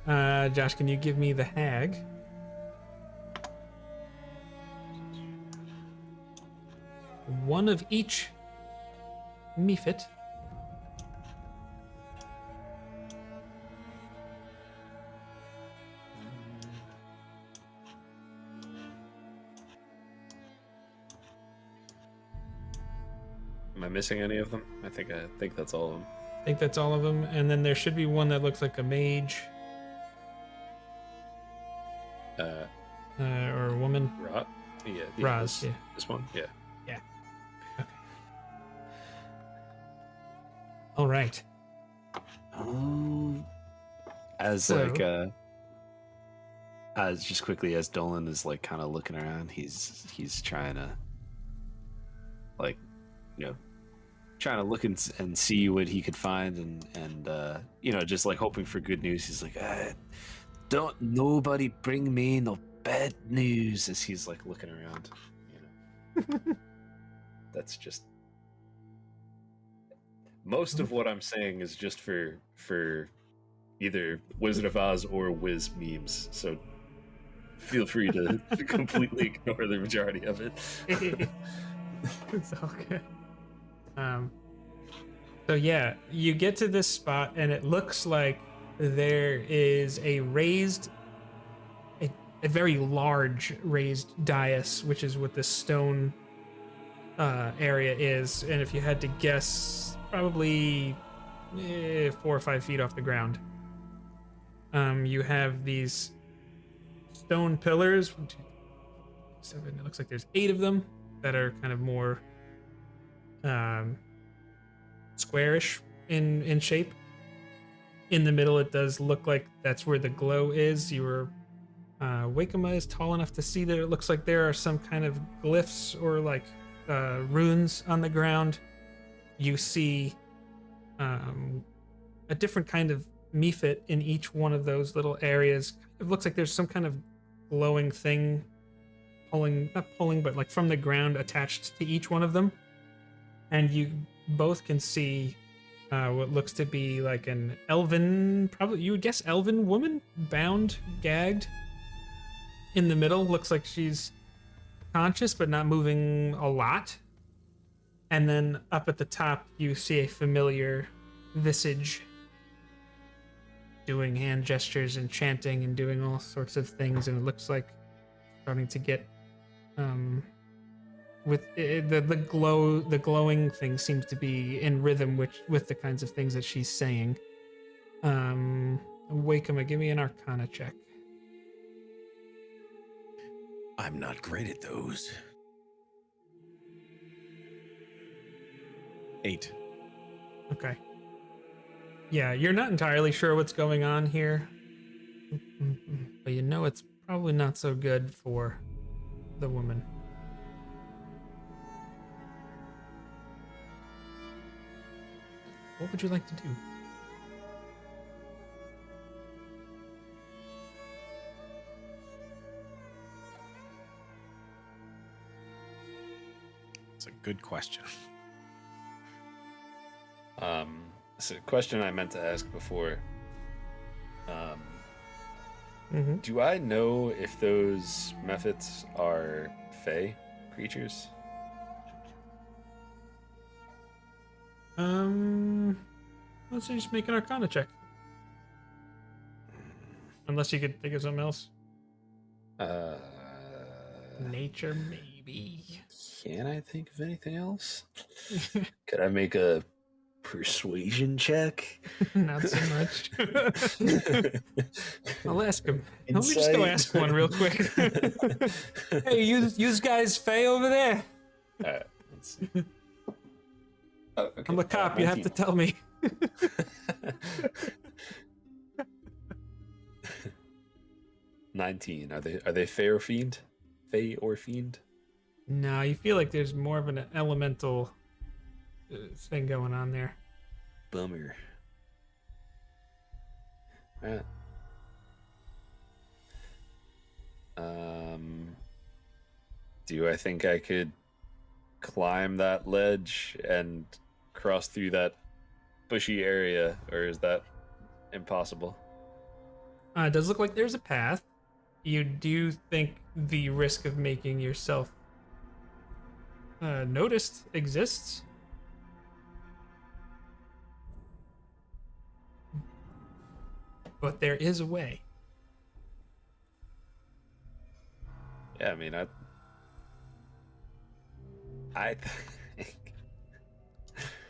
Yeah. Josh, can you give me the hag? One of each mephit. Am I missing any of them? I think that's all of them. I think that's all of them. And then there should be one that looks like a mage. Or a woman. Roz? Yeah. Roz, yeah. This one? Yeah. Yeah. Okay. All right. As So- like as just quickly as Dolan is like kind of looking around, he's trying to like, you know, trying to look and see what he could find and you know, just like hoping for good news. He's like, don't nobody bring me no bad news, as he's like looking around, you know. That's just most of what I'm saying is just for either Wizard of Oz or Wiz memes, so feel free to completely ignore the majority of it. It's all good. So yeah, you get to this spot and it looks like there is a very large raised dais, which is what this stone area is, and if you had to guess, probably 4 or 5 feet off the ground. You have these stone pillars. 1, 2, 7. It looks like there's 8 of them that are kind of more squarish in shape. In the middle, it does look like that's where the glow is. Wakema is tall enough to see that it looks like there are some kind of glyphs or like runes on the ground. You see a different kind of mephit in each one of those little areas. It looks like there's some kind of glowing thing not pulling, but like from the ground attached to each one of them. And you both can see what looks to be like an elven, probably you would guess elven woman, bound, gagged. In the middle, looks like she's conscious but not moving a lot. And then up at the top, you see a familiar visage doing hand gestures and chanting and doing all sorts of things, and it looks like starting to get with the glowing thing seems to be in rhythm with the kinds of things that she's saying. Wakema, give me an Arcana check. I'm not great at those. 8. Okay. Yeah, you're not entirely sure what's going on here, but you know it's probably not so good for the woman. What would you like to do? It's a good question. It's a question I meant to ask before. Do I know if those mephits are fey creatures? Let's just make an Arcana check. Unless you could think of something else. Nature, maybe. Can I think of anything else? Could I make a persuasion check? Not so much. I'll ask him. Let me just Insight? go ask one real quick. Hey, you guys fey over there? Alright, let's see. Oh, okay. I'm a cop, you have to tell me. 19. Are they fey or fiend? Fey or fiend? No, you feel like there's more of an elemental thing going on there. Bummer. Yeah. Do I think I could climb that ledge and cross through that bushy area, or is that impossible? It does look like there's a path. You do think the risk of making yourself noticed exists? But there is a way. Yeah, I mean, I think.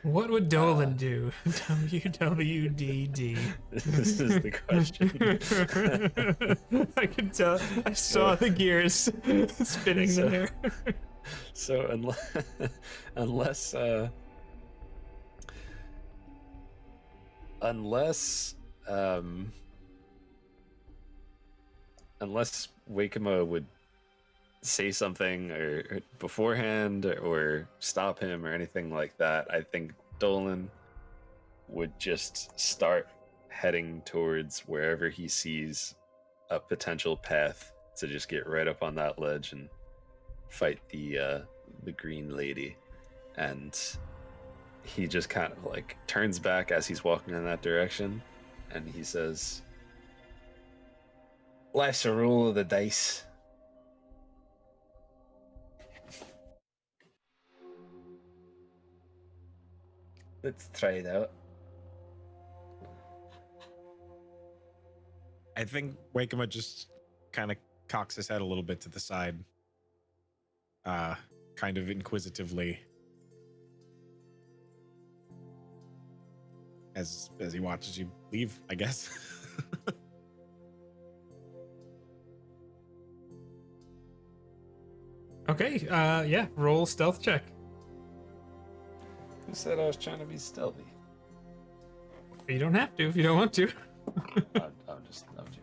What would Dolan do? WWDD. This is the question. I can tell. I saw the gears spinning there. So unless Wakema would say something or beforehand or stop him or anything like that, I think Dolan would just start heading towards wherever he sees a potential path to just get right up on that ledge and fight the green lady. And he just kind of like turns back as he's walking in that direction, and he says, "Life's a roll of the dice." Let's try it out. I think Wakema just kind of cocks his head a little bit to the side. kind of inquisitively as he watches you leave, I guess. Okay, yeah, roll stealth check. Who said I was trying to be stealthy? You don't have to if you don't want to. I'm just you.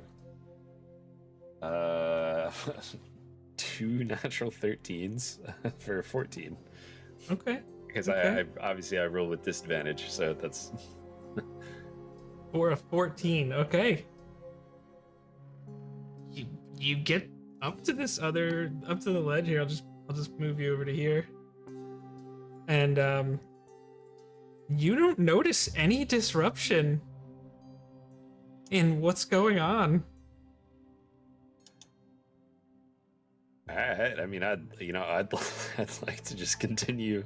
2 natural 13s for 14. Okay. Because okay. I obviously I roll with disadvantage, so that's For a 14, okay. You get up to the ledge here. I'll just move you over to here. And you don't notice any disruption in what's going on. I mean, I'd like to just continue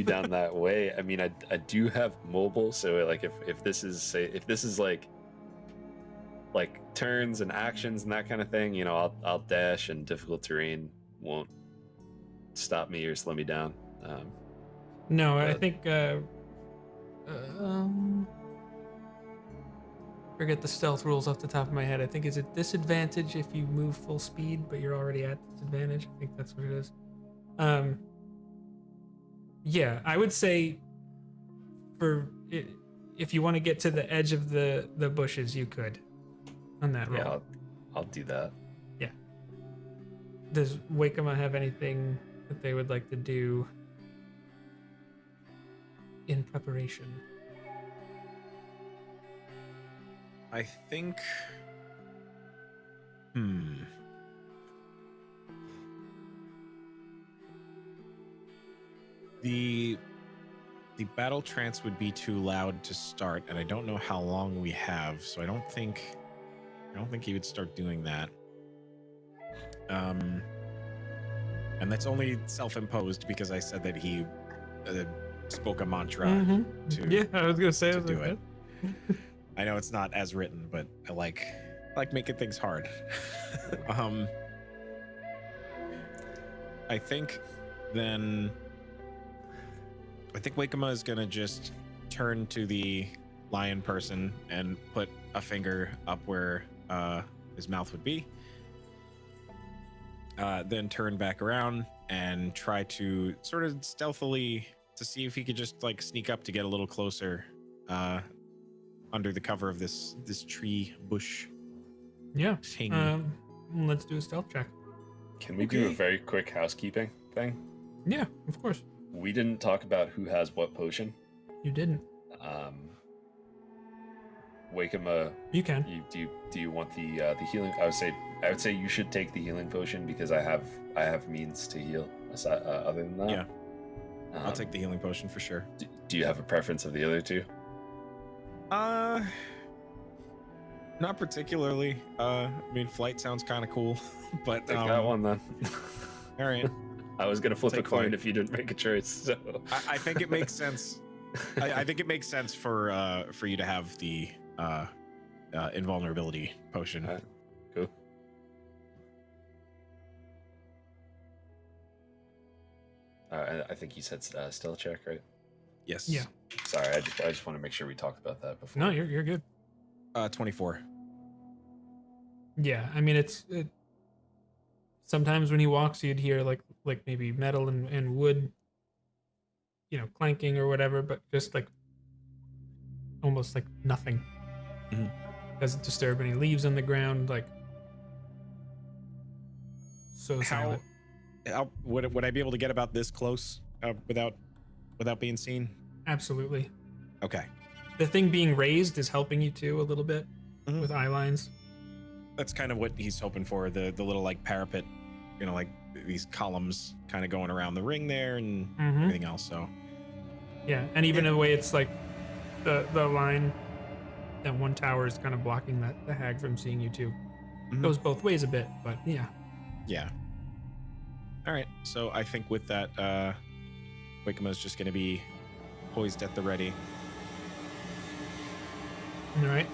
down that way. I mean, I do have mobile, so like if this is like turns and actions and that kind of thing, you know, I'll dash, and difficult terrain won't stop me or slow me down. No, I think forget the stealth rules off the top of my head. I think it's a disadvantage if you move full speed, but you're already at disadvantage. I think that's what it is. Yeah, I would say if you want to get to the edge of the bushes, you could on that roll. Yeah, I'll do that. Yeah. Does Wakema have anything that they would like to do in preparation? I think. The battle trance would be too loud to start, and I don't know how long we have, so I don't think he would start doing that. And that's only self-imposed because I said that he spoke a mantra to. Yeah, I was gonna say to do it. I know it's not as written, but I like making things hard. I think Wakema is gonna just turn to the lion person and put a finger up where his mouth would be. Then turn back around and try to sort of stealthily to see if he could just like sneak up to get a little closer under the cover of this tree bush. Yeah. Thing. Let's do a stealth check. Can we do a very quick housekeeping thing? Yeah, of course. We didn't talk about who has what potion. You didn't. Wakema, you can. Do you want the healing? I would say you should take the healing potion because I have means to heal. Other than that, yeah, I'll take the healing potion for sure. Do you have a preference of the other two? Not particularly. I mean, flight sounds kind of cool, but Take that one then. All right. I was gonna flip a coin flight. if you didn't make a choice. So I think it makes sense. I think it makes sense for you to have the invulnerability potion. All right. Cool. I think you said stealth check, right? Yes. Yeah. Sorry, I just want to make sure we talked about that before. No, you're good. 24. Yeah, I mean it. Sometimes when he walks, you'd hear like maybe metal and wood, you know, clanking or whatever, but just like almost like nothing. Mm-hmm. Doesn't disturb any leaves on the ground. Like so silent. Would I be able to get about this close without being seen? Absolutely. Okay. The thing being raised is helping you too a little bit with eye lines. That's kind of what he's hoping for. The little like parapet, you know, like these columns kind of going around the ring there and everything else. So yeah, and even in a way, it's like the line that one tower is kind of blocking the hag from seeing you too. Goes both ways a bit, but yeah. Yeah. All right. So I think with that, Wakema's just going to be poised at the ready. All right.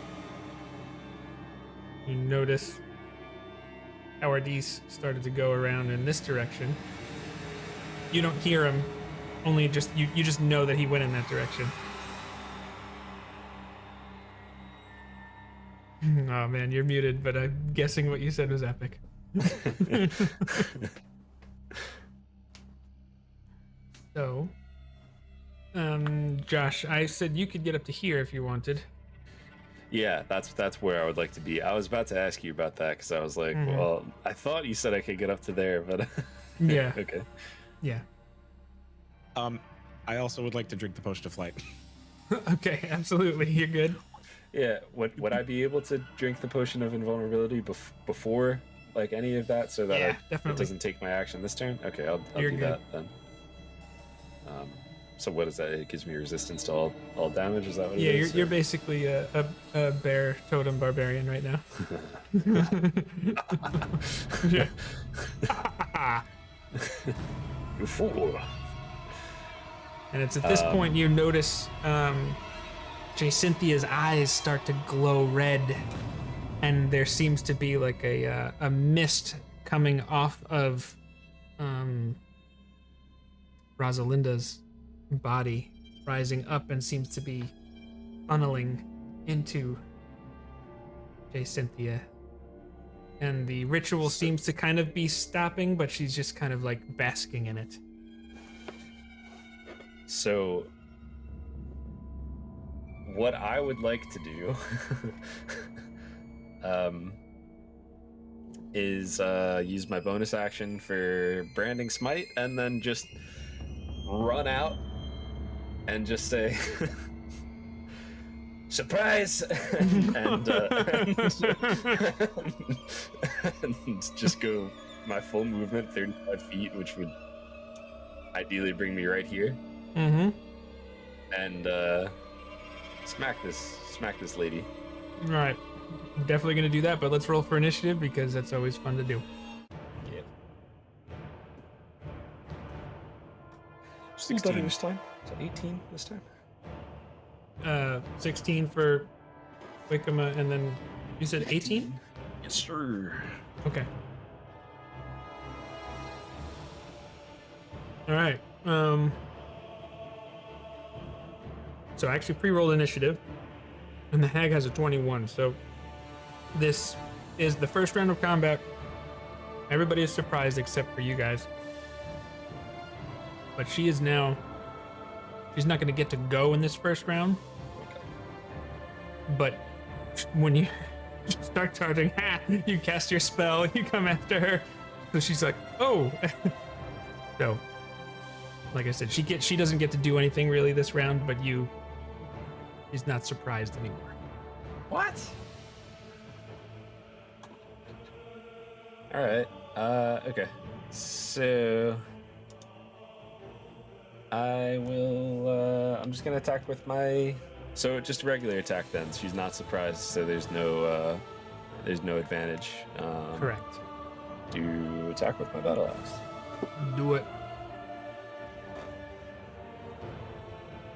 You notice how Ardis started to go around in this direction. you don't hear him. Only just you just know that he went in that direction. Oh man, you're muted, but I'm guessing what you said was epic. So, Josh, I said you could get up to here if you wanted. Yeah, that's where I would like to be. I was about to ask you about that because I was like, well, I thought you said I could get up to there, but Yeah. Okay. Yeah. I also would like to drink the potion of flight. Okay, absolutely. You're good. Yeah, would I be able to drink the potion of invulnerability before like any of that, so that Yeah, it definitely. doesn't take my action this turn? Okay, I'll You're do good. that then. So what is that? It gives me resistance to all damage. Is that what Yeah, it is? you're basically a bear totem barbarian right now. Yeah. You fool. And it's at this point you notice Cynthia's eyes start to glow red, and there seems to be like a mist coming off of Rosalinda's body, rising up and seems to be funneling into Cynthia. And the ritual seems to kind of be stopping, but she's just kind of like basking in it. So, what I would like to do is use my bonus action for Branding Smite and then just run out and just say, surprise! and just go my full movement, 35 feet, which would ideally bring me right here. Mm-hmm. And smack this lady. All right. I'm definitely going to do that, but let's roll for initiative because that's always fun to do. Yeah. 16 this time. Is that 18 this time? 16 for Wickama, and then you said 18? Yes, sir. Okay. All right. So I actually pre-rolled initiative, and the hag has a 21. So this is the first round of combat. Everybody is surprised except for you guys. But she's not going to get to go in this first round. But when you start charging, you cast your spell, you come after her. So she's like, oh. So, like I said, she doesn't get to do anything really this round, but she's not surprised anymore. What? All right. Okay. So I will. I'm just gonna attack with my. So just a regular attack then. She's not surprised, so there's no advantage. Correct. To attack with my battle axe, Do it.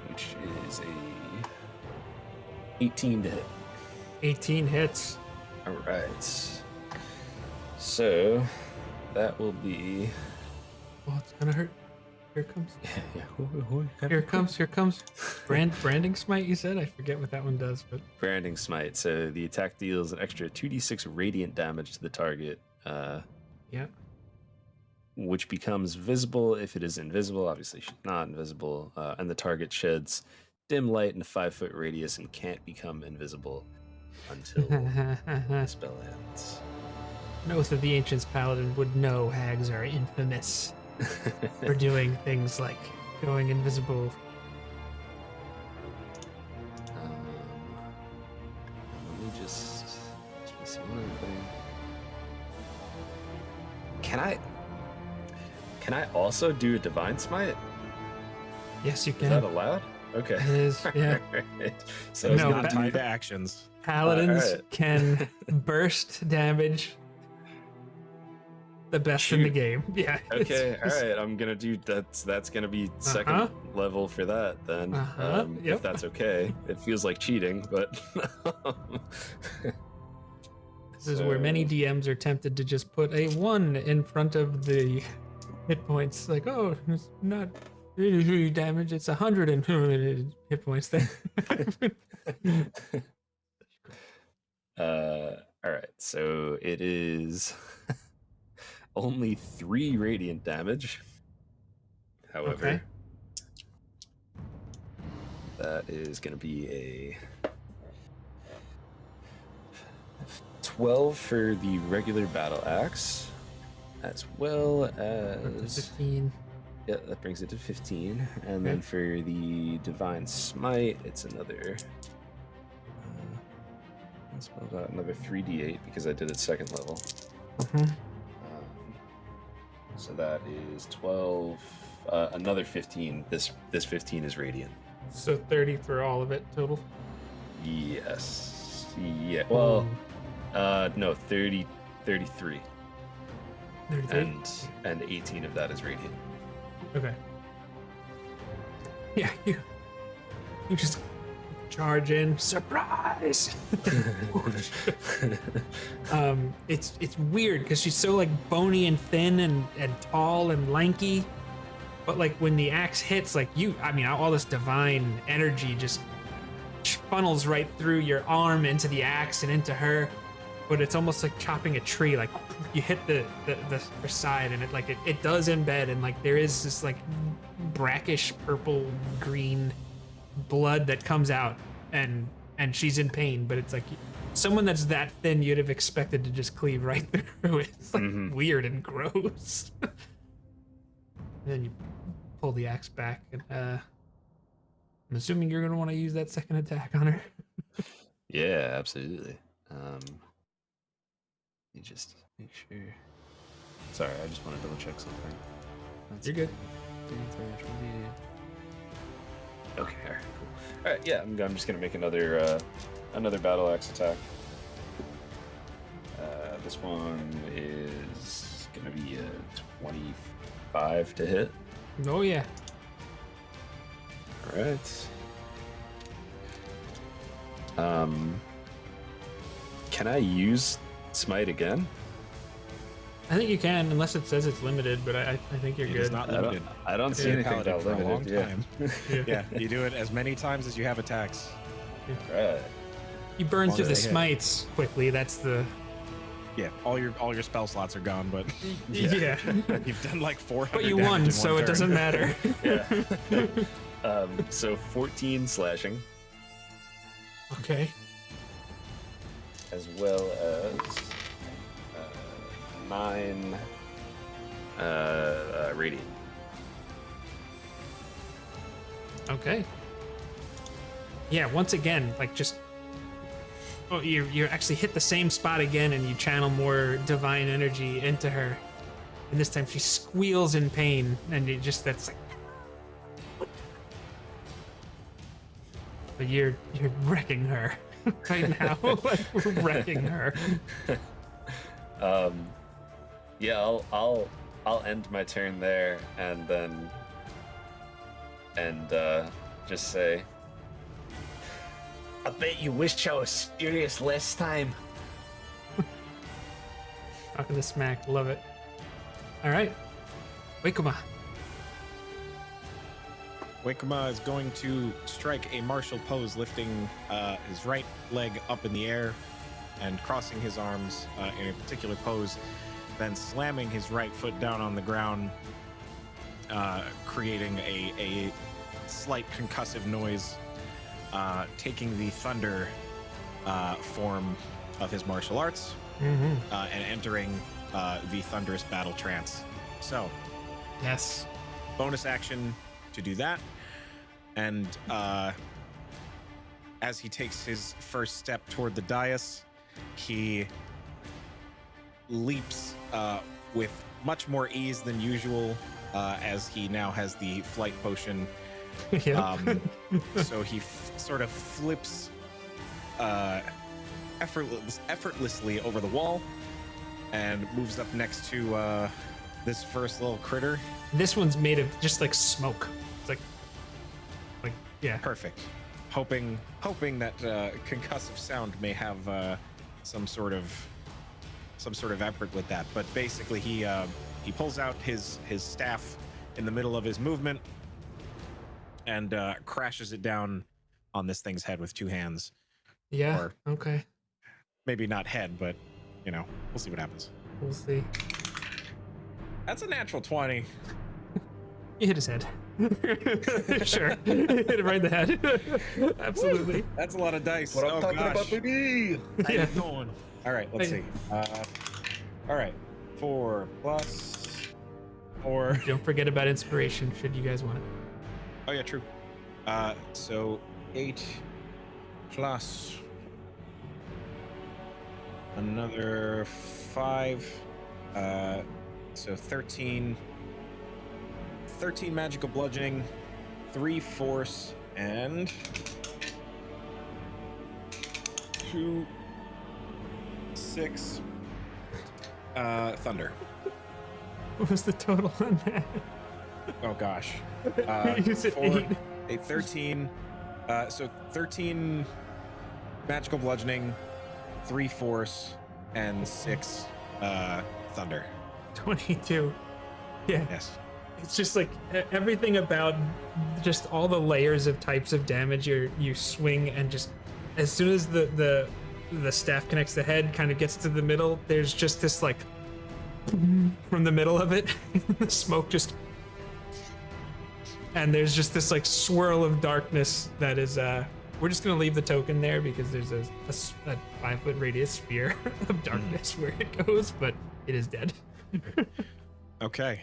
which is a 18 to hit. 18 hits. All right. So that will be. Oh, it's gonna hurt. Here it comes. Yeah. Here comes. Branding smite, you said? I forget what that one does, but Branding Smite. So the attack deals an extra 2d6 radiant damage to the target, yeah. which becomes visible if it is invisible. Obviously, she's not invisible. And the target sheds dim light in a 5-foot radius and can't become invisible until the spell ends. An Oath of the Ancients Paladin would know hags are infamous for doing things like going invisible. Let me just see one other thing. Can I also do a Divine Smite? Yes, you Is can. that allowed? Okay. It is, yeah. So No, it's Not not tied to actions. Paladins Alright. can burst damage the best in the game. Yeah. Okay, all right. I'm gonna do that's gonna be second level for that then. Yep. If that's okay. It feels like cheating, but This is where many DMs are tempted to just put a 1 in front of the hit points. Like, oh, it's not really damage. It's 100 and hit points there. All right, so it is only 3 radiant damage. However, Okay. that is going to be a 12 for the regular battle axe, as well as 15. Yeah, that brings it to 15. And then for the divine smite, it's another. I spelled out another 3d8 because I did it second level. So that is 12. Another 15. This 15 is radiant. So 30 for all of it total. Yes. Yeah. Well, no, 30, 33. 33? And 18 of that is radiant. Okay. Yeah, you just charge in, surprise. It's weird because she's so like bony and thin and tall and lanky, but like when the axe hits, like all this divine energy just funnels right through your arm into the axe and into her. But it's almost like chopping a tree. Like you hit the side, and it does embed, and like there is this like brackish purple green blood that comes out, and she's in pain. But it's like someone that's that thin, you'd have expected to just cleave right through it. It's like weird and gross. And then you pull the axe back, and I'm assuming you're gonna want to use that second attack on her. Yeah, absolutely. Let me just make sure. Sorry, I just want to double check something. You're good. Okay, all right, cool. All right, yeah, I'm just gonna make another battle axe attack. This one is gonna be a 25 to hit. Oh yeah. All right. Can I use smite again? I think you can, unless it says it's limited, but I think you're It good. is not limited. I don't see anything Paladin about for a long limited. time. Yeah. Yeah, you do it as many times as you have attacks. Right. You burn Long through the as they hit. smites quickly. That's the Yeah, all your spell slots are gone, but yeah. you've done like 400. But you damage won, in so one it turn. doesn't matter. Yeah. So 14 slashing, Okay. as well as 9 radiant. Okay. Yeah. Once again, like just. Oh, you actually hit the same spot again, and you channel more divine energy into her, and this time she squeals in pain, and that's like. But you're wrecking her right now. Like we're wrecking her. Yeah, I'll end my turn there, and then just say, I bet you wish I was serious last time. Talking the smack, love it. All right, Wakuma. Wakuma is going to strike a martial pose, lifting his right leg up in the air and crossing his arms in a particular pose, then slamming his right foot down on the ground, creating a slight concussive noise, taking the thunder form of his martial arts and entering the thunderous battle trance. So, Yes. bonus action to do that. And as he takes his first step toward the dais, he leaps with much more ease than usual, as he now has the flight potion. Yeah. So he sort of flips effortlessly over the wall and moves up next to this first little critter. This one's made of just like smoke. It's like yeah. Perfect. Hoping that concussive sound may have some sort of effort with that. But basically, he he pulls out his staff in the middle of his movement and crashes it down on this thing's head with 2 hands. Yeah. Or Okay. maybe not head, but we'll see what happens. We'll see. That's a natural 20. You hit his head. Sure. Hit it right in the head. Absolutely. That's a lot of dice. What I'm talking about, baby. How Yeah. you going? All right, let's see. All right, 4 plus 4. Don't forget about inspiration, should you guys want it. Oh yeah, true. So 8 plus another 5. So 13 magical bludgeoning, 3 force, and 2 6 thunder. What was the total on that? Oh gosh. You said 8. 13. So 13 magical bludgeoning, 3 force, and 6 thunder. 22. Yeah. Yes. It's just like everything about just all the layers of types of damage you swing, and just as soon as the staff connects the head, kind of gets to the middle, there's just this like from the middle of it, the smoke just, and there's just this like swirl of darkness that is we're just gonna leave the token there because there's a 5-foot radius sphere of darkness where it goes, but it is dead. Okay.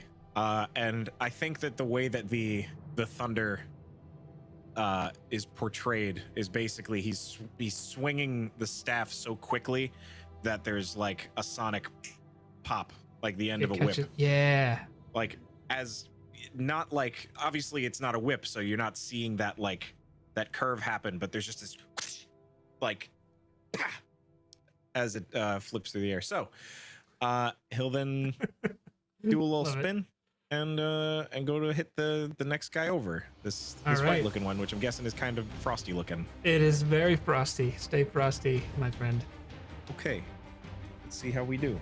And I think that the way that the thunder is portrayed is basically he's swinging the staff so quickly that there's like a sonic pop, like the end of a whip. Yeah. Like as not like obviously it's not a whip, so you're not seeing that like that curve happen, but there's just this like as it flips through the air. So he'll then do a little spin and go to hit the next guy over. This white looking one, which I'm guessing is kind of frosty looking. It is very frosty. Stay frosty, my friend. Okay. Let's see how we do.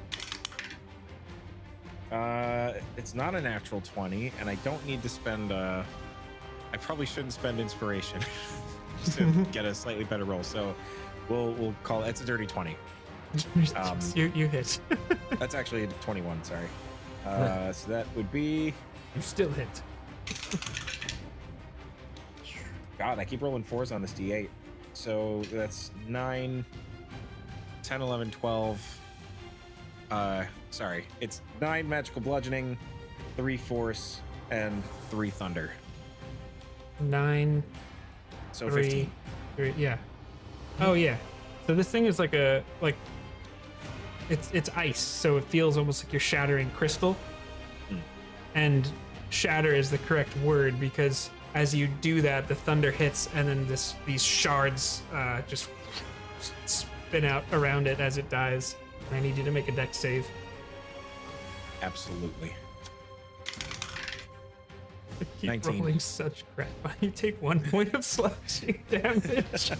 It's not a natural 20, and I don't need to spend I probably shouldn't spend inspiration just to get a slightly better roll. So we'll call it's a dirty 20. You hit. That's actually a 21, sorry. So that would be... You still hit. God, I keep rolling 4s on this D8. So that's 9, 10, 11, 12. Sorry. It's 9 magical bludgeoning, 3 force, and 3 thunder. 9. So 3, 15. 3, yeah. Oh, yeah. So this thing is like it's ice, so it feels almost like you're shattering crystal. And shatter is the correct word because as you do that, the thunder hits, and then these shards just spin out around it as it dies. I need you to make a dex save. Absolutely. I keep 19. rolling such crap. You take 1 point of slashing damage.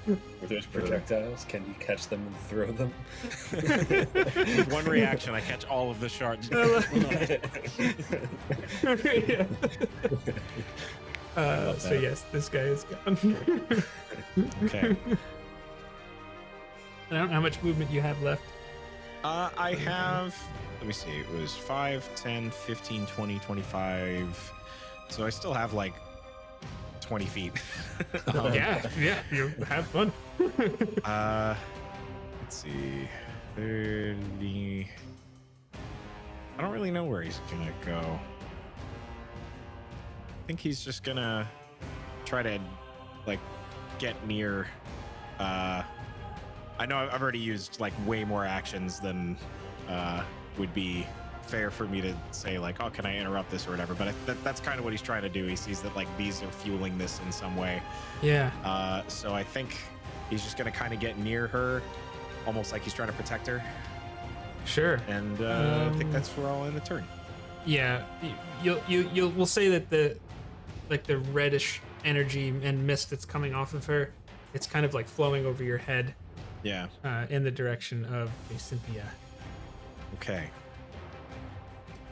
Were those projectiles? Can you catch them and throw them? With one reaction, I catch all of the shards. Yeah. So yes, this guy is gone. Okay. I don't know how much movement you have left. I have, let me see, it was 5, 10, 15, 20, 25. So I still have like 20 feet. Yeah, you have fun. Let's see, 30. I don't really know where he's gonna go. I think he's just gonna try to like get near. I know I've already used like way more actions than would be fair for me to say like, oh, can I interrupt this or whatever, but that's kind of what he's trying to do. He sees that like these are fueling this in some way. Yeah. So I think he's just gonna kind of get near her, almost like he's trying to protect her. Sure. And I think that's where I'll end the turn. Yeah, we'll say that the reddish energy and mist that's coming off of her, it's kind of like flowing over your head. Yeah. In the direction of Cynthia. Okay.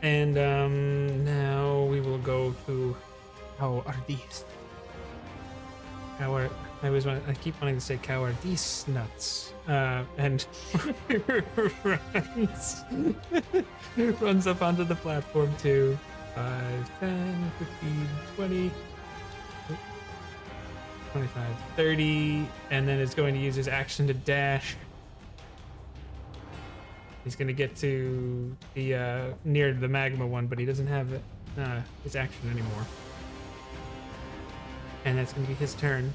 And now we will go to how are these? I keep wanting to say cow are these nuts. And runs up onto the platform too. 5, 10, 15, 20, 25, 30, and then is going to use his action to dash. He's going to get to the near the magma one, but he doesn't have his action anymore. And that's going to be his turn.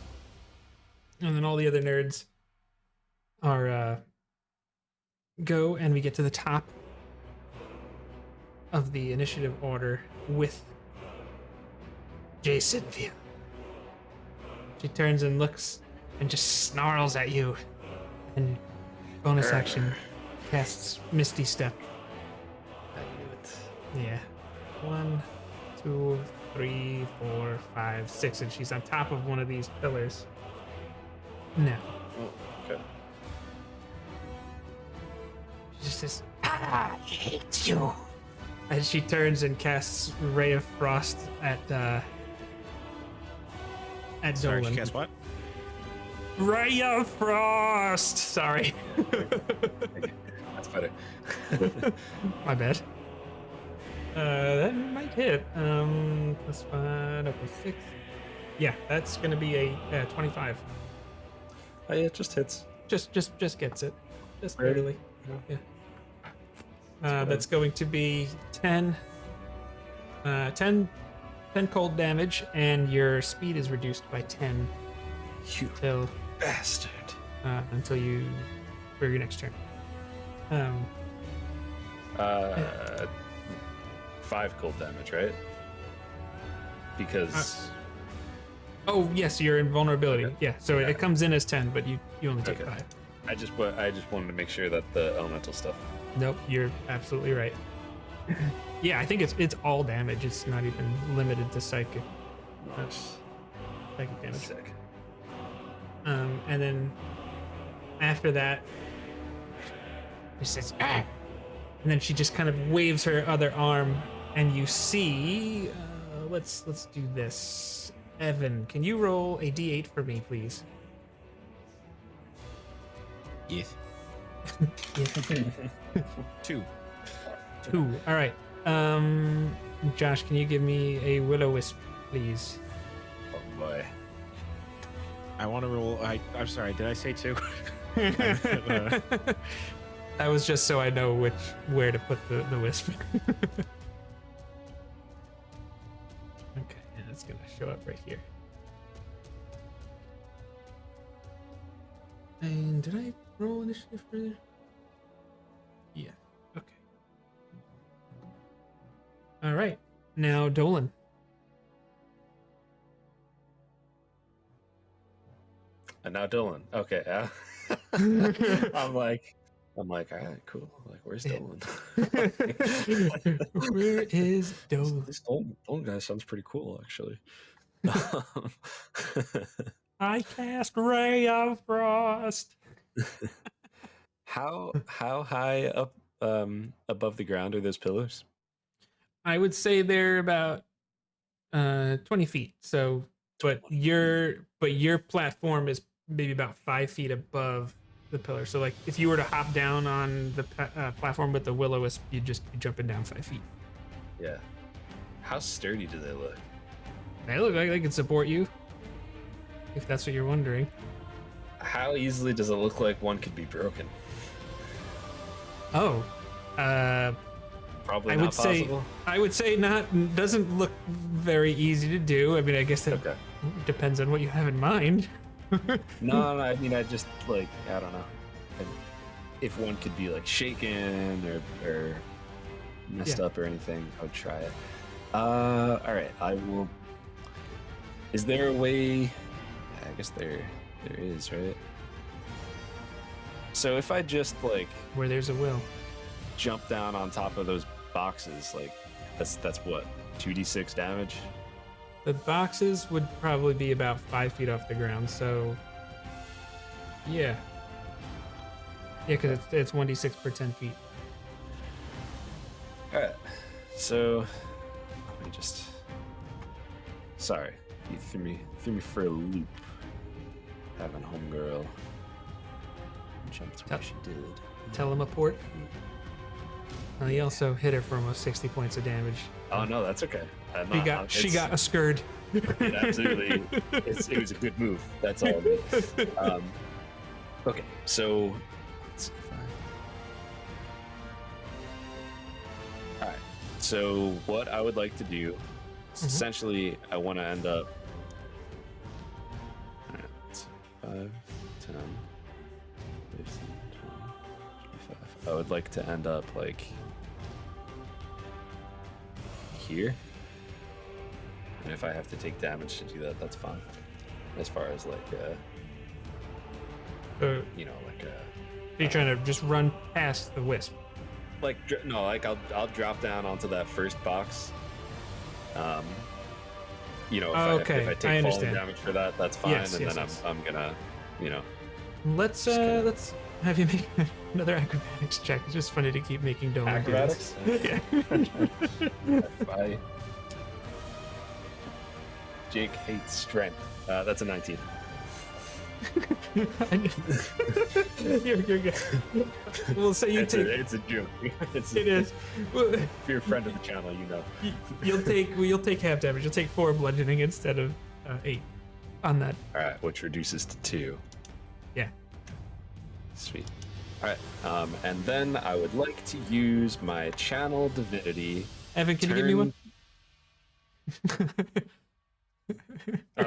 And then all the other nerds are go, and we get to the top of the initiative order with JnJake. She turns and looks and just snarls at you, and bonus action casts Misty Step. I knew it. Yeah. 1, 2, 3, 4, 5, 6, and she's on top of one of these pillars. Now. Oh, okay. She just says, I hate you. As she turns and casts Ray of Frost at Sorry, Dolan. she cast what? Ray of Frost! Sorry. That's better. My bad. That might hit. Plus 5, plus 6. Yeah, that's gonna be a 25. Oh yeah, it just hits. Just gets it. Just Really? barely. Yeah. That's going to be 10 cold damage, and your speed is reduced by 10 You till bastard. until you for your next turn. 5 cold damage, right? Because Oh yes, you're in vulnerability. Okay. Yeah, so Yeah. it comes in as 10, but you only take Okay. 5. I just wanted to make sure that the elemental stuff. Nope, you're absolutely right. Yeah, I think it's all damage. It's not even limited to psychic damage. Sick. And then after that, she says, ah! And then she just kind of waves her other arm, and you see. Let's do this. Evan, can you roll a d8 for me, please? Yes. Yeah. 2. 2. All right. Josh, can you give me a will-o-wisp, please? Oh boy. I want to roll. I'm sorry. Did I say 2? That was just so I know where to put the wisp. Okay, and it's gonna show up right here. And did I roll initiative further? Yeah. Okay. All right. Now Dolan. And now Dolan. Okay. I'm like, all right, cool. Like, where's Dolan? Where is Dolan? This Dolan guy sounds pretty cool, actually. I cast Ray of Frost. How high up above the ground are those pillars? I would say they're about 20 feet. So, but your platform is maybe about 5 feet above the pillar. So, like, if you were to hop down on the platform with the will-o-wisp, you'd just be jumping down 5 feet. Yeah. How sturdy do they look? They look like they can support you, if that's what you're wondering. How easily does it look like one could be broken? Oh, Probably I not would say possible. I would say not. Doesn't look very easy to do. I mean, I guess that Okay. depends on what you have in mind. No, I mean, I just like, I don't know. If one could be like shaken or messed up or anything, I would try it. All right, I will. Is there a way? I guess there is, right? So if I just like Where there's a will. jump down on top of those boxes, like that's what 2d6 damage. The boxes would probably be about 5 feet off the ground. So, yeah, because it's 1d6 per 10 feet. All right. So let me just. Sorry, you threw me for a loop. Having homegirl jumped where she did. Teleport. He also hit her for almost 60 points of damage. Oh no, that's okay. She got a scourge. It absolutely. It was a good move. That's all. Okay, so let's see if all right. So what I would like to do is essentially I want to end up. All right, let's see, 5, 10, 15, 20, 25. I would like to end up like here. And if I have to take damage to do that, that's fine. As far as like, you know, like. You're trying to just run past the wisp. Like no, like I'll drop down onto that first box. You know, if I take falling damage for that, that's fine. Yes, and yes, then yes. I'm gonna, you know. Let's have you make another acrobatics check. It's just funny to keep making Dolan do this. Bye. Jake hates strength. That's a 19. You're good. We'll say It's a joke. It is. Well, if you're a friend of the channel, you know. You'll take half damage. You'll take 4 bludgeoning instead of 8 on that. All right, which reduces to 2. Yeah. Sweet. All right, and then I would like to use my channel divinity. Evan, can you give me one? I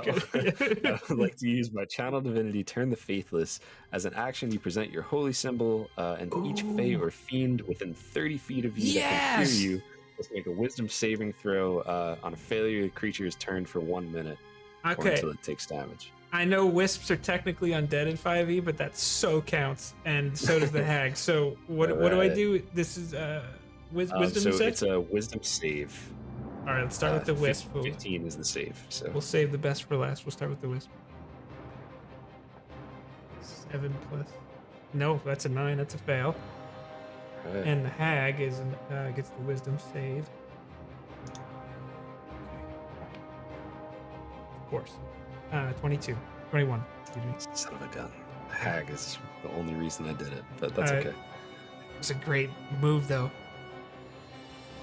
would like to use my channel divinity, turn the faithless. As an action, you present your holy symbol, and each fae or fiend within 30 feet of you that can hear you must make a wisdom saving throw. On a failure, the creature is turned for 1 minute or until it takes damage. I know wisps are technically undead in 5e, but that so counts, and so does the hag. So what do I do? This is wisdom. So you said? it's a wisdom save. All right, let's start with the wisp. 15 is the save. So we'll save the best for last. We'll start with the wisp. 7 plus. No, that's a 9. That's a fail. right. And the hag is gets the wisdom save. Of course. 22. 21. Excuse me. Son of a gun. The hag is the only reason I did it, but that's okay. It's a great move, though.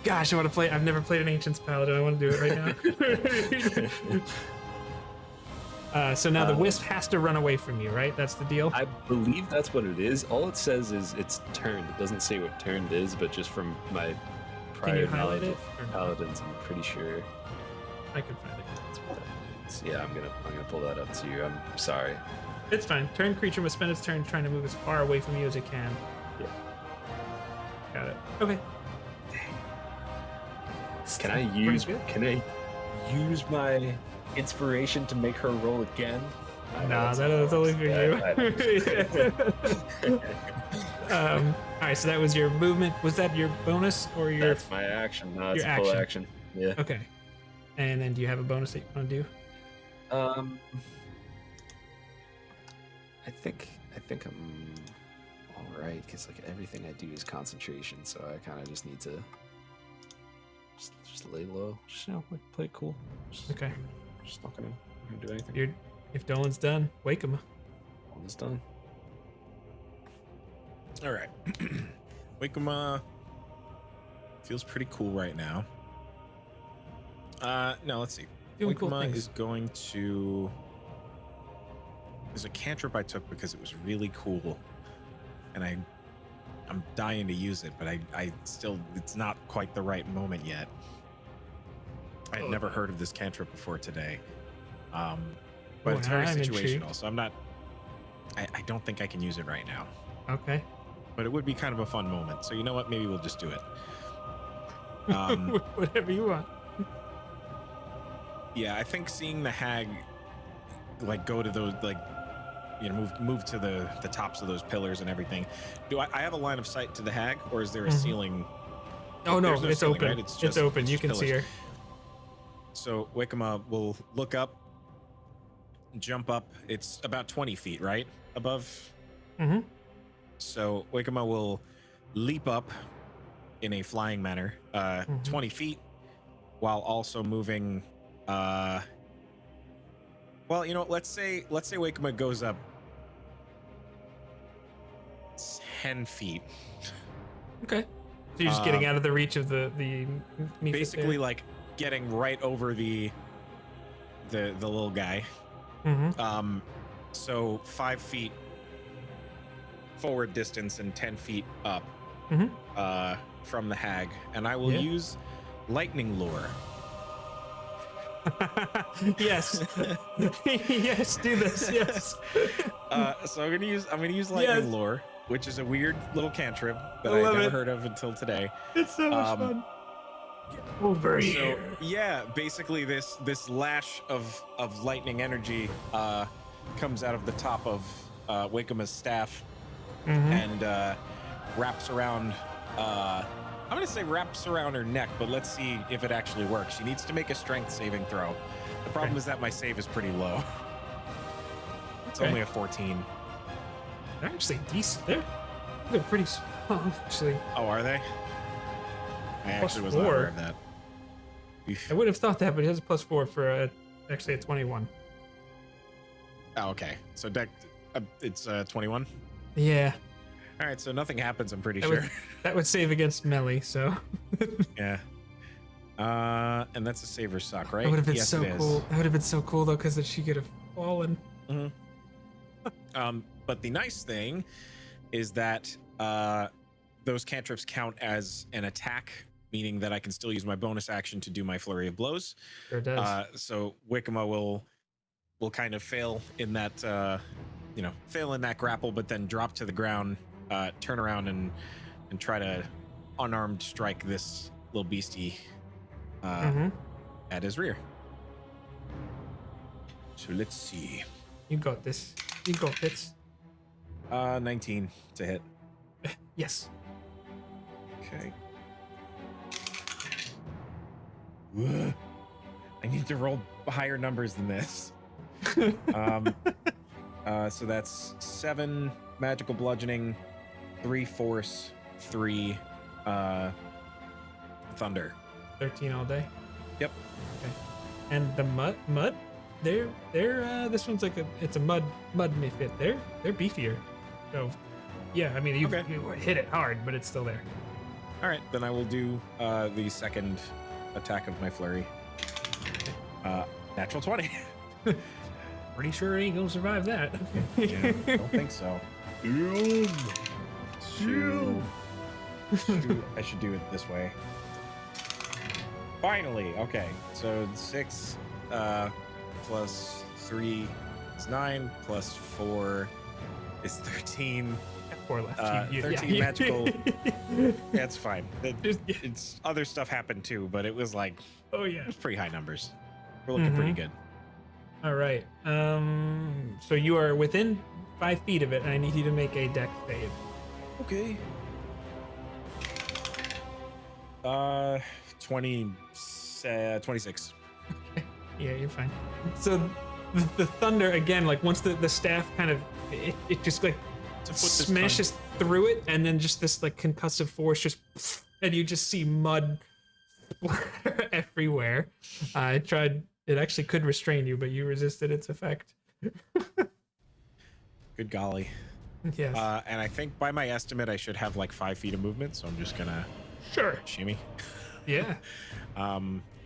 Gosh, I want to play. I've never played an Ancient's Paladin. I want to do it right now. So now the wisp has to run away from you, right? That's the deal? I believe that's what it is. All it says is it's turned. It doesn't say what turned is, but just from my prior knowledge of Paladins, I'm pretty sure. I can find it. That's what that means. Yeah, I'm gonna pull that up to you. I'm sorry. It's fine. Turn creature must spend its turn trying to move as far away from you as it can. Yeah. Got it. Okay. Can I use my inspiration to make her roll again? Nah, that's only for you. All right, so that was your movement. Was that your bonus or your? That's my action. No, it's a full action. Yeah. Okay. And then do you have a bonus that you want to do? I think I'm all right because like everything I do is concentration, so I kind of just need to just lay low. Just like play it cool. Okay. Just not gonna do anything. If Dolan's done, wake him. Dolan's done. All right. Wakema feels pretty cool right now. No, let's see. Doing cool Wakema things. is going to. There's a cantrip I took because it was really cool, and I'm dying to use it, but I still, it's not quite the right moment yet. I had never heard of this cantrip before today. But it's very situational, so I don't think I can use it right now. Okay. But it would be kind of a fun moment. So you know what? Maybe we'll just do it. Whatever you want. Yeah, I think seeing the hag like go to those move to the tops of those pillars and everything. Do I have a line of sight to the hag, or is there a ceiling? Oh no, There's it's ceiling, open. right? It's open. You can pillars. see her. So Wakema will look up, jump up. It's about 20 feet, right? Above. Mm-hmm. So Wakema will leap up in a flying manner, 20 feet, while also moving. Well, let's say Wakema goes up 10 feet. Okay. So you're just getting out of the reach of the basically like getting right over the little guy. Mm-hmm. So 5 feet forward distance and 10 feet up from the hag, and I will use lightning lure. Yes. Yes, do this. Yes. So I'm gonna use lightning lure, which is a weird little cantrip that I never heard of until today. It's so much fun. Get over here. So yeah, basically this lash of lightning energy comes out of the top of Wakema's staff and wraps around. I'm gonna say wraps around her neck, but let's see if it actually works. She needs to make a strength saving throw. The problem is that my save is pretty low. It's only a 14. They're actually decent. They're pretty strong, actually. Oh, are they? I actually was +4. not aware of that. I would have thought that, but it has a +4 for actually a 21. Oh, okay. So it's 21. Yeah. All right, so nothing happens. I'm pretty sure. That would save against melee, so. Yeah. And that's a save or suck, right? That would have been so cool. That would have been so cool though, because then she could have fallen. But the nice thing is that those cantrips count as an attack, meaning that I can still use my bonus action to do my flurry of blows. Sure does. So Wakema will kind of fail in that grapple, but then drop to the ground, turn around and try to unarmed strike this little beastie at his rear. So let's see. You got this. You got this. 19 to hit. Yes. Okay. I need to roll higher numbers than this. So that's 7 magical bludgeoning, 3 force, 3 thunder. 13 all day. Yep. Okay. And the mud? They're this one's like it's a mud mifit. They're beefier. So yeah, I mean you hit it hard, but it's still there. All right, then I will do the second attack of my flurry. Natural 20. Pretty sure he ain't gonna survive that. Yeah, don't think so. Shoot. I should do it this way. Finally, okay. So 6 plus 3 is 9, plus 4 is 13. 4 left. 13 magical. That's fine. It's other stuff happened too, but it was like, it was pretty high numbers. We're looking pretty good. All right. So you are within 5 feet of it, and I need you to make a dex save. Okay. 26. Okay. Yeah, you're fine. So the thunder again, like once the staff kind of it just like smashes through it, and then just this like concussive force just, and you just see mud splatter everywhere. It actually could restrain you, but you resisted its effect. Good golly. Yes. And I think by my estimate, I should have like 5 feet of movement, so I'm just gonna shimmy. Yeah.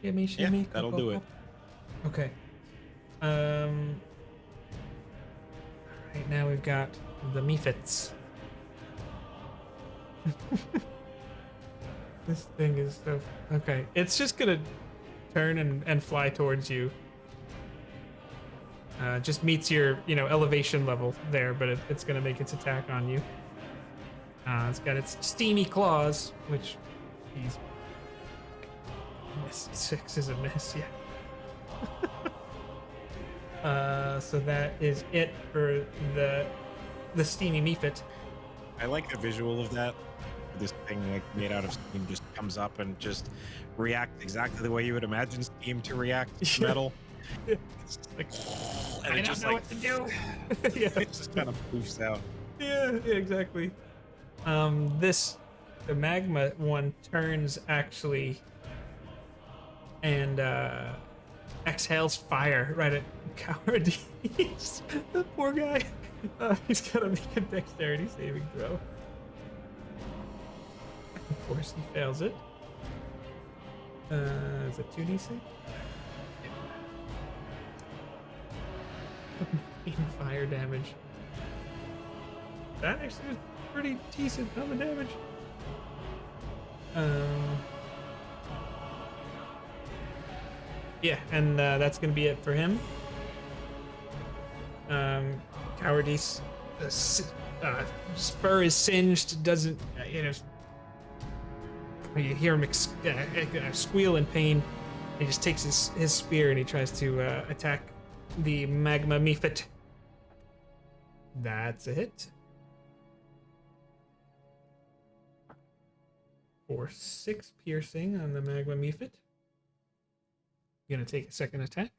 Shimmy. Yeah, that'll do it. Okay. All right, now we've got the Mephits. This thing is so okay. It's just gonna turn and fly towards you. Just meets your elevation level there, but it's gonna make its attack on you. It's got its steamy claws, which he's missed. 6 is a miss, yeah. So that is it for the steamy Mephit. I like the visual of that. This thing like made out of steam just comes up and just reacts exactly the way you would imagine steam to react to metal. It's like, and I it don't just know like what to do. Yeah. it just kind of poofs out. Yeah, exactly. This the magma one turns actually and exhales fire right at Cowardice. The poor guy. He's gotta make a dexterity saving throw. Of course, he fails it. Is it 2d6? Fire damage. That actually was pretty decent amount of damage. Yeah, and that's gonna be it for him. Cowardice, spur is singed, doesn't, you hear him squeal in pain. He just takes his spear and he tries to attack the magma mephit. That's a hit. For 6 piercing on the magma mephit. You're gonna take a second attack.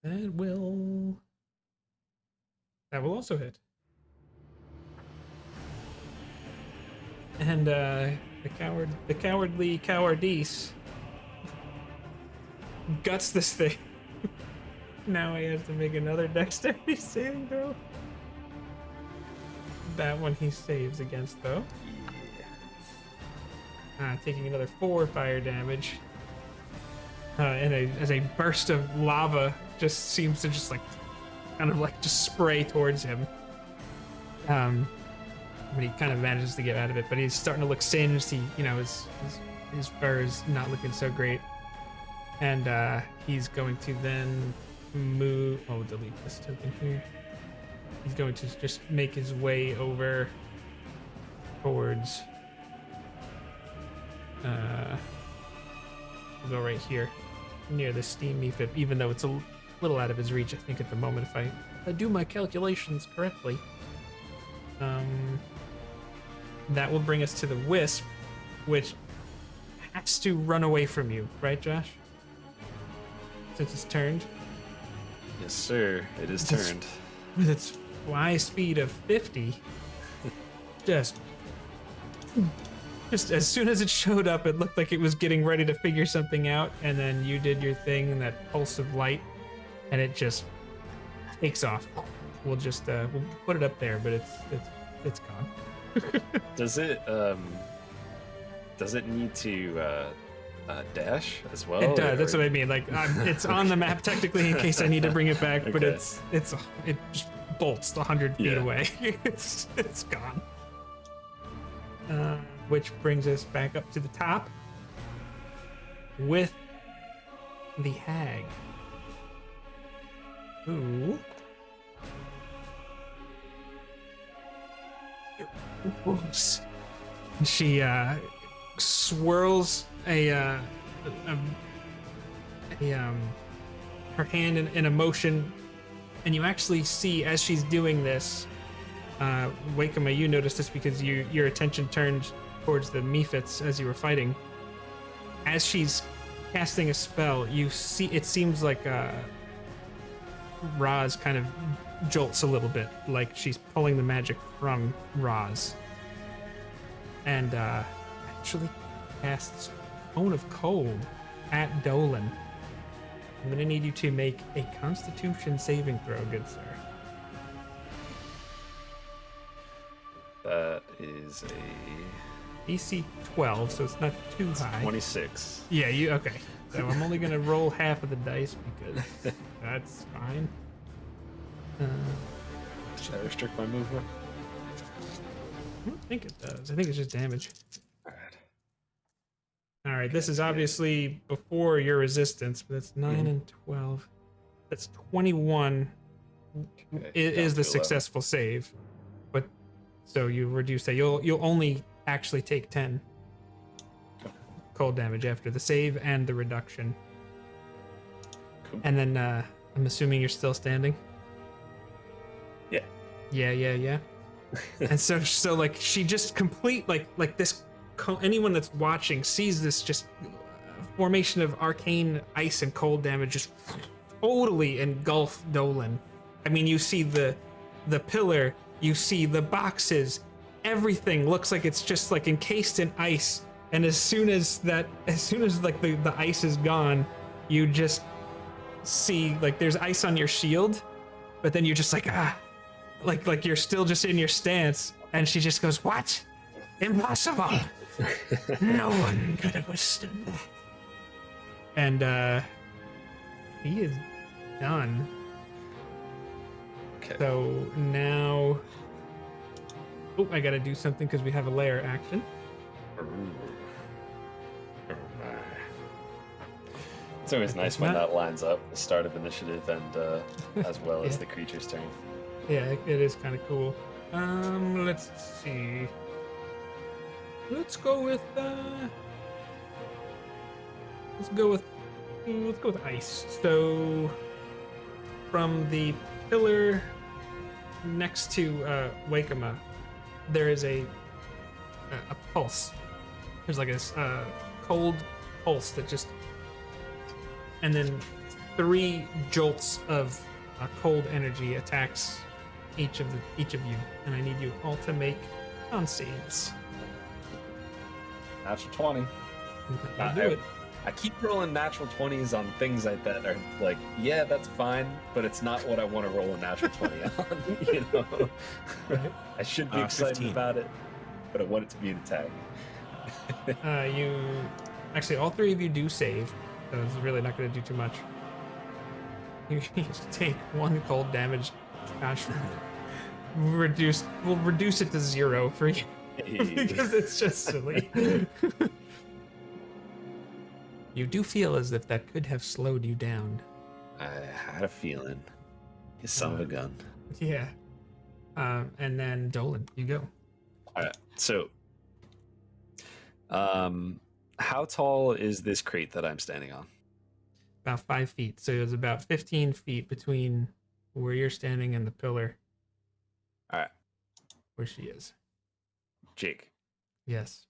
That will also hit. And the cowardly Cowardice guts this thing. Now he has to make another dexterity saving throw. That one he saves against, though. Taking another 4 fire damage. As a burst of lava just seems to just just spray towards him. But he kind of manages to get out of it, but he's starting to look singed. His fur is not looking so great. And he's going to then move. Oh, delete this token here. He's going to just make his way over towards. We'll go right here, near the steam mephit, even though it's a little out of his reach, I think, at the moment, if I do my calculations correctly. That will bring us to the wisp, which has to run away from you, right, Josh? Since it's turned. Yes, sir. It is turned. With its fly speed of 50, just as soon as it showed up, it looked like it was getting ready to figure something out, and then you did your thing in that pulse of light, and it just takes off. We'll just we'll put it up there, but it's gone. Does it need to dash as well? It does. That's what I mean. Like it's on the map technically in case I need to bring it back, but Okay. it just bolts 100 feet Yeah. away. it's gone. Which brings us back up to the top with the hag, who she swirls her hand in a motion, and you actually see as she's doing this. Wakema, you noticed this because your attention turned towards the mephits as you were fighting. As she's casting a spell, you see it seems like Roz kind of jolts a little bit, like she's pulling the magic from Roz, and actually casts Cone of Cold at Dolan. I'm gonna need you to make a Constitution saving throw, good sir. That is a DC 12, so it's not too high. 26. Yeah, you okay. So I'm only gonna roll half of the dice because that's fine. Should I restrict my movement? I don't think it does. I think it's just damage. Alright. Alright, this is obviously before your resistance, but it's 9 and 12. That's 21 Okay, is the down to 11. successful save. But so you reduce that. You'll only actually take 10 cold damage after the save and the reduction. Cool. And then I'm assuming you're still standing. Yeah. Yeah. And so like she just complete like this. Anyone that's watching sees this just formation of arcane ice and cold damage just totally engulf Dolan. I mean, you see the pillar, you see the boxes, everything looks like it's just like encased in ice. And as soon as like the ice is gone, you just see like there's ice on your shield, but then you're just like like you're still just in your stance. And she just goes, "What? Impossible! No one could have withstood that." And he is done. Okay. So now, I gotta do something because we have a layer action. It's always nice when that lines up, the start of initiative and as well as the creature's turn. Yeah, it is kind of cool. Let's see. Let's go with ice. So from the pillar next to Wakema, there is a pulse. There's like a cold pulse that just, and then 3 jolts of cold energy attacks each of you, and I need you all to make con saves. Natural 20. I'll do it. I keep rolling natural 20s on things like that are like, yeah, that's fine, but it's not what I want to roll a natural 20 on, you know? Right. I should be excited 15. about it, but I want it to be an attack. Actually, all 3 of you do save, so it's really not going to do too much. You just take 1 cold damage. Gosh, we'll reduce it to 0 for you because it's just silly. You do feel as if that could have slowed you down. I had a feeling. You son of a gun. Yeah. And then Dolan, you go. All right. So, how tall is this crate that I'm standing on? About 5 feet. So it's about 15 feet between where you're standing and the pillar. All right. Where she is. Jake. Yes.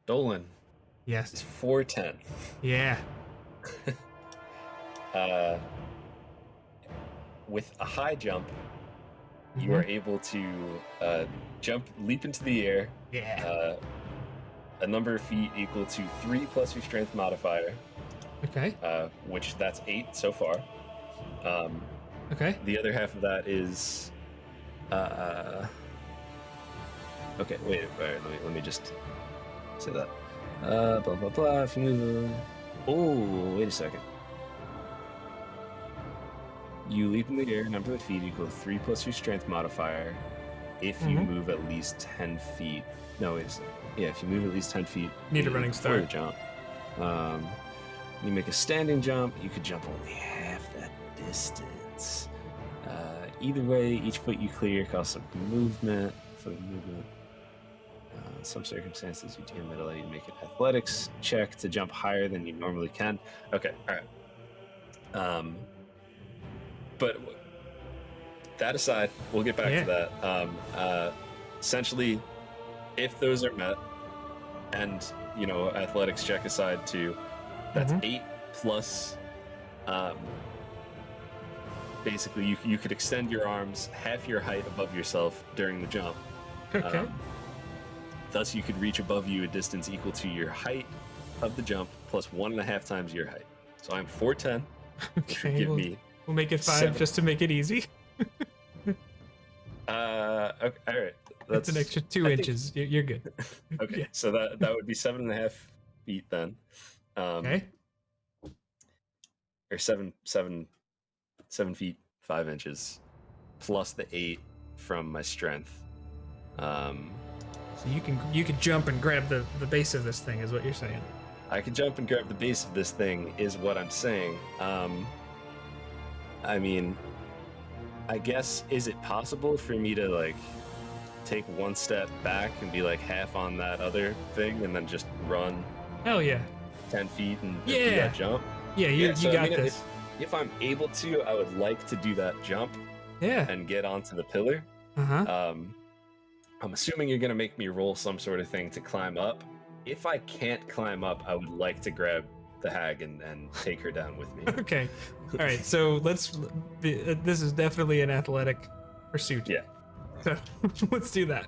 Dolan is Yes. 4'10". Yeah. With a high jump, you are able to leap into the air. Yeah. A number of feet equal to 3 plus your strength modifier, Okay. which that's 8 so far. Okay. The other half of that is, okay. Wait. Let me just say that. Blah blah blah. If you move. Oh, wait a second. You leap in the air, number of feet equal 3 plus your strength modifier. If you move at least 10 feet. No, wait a second. Yeah, if you move at least 10 feet. Need a running before start. the jump. You make a standing jump. You could jump only half that distance. Either way, each foot you clear costs some movement. For the movement. In some circumstances, you deem it allow you to make an athletics check to jump higher than you normally can. Okay, all right. But that aside, we'll get back to that. Essentially, if those are met, and athletics check aside too, that's 8 plus. Basically, you could extend your arms half your height above yourself during the jump. Okay. Thus, you could reach above you a distance equal to your height of the jump plus 1.5 times your height. So I'm 4'10", which would give me. We'll make it 5 7. just to make it easy. Okay, all right. That's an extra 2 inches. You're good. Okay, Yeah. so that would be 7.5 feet then. Okay. Or 7 feet 5 inches, plus the 8 from my strength. So you can jump and grab the base of this thing, is what you're saying. I could jump and grab the base of this thing, is what I'm saying. I mean, I guess, is it possible for me to take 1 step back and be half on that other thing and then just run Hell yeah. 10 feet and do Yeah. that jump? Yeah, you So, got this. If I'm able to, I would like to do that jump Yeah. and get onto the pillar. Uh-huh. I'm assuming you're going to make me roll some sort of thing to climb up. If I can't climb up, I would like to grab the hag and take her down with me. Okay. All right. So this is definitely an athletic pursuit. Yeah. So let's do that.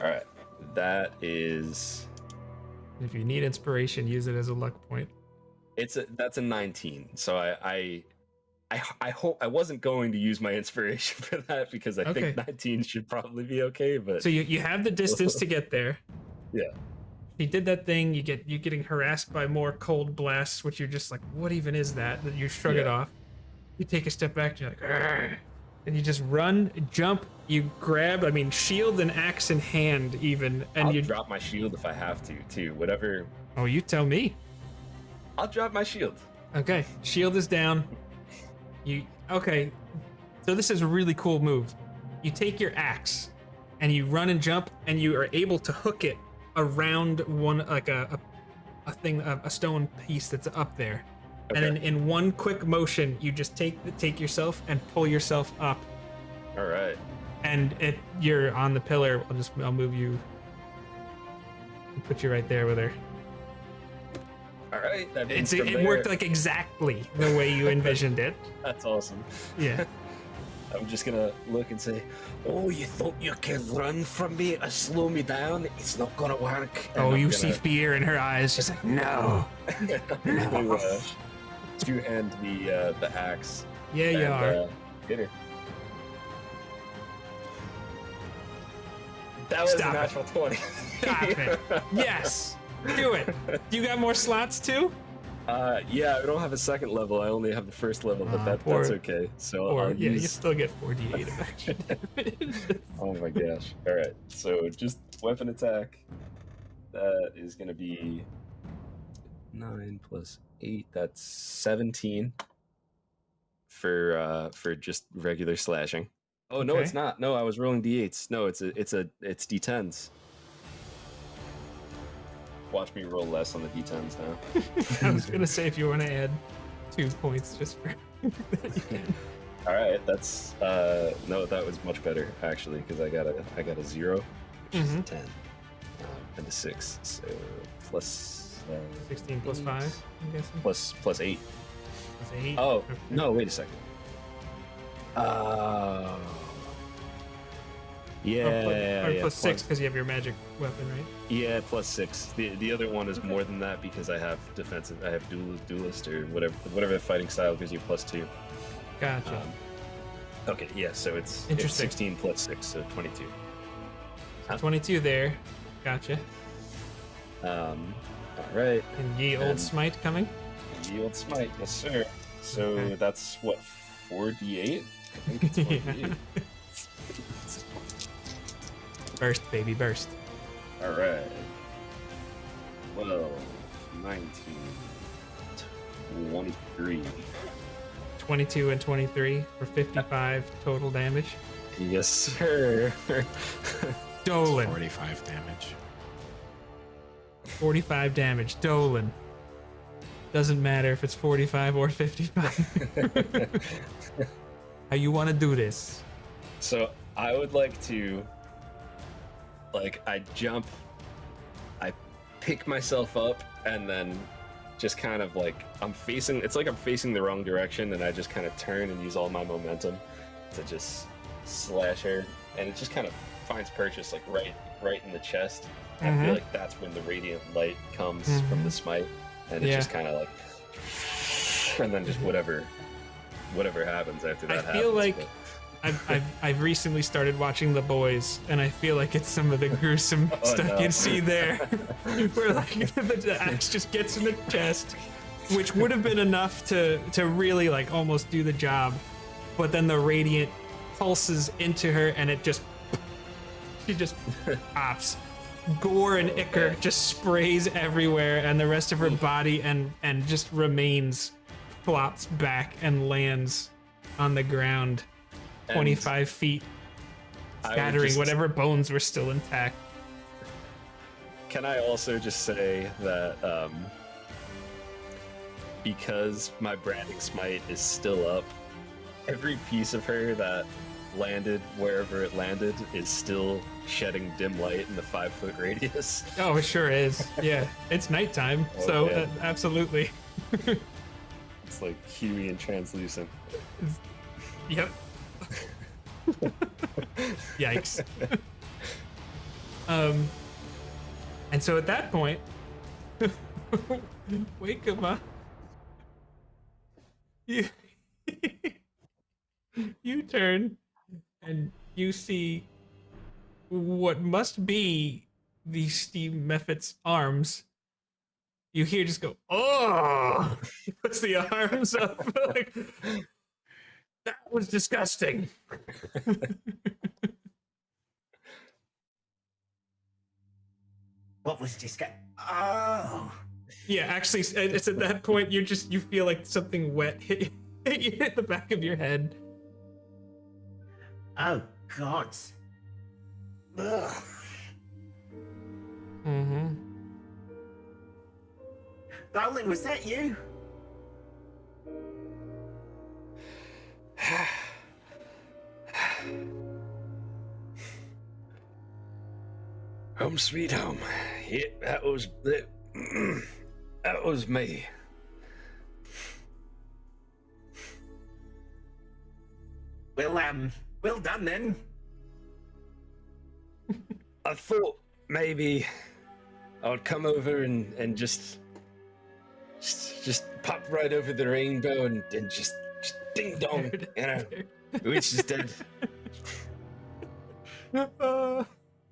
All right, that is. If you need inspiration, use it as a luck point. That's a 19. So I hope I wasn't going to use my inspiration for that because I think 19 should probably be okay. But so you have the distance to get there. Yeah. He did that thing. You're getting harassed by more cold blasts, which you're just like, what even is that? That you shrug it off. You take a step back. And you're like, argh. And you just run, jump. You grab. I mean, shield and axe in hand, even. And I'll you drop my shield if I have to, too. Whatever. Oh, you tell me. I'll drop my shield. Okay, shield is down. Okay. So this is a really cool move. You take your axe, and you run and jump, and you are able to hook it around one like a stone piece that's up there, and then in one quick motion, you just take yourself and pull yourself up. All right. And you're on the pillar. I'll move you and put you right there with her. All right. It worked like exactly the way you envisioned it. That's awesome. Yeah. I'm just gonna look and say, "Oh, you thought you could run from me or slow me down? It's not gonna work." And you see fear in her eyes. She's like, "No, no." Two-hand the axe. Yeah, you are. Hit her. That was Stop a natural 20. Stop it. Yes. Do it. Do you got more slots too? Yeah, I don't have a second level. I only have the first level, but that's okay. So you still get 4d8 of action damage. Oh my gosh. All right. So just weapon attack. That is going to be 9 plus 8. That's 17 for just regular slashing. Oh no, it's not. No, I was rolling d8s. No, it's d10s. Watch me roll less on the d10s now. I was gonna say if you want to add 2 points just for that you can. All right, that's no, that was much better actually because I got a 0, which is a 10, and a 6, so plus 16 plus 5. I'm guessing. Plus 8. Plus 8. Oh Okay. no, wait a second. Yeah, plus 6 because you have your magic weapon, right? Yeah, plus 6. The other one is more than that because I have defensive. I have duelist or whatever fighting style gives you plus 2. Gotcha. Okay, yeah. So it's 16 plus 6, so 22. So 22 there. Gotcha. All right. And ye old smite coming. Ye old smite, yes sir. So that's what 4d8. I think it's 4d8. Burst, baby, burst. All right. 12, 19, 23. 22 and 23 for 55 total damage. Yes, sir. Dolan. 45 damage. 45 damage. Dolan. Doesn't matter if it's 45 or 55. How you want to do this? So I would like to, I jump, I pick myself up, and then just kind of I'm facing the wrong direction, and I just kind of turn and use all my momentum to just slash her, and it just kind of finds purchase right in the chest. I feel like that's when the radiant light comes from the smite, and it's just kind of and then just whatever happens after that happens. I feel like I've recently started watching The Boys, and I feel like it's some of the gruesome stuff you'd see there, where the axe just gets in the chest, which would have been enough to really almost do the job, but then the radiant pulses into her, and she just pops. Gore and ichor just sprays everywhere, and the rest of her body and just remains flops back and lands on the ground. 25 feet, scattering whatever bones were still intact. Can I also just say that because my branding smite is still up, every piece of her that landed wherever it landed is still shedding dim light in the 5-foot radius. Oh, it sure is. Yeah, it's nighttime, absolutely. It's like huey and translucent. Yep. Yikes. And so at that point, wake him up. You, you turn and you see what must be the Steve Mephit's arms. You hear just go, oh! He puts the arms up. Like, that was disgusting. What was disgusting? Oh. Yeah, actually, it's at that point you feel like something wet hit you at the back of your head. Oh, God. Ugh. Mm-hmm. Dolan, was that you? Home sweet home. Yeah, that was that was me. Well done then. I thought maybe I would come over and just pop right over the rainbow and just ding dong, you know, which is dead.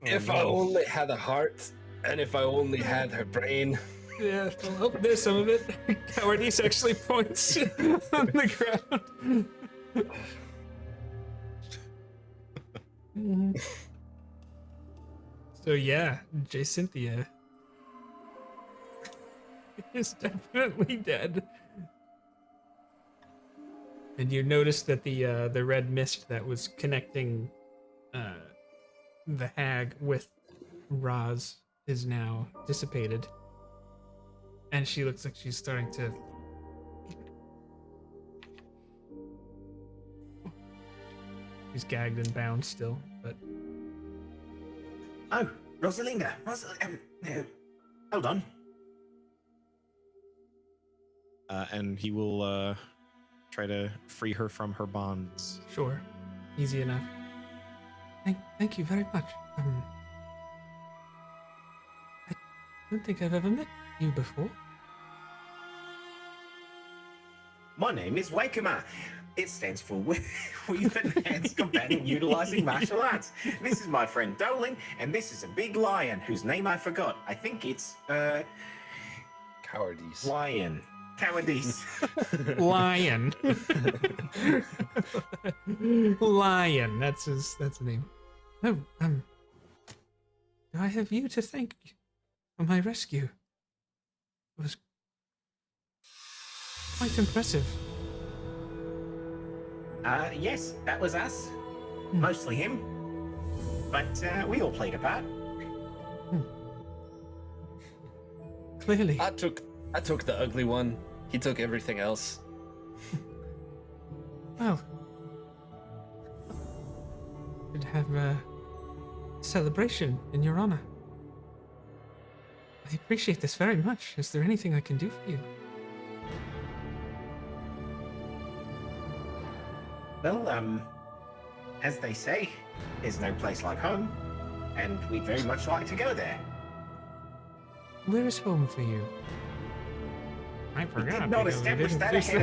If I only had a heart, and if I only had her brain. Yeah, well, there's some of it. Cowardice actually points on the ground. So yeah, J Cynthia is definitely dead. And you notice that the red mist that was connecting the hag with Roz is now dissipated. And she looks like she's starting to... She's gagged and bound still, but... Oh, Rosalinda. Hold on. And he will try to free her from her bonds. Sure. Easy enough. Thank you very much. I don't think I've ever met you before. My name is Wakema. It stands for We've Enhanced Combating Utilizing Martial Arts. This is my friend Dolan, and this is a big lion whose name I forgot. I think it's, Cowardice. Lion. Cowardice. Lion. Lion. That's the name. Oh, I have you to thank for my rescue. It was quite impressive. Yes, that was us. Mostly him. But we all played a part. Clearly. I took the ugly one. He took everything else. Well, we'd have a celebration in your honor. I appreciate this very much. Is there anything I can do for you? Well, as they say, there's no place like home, and we'd very much like to go there. Where is home for you? I We forgot. did not because we establish didn't that do ahead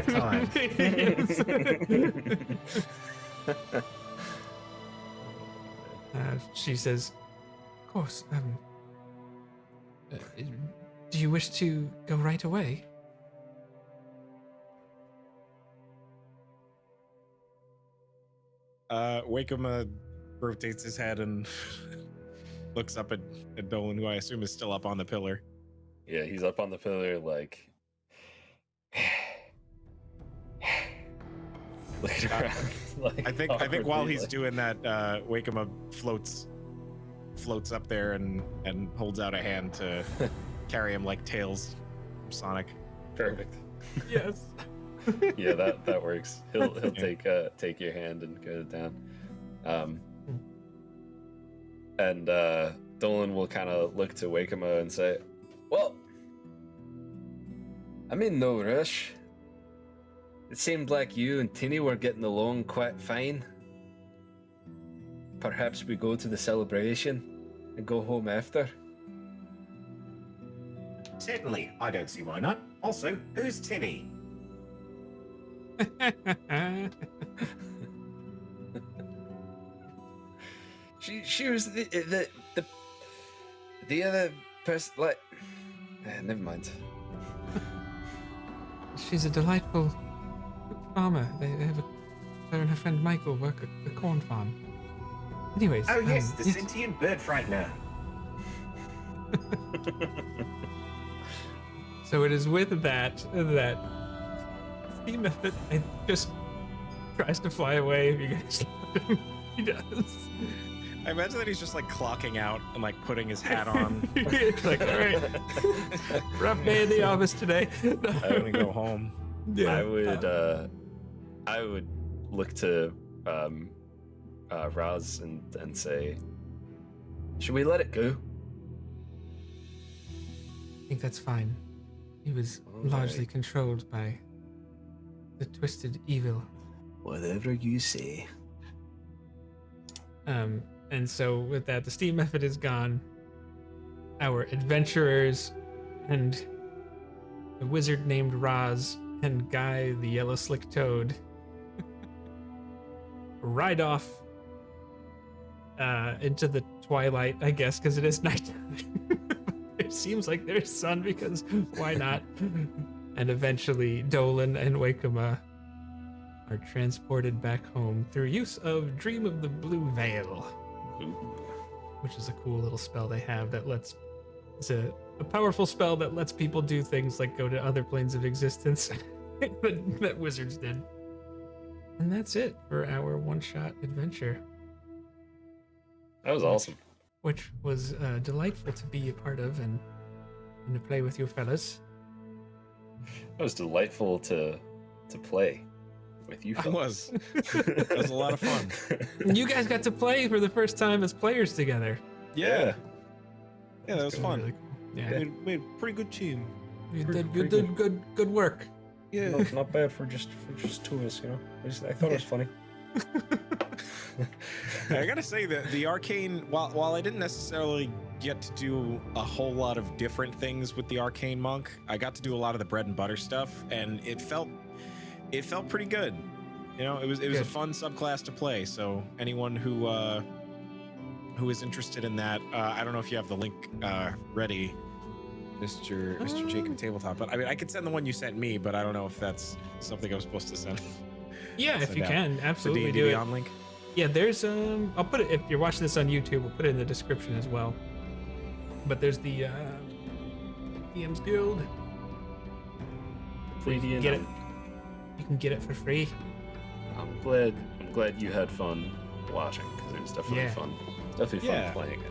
of time. She says, of course, do you wish to go right away? Wakema rotates his head and looks up at Dolan, who I assume is still up on the pillar. Yeah, he's up on the pillar, like looking around. Like, I think while awkwardly, he's like- doing that, Wakema floats up there and holds out a hand to carry him like Tails from Sonic. Perfect. Yes. Yeah, that works. He'll take your hand and go down. And Dolan will kind of look to Wakema and say, "Well, I'm in no rush. It seemed like you and Tinny were getting along quite fine. perhaps we go to the celebration and go home after? Certainly, I don't see why not. Also, who's Tinny? She was the other person. Like, never mind. She's a delightful farmer. They have her and her friend Michael work at the corn farm. Anyways. Oh yes, the sentient bird frightener. So it is with that Steam method it just tries to fly away if you guys let him. He does. I imagine that he's just like clocking out and like putting his hat on. It's like, all right, rough day in the office today. I'm gonna go home. Yeah. I would look to Roz and say, should we let it go? I think that's fine. He was largely controlled by the twisted evil. Whatever you say. And so with that, the Steam method is gone. Our adventurers and the wizard named Roz and Guy the yellow slick toad ride off into the twilight, I guess, because it is nighttime. It seems like there's sun because why not? And eventually Dolan and Wakema are transported back home through use of Dream of the Blue Veil, which is a cool little spell they have that lets, it's a powerful spell that lets people do things like go to other planes of existence that wizards did. And that's it for our one-shot adventure. That was awesome. Which was delightful to be a part of and to play with you fellas. It was delightful to play with you fellas. It was a lot of fun. And you guys got to play for the first time as players together. Yeah, that was fun. Really cool. Yeah, We had a pretty good team. you did good work. Yeah. No, not bad for just two of us, you know. I thought it was funny. I gotta say that the arcane, while I didn't necessarily get to do a whole lot of different things with the arcane monk, I got to do a lot of the bread and butter stuff, and it felt pretty good. You know, it was a fun subclass to play. So anyone who is interested in that, I don't know if you have the link ready, Mr. Jacob Tabletop, but I mean I could send the one you sent me, but I don't know if that's something I was supposed to send. Yeah, if you can, absolutely the do it. on link. Yeah, there's I'll put it, if you're watching this on YouTube, we'll put it in the description as well. But there's the DM's Guild. You can get it. You can get it for free. I'm glad you had fun watching, because it was definitely fun. Definitely fun playing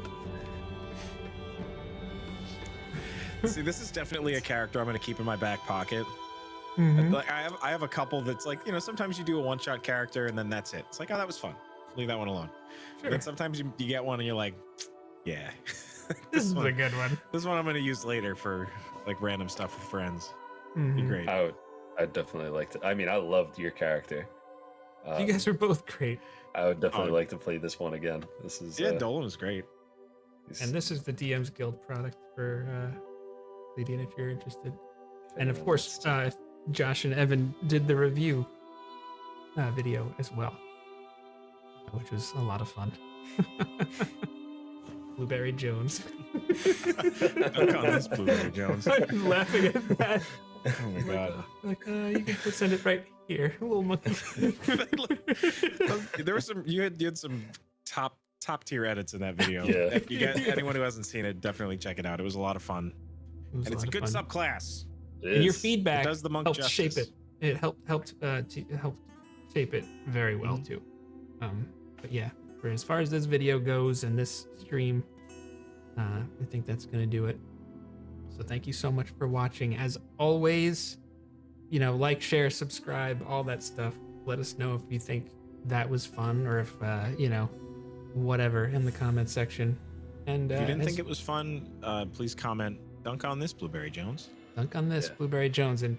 it. See, this is definitely a character I'm going to keep in my back pocket. Mhm. Like I have a couple that's like, you know, sometimes you do a one-shot character and then that's it. It's like, oh, that was fun. Leave that one alone. Sure. And then sometimes you get one and you're like, yeah. This is a good one. This one I'm going to use later for like random stuff with friends. Be Mhm. great. I'd definitely like to. I mean, I loved your character. You guys are both great. I would definitely like to play this one again. This is Dolan was great. And this is the DM's Guild product for Lydian if you're interested. And of course, Josh and Evan did the review video as well, which was a lot of fun. Blueberry Jones. Don't call this Blueberry Jones. I'm laughing at that. Oh my god. You can send it right here, little monkey. There was you had some top tier edits in that video. Yeah. You guys, anyone who hasn't seen it, definitely check it out. It was a lot of fun. And it's a good subclass. And your feedback does the monk helped justice. shape it. It helped shape it very well too. But yeah, for as far as this video goes and this stream, I think that's gonna do it. So thank you so much for watching. As always, you know, like, share, subscribe, all that stuff. Let us know if you think that was fun or if you know, whatever in the comment section. And If you didn't think it was fun, please comment. Dunk on this, Blueberry Jones. Dunk on this, Yeah. Blueberry Jones, and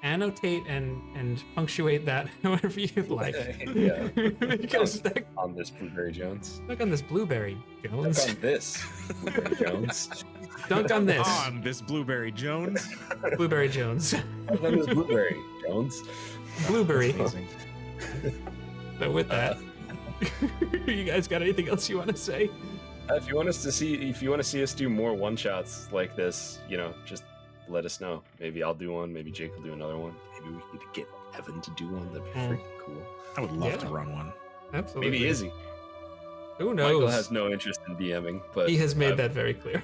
annotate and punctuate that however you'd like. Yeah. Because On this Blueberry Jones. dunk on this Blueberry Dunk Jones. on this Blueberry Jones. Dunk on this On this Blueberry Jones. Blueberry Jones. Dunk on this Blueberry Jones. Blueberry. Amazing. So with that, you guys got anything else you want to say? If you want to see us do more one shots like this, just let us know. Maybe I'll do one. Maybe Jake will do another one. Maybe we could get Evan to do one. That'd be freaking cool. I would love Yeah. to run one. Absolutely. Maybe Izzy. Who knows? Michael has no interest in DMing, but He has made that very clear.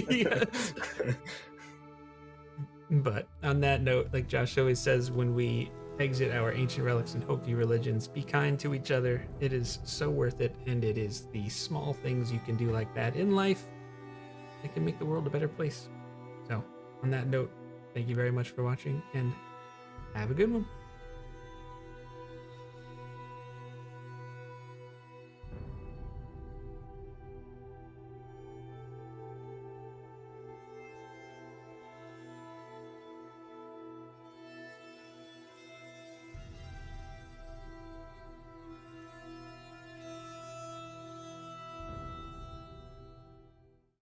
Yes. But on that note, like Josh always says, when we exit our ancient relics and Hopi religions, be kind to each other. It is so worth it, and it is the small things you can do like that in life that can make the world a better place. So, on that note, thank you very much for watching, and have a good one.